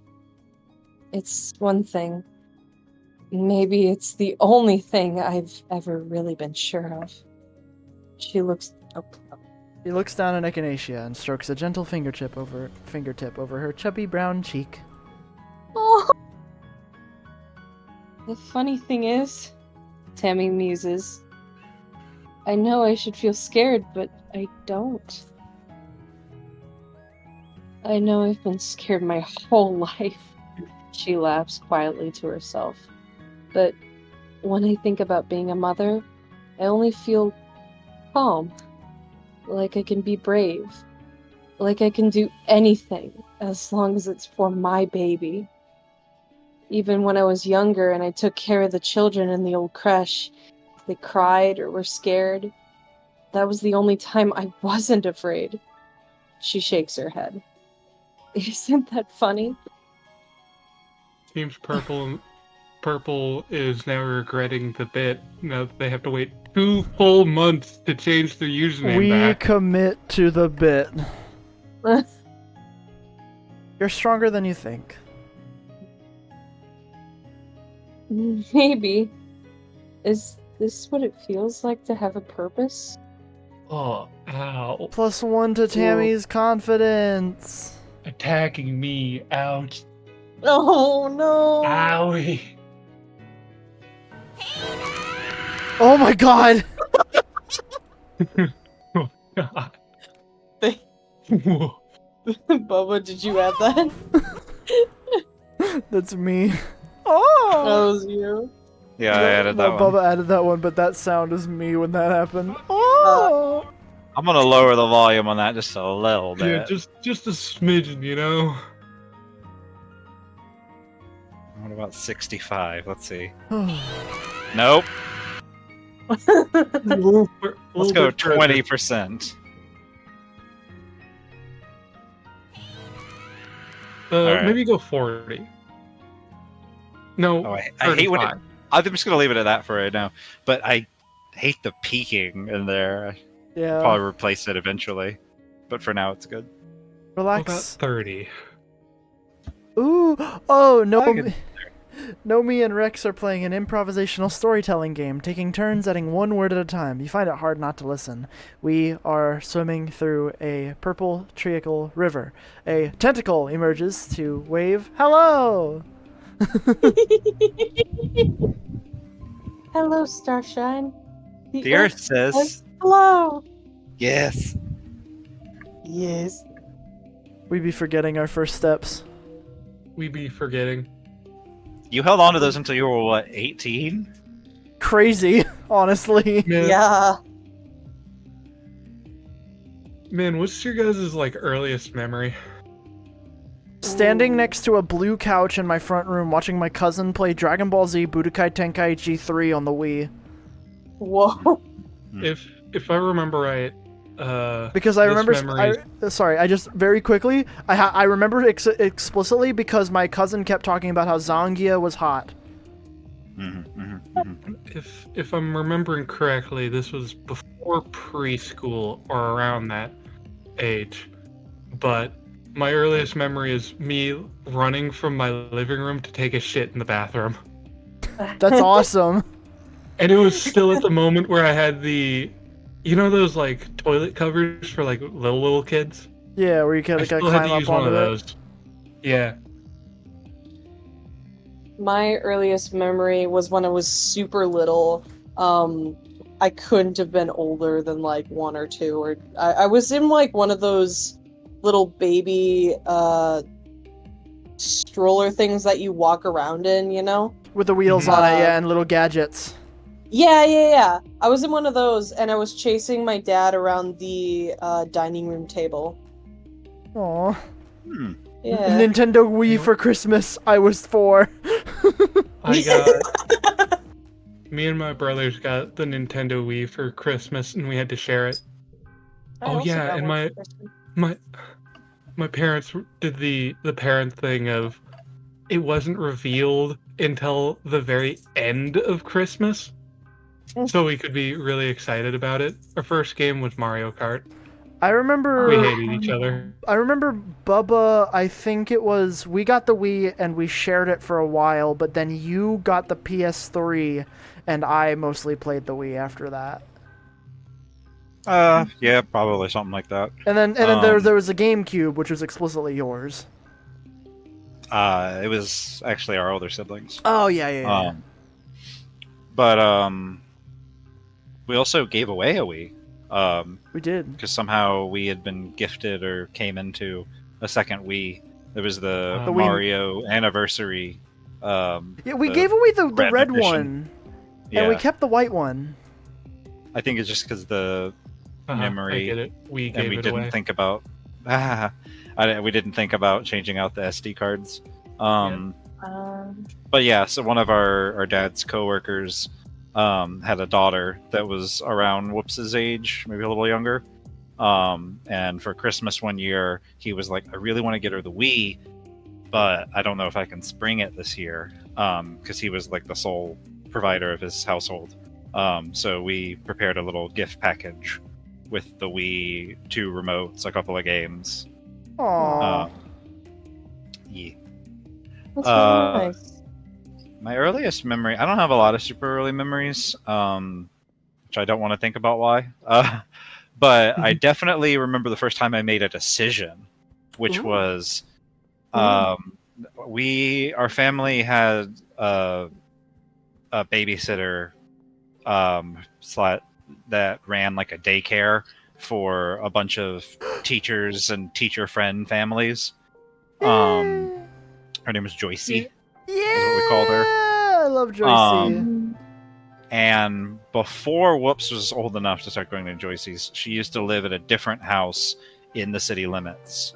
It's one thing. Maybe it's the only thing I've ever really been sure of. She looks. Oh, He looks down at Echinacea and strokes a gentle fingertip over her chubby brown cheek. oh. The funny thing is, Tammy muses, I know I should feel scared, but I don't. I know I've been scared my whole life. She laughs quietly to herself. But when I think about being a mother, I only feel calm. Like I can be brave. Like I can do anything as long as it's for my baby. Even when I was younger and I took care of the children in the old creche, if they cried or were scared, that was the only time I wasn't afraid. She shakes her head. Isn't that funny? Seems Purple is now regretting the bit. Now that they have to wait 2 full months to change their username We back. commit to the bit. You're stronger than you think. Maybe. Is this what it feels like to have a purpose? Oh, ow. +1 to Tammy's confidence. Attacking me. Ouch. Oh no! Owie. Oh my god! Oh, God. Whoa. Bubba, did you add that? That's me. That Oh! was you. Yeah, I added that one. Bubba added that one, but that sound is me when that happened. Oh! I'm gonna lower the volume on that just a little bit. Yeah, just a smidgen, you know? What about 65? Let's see. Nope. Let's go 20%. Alright. Maybe go 40. No, Oh, I hate when it, 35. I'm just gonna leave it at that for right now. But I hate the peaking in there. Yeah. Probably replace it eventually. But for now, it's good. How about Relax. 30? Ooh! Oh, I could- Nomi and Rex are playing an improvisational storytelling game, taking turns adding one word at a time. You find it hard not to listen. We are swimming through a purple treacle river. A tentacle emerges to wave hello! Hello, Starshine. The Earth says hello. yes. Yes. We be forgetting our first steps. We be forgetting. You held on to those until you were what, 18? Crazy, honestly. Man, Yeah. man, what's your guys' like earliest memory? Standing next to a blue couch in my front room watching my cousin play Dragon Ball Z Budokai Tenkaichi 3 on the Wii. Whoa. If I remember right, Because I this remember, memory- I just very quickly, I remember explicitly because my cousin kept talking about how Zangia was hot. if I'm remembering correctly, this was before preschool or around that age. But my earliest memory is me running from my living room to take a shit in the bathroom. That's awesome. And it was still at the moment where I had the, you know, those like toilet covers for like little kids? Yeah, where you I gotta still climb had to up use one onto of it. those. Yeah. My earliest memory was when I was super little. I couldn't have been older than like 1 or 2, or I was in like one of those little baby stroller things that you walk around in, you know? With the wheels on it, yeah, and little gadgets. Yeah. I was in one of those, and I was chasing my dad around the dining room table. Aw. Yeah. Nintendo Wii for Christmas. I was 4. I got me and my brothers got the Nintendo Wii for Christmas, and we had to share it. I Oh also yeah, got and one for Christmas. my parents did the parent thing of it wasn't revealed until the very end of Christmas, so we could be really excited about it. Our first game was Mario Kart. I remember. We hated each other. I remember Bubba. I think it was we got the Wii and we shared it for a while, but then you got the PS3, and I mostly played the Wii after that. Yeah, probably something like that. And then there was a GameCube, which was explicitly yours. It was actually our older siblings. Oh yeah. But we also gave away a Wii. We did. Because somehow we had been gifted or came into a second Wii. There was the The Wii- Mario anniversary. Yeah, we the gave away the red edition. one, Yeah, and we kept the white one. I think it's just because the memory, I get it. We and gave we it didn't away. think about. We didn't think about changing out the SD cards. But yeah, so one of our dad's coworkers had a daughter that was around Whoops's age, maybe a little younger. And for Christmas one year, he was like, I really want to get her the Wii, but I don't know if I can spring it this year. Because he was like the sole provider of his household. So we prepared a little gift package with the Wii, 2 remotes, a couple of games. Aww. Yeah. That's really nice. My earliest memory, I don't have a lot of super early memories, which I don't want to think about why. But I definitely remember the first time I made a decision, which Ooh. was our family had a babysitter that ran like a daycare for a bunch of teachers and teacher friend families. Her name was Joycey. Yeah, what we called her. I love Joycey. And before Whoops was old enough to start going to Joycey's, she used to live at a different house in the city limits.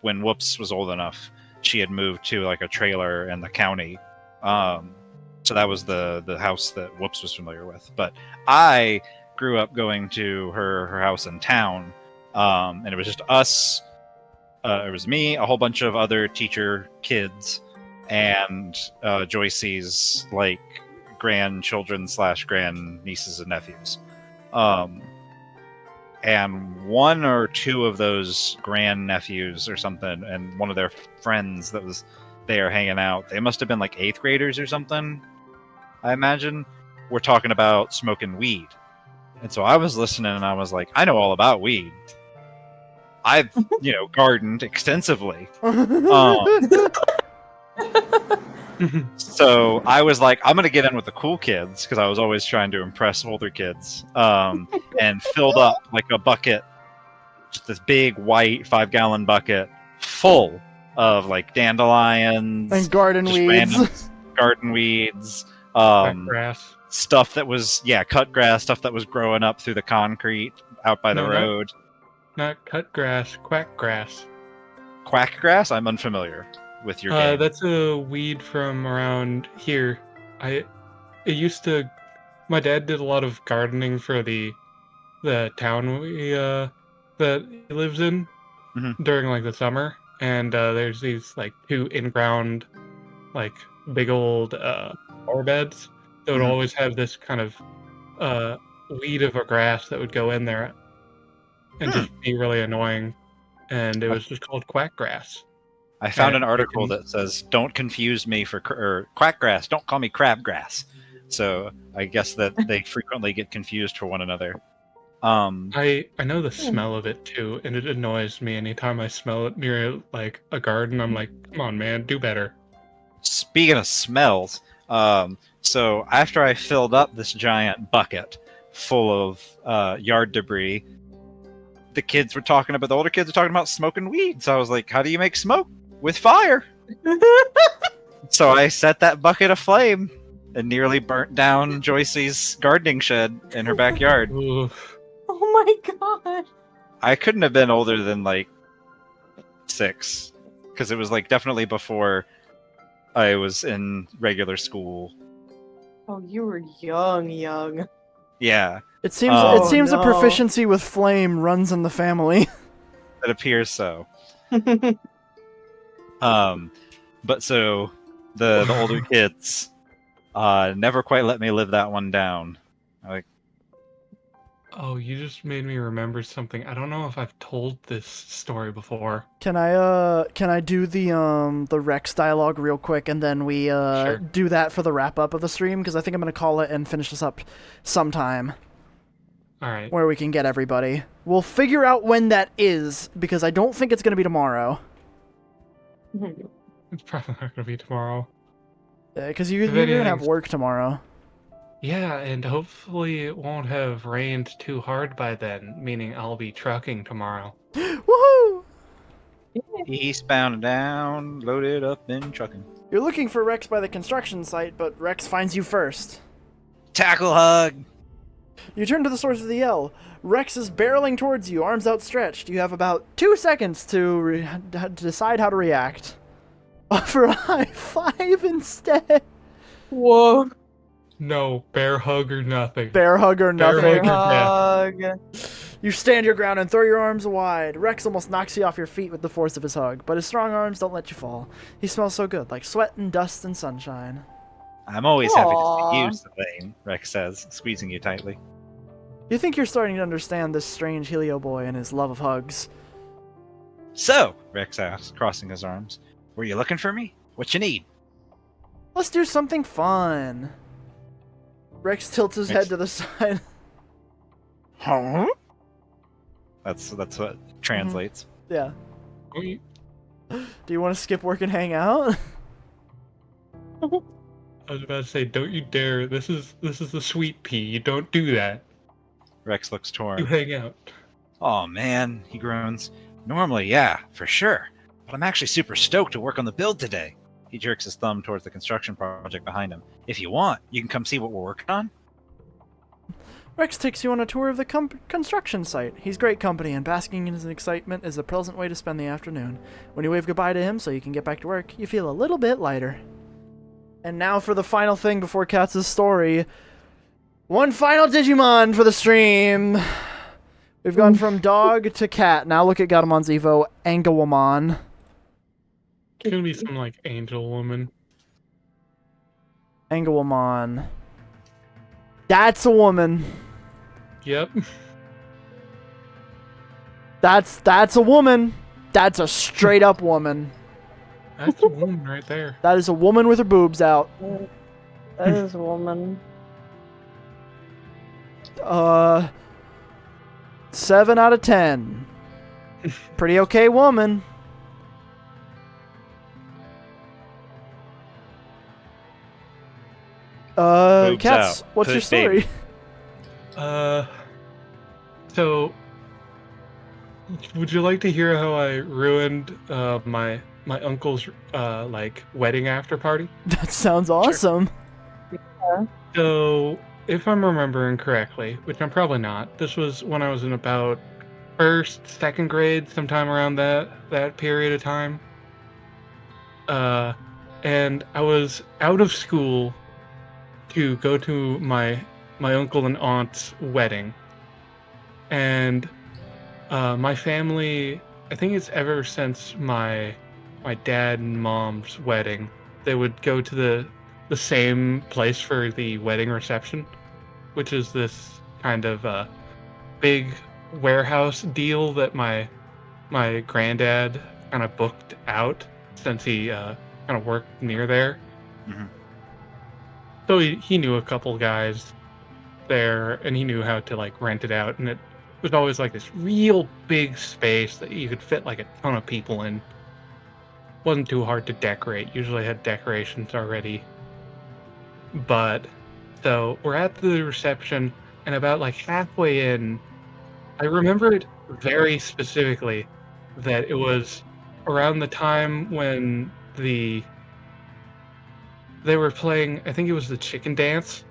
When Whoops was old enough, she had moved to like a trailer in the county. So that was the house that Whoops was familiar with. But I grew up going to her house in town, and it was just us. It was me, a whole bunch of other teacher kids, and Joycey's like grandchildren / grand nieces and nephews. And 1 or 2 of those grand nephews or something, and one of their friends that was there hanging out, they must have been like 8th graders or something, I imagine. We're talking about smoking weed. And so I was listening and I was like, I know all about weed. I've, gardened extensively. So I was like, I'm going to get in with the cool kids because I was always trying to impress older kids. And filled up like a bucket, just this big white 5-gallon bucket full of like dandelions And garden just weeds. random garden weeds, Grass. stuff that was cut grass, stuff that was growing up through the concrete out by the No, road. Not cut grass, quack grass. Quack grass? I'm unfamiliar with your game. That's a weed from around here. It used to. My dad did a lot of gardening for the town that he lives in during like the summer, and there's these like 2 in-ground like big old flower beds that would always have this kind of weed of a grass that would go in there and just be really annoying, and it was just called quack grass. I found an and article freaking- that says, "Don't confuse me for quack grass. Don't call me crabgrass." So I guess that they frequently get confused for one another. I know the smell of it too, and it annoys me anytime I smell it near like a garden. I'm like, come on, man, do better. Speaking of smells, so after I filled up this giant bucket full of yard debris, the older kids were talking about smoking weed. So I was like, how do you make smoke? With fire. So I set that bucket aflame and nearly burnt down Joycey's gardening shed in her backyard. Oof. Oh my god. I couldn't have been older than like 6. because it was like definitely before I was in regular school. Oh, you were young. Yeah, It seems Oh, a no. proficiency with flame runs in the family. it appears so. But so the older kids never quite let me live that one down. Like, Oh, you just made me remember something. I don't know if I've told this story before. Can I do the Rex dialogue real quick, and then we Sure. do that for the wrap up of the stream, because I think I'm gonna call it and finish this up sometime All right. where we can get everybody. We'll figure out when that is, because I don't think it's gonna be tomorrow. It's probably not gonna be tomorrow. Because If you're gonna have anything's- work tomorrow. Yeah, and hopefully it won't have rained too hard by then, meaning I'll be trucking tomorrow. Woohoo! eastbound and down, loaded up in trucking. You're looking for Rex by the construction site, but Rex finds you first. Tackle hug. You turn to the source of the yell. Rex is barreling towards you, arms outstretched. You have about 2 seconds to decide how to react. Offer a high five instead. Whoa. No, bear hug or nothing. Bear hug or Bear nothing. hug. Hug. You stand your ground and throw your arms wide. Rex almost knocks you off your feet with the force of his hug, but his strong arms don't let you fall. He smells so good, like sweat and dust and sunshine. I'm always happy to Aw. see you, Sylvain, Rex says, squeezing you tightly. You think you're starting to understand this strange Helio boy and his love of hugs. So, Rex asks, crossing his arms, were you looking for me? What you need? Let's do something fun. Rex tilts his head to the side. Huh? That's what translates. Yeah. Oh, you- Do you want to skip work and hang out? I was about to say, don't you dare. This is the sweet pea. You don't do that. Rex looks You torn. hang out. Oh man, he groans. Normally, yeah, for sure. But I'm actually super stoked to work on the build today. He jerks his thumb towards the construction project behind him. If you want, you can come see what we're working on. Rex takes you on a tour of the construction site. He's great company, and basking in his excitement is a pleasant way to spend the afternoon. When you wave goodbye to him so you can get back to work, you feel a little bit lighter. And now for the final thing before Katz's story. One final Digimon for the stream. We've gone from dog to cat. Now look at Gatamon's Evo, Angawamon. It's gonna be some like angel woman. Angawamon. That's a woman. Yep. That's a woman. That's a straight up woman. That's a woman right there. That is a woman with her boobs out. That is a woman. 7 out of 10. Pretty okay woman. Boobs Cats, out. what's your Push baby. So, story? would you like to hear how I ruined my uncle's like wedding after party? That sounds awesome. So, if I'm remembering correctly, which I'm probably not, this was when I was in about first, second grade, sometime around that period of time. And I was out of school to go to my uncle and aunt's wedding, and my family, I think it's ever since my dad and mom's wedding, they would go to the same place for the wedding reception, which is this kind of big warehouse deal that my granddad kind of booked out since he kind of worked near there. Mhm. So he knew a couple guys there, and he knew how to like rent it out, and it was always like this real big space that you could fit like a ton of people in. Wasn't too hard to decorate. Usually had decorations already. But so we're at the reception, and about like halfway in, I remember it very specifically that it was around the time when they were playing, I think it was the chicken dance.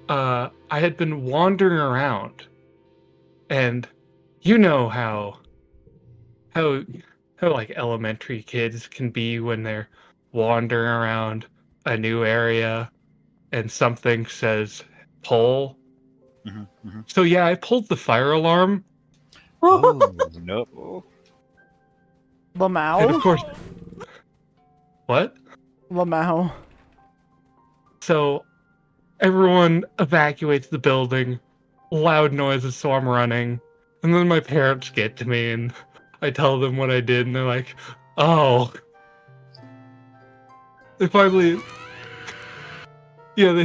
I had been wandering around, and you know how how like elementary kids can be when they're wandering around a new area and something says pull. So yeah, I pulled the fire alarm, Oh no! and of Lamau? course, what? Lamau. So everyone evacuates the building, loud noises, so I'm running. And then my parents get to me and I tell them what I did, and they're like, oh. They finally, yeah,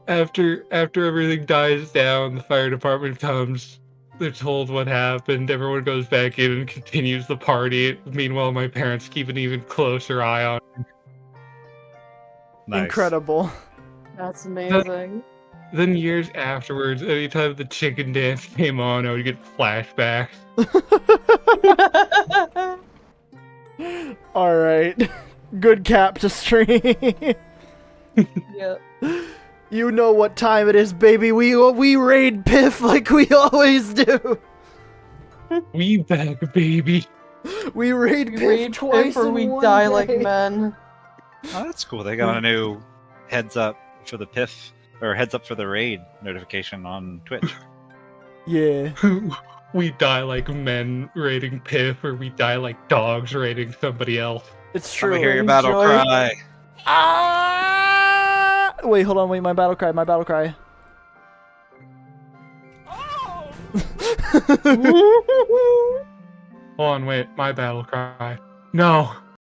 after everything dies down, the fire department comes. They're told what happened. Everyone goes back in and continues the party. Meanwhile, my parents keep an even closer eye on. Nice. Incredible. That's amazing. Then years afterwards, anytime the chicken dance came on, I would get flashbacks. Alright. Good cap to stream. Yep. You know what time it is, baby. We raid Piff like we always do. We back, baby. We raid We Piff read twice before in we one die day. like men. Oh, that's cool. They got a new heads up for the PIF or heads up for the raid notification on Twitch. Yeah. We die like men raiding Piff, or we die like dogs raiding somebody else. It's Let me true. hear your battle Enjoy. cry. Ah! Wait, hold on. Wait, my battle cry. My battle cry. Hold on, wait, my battle cry. No,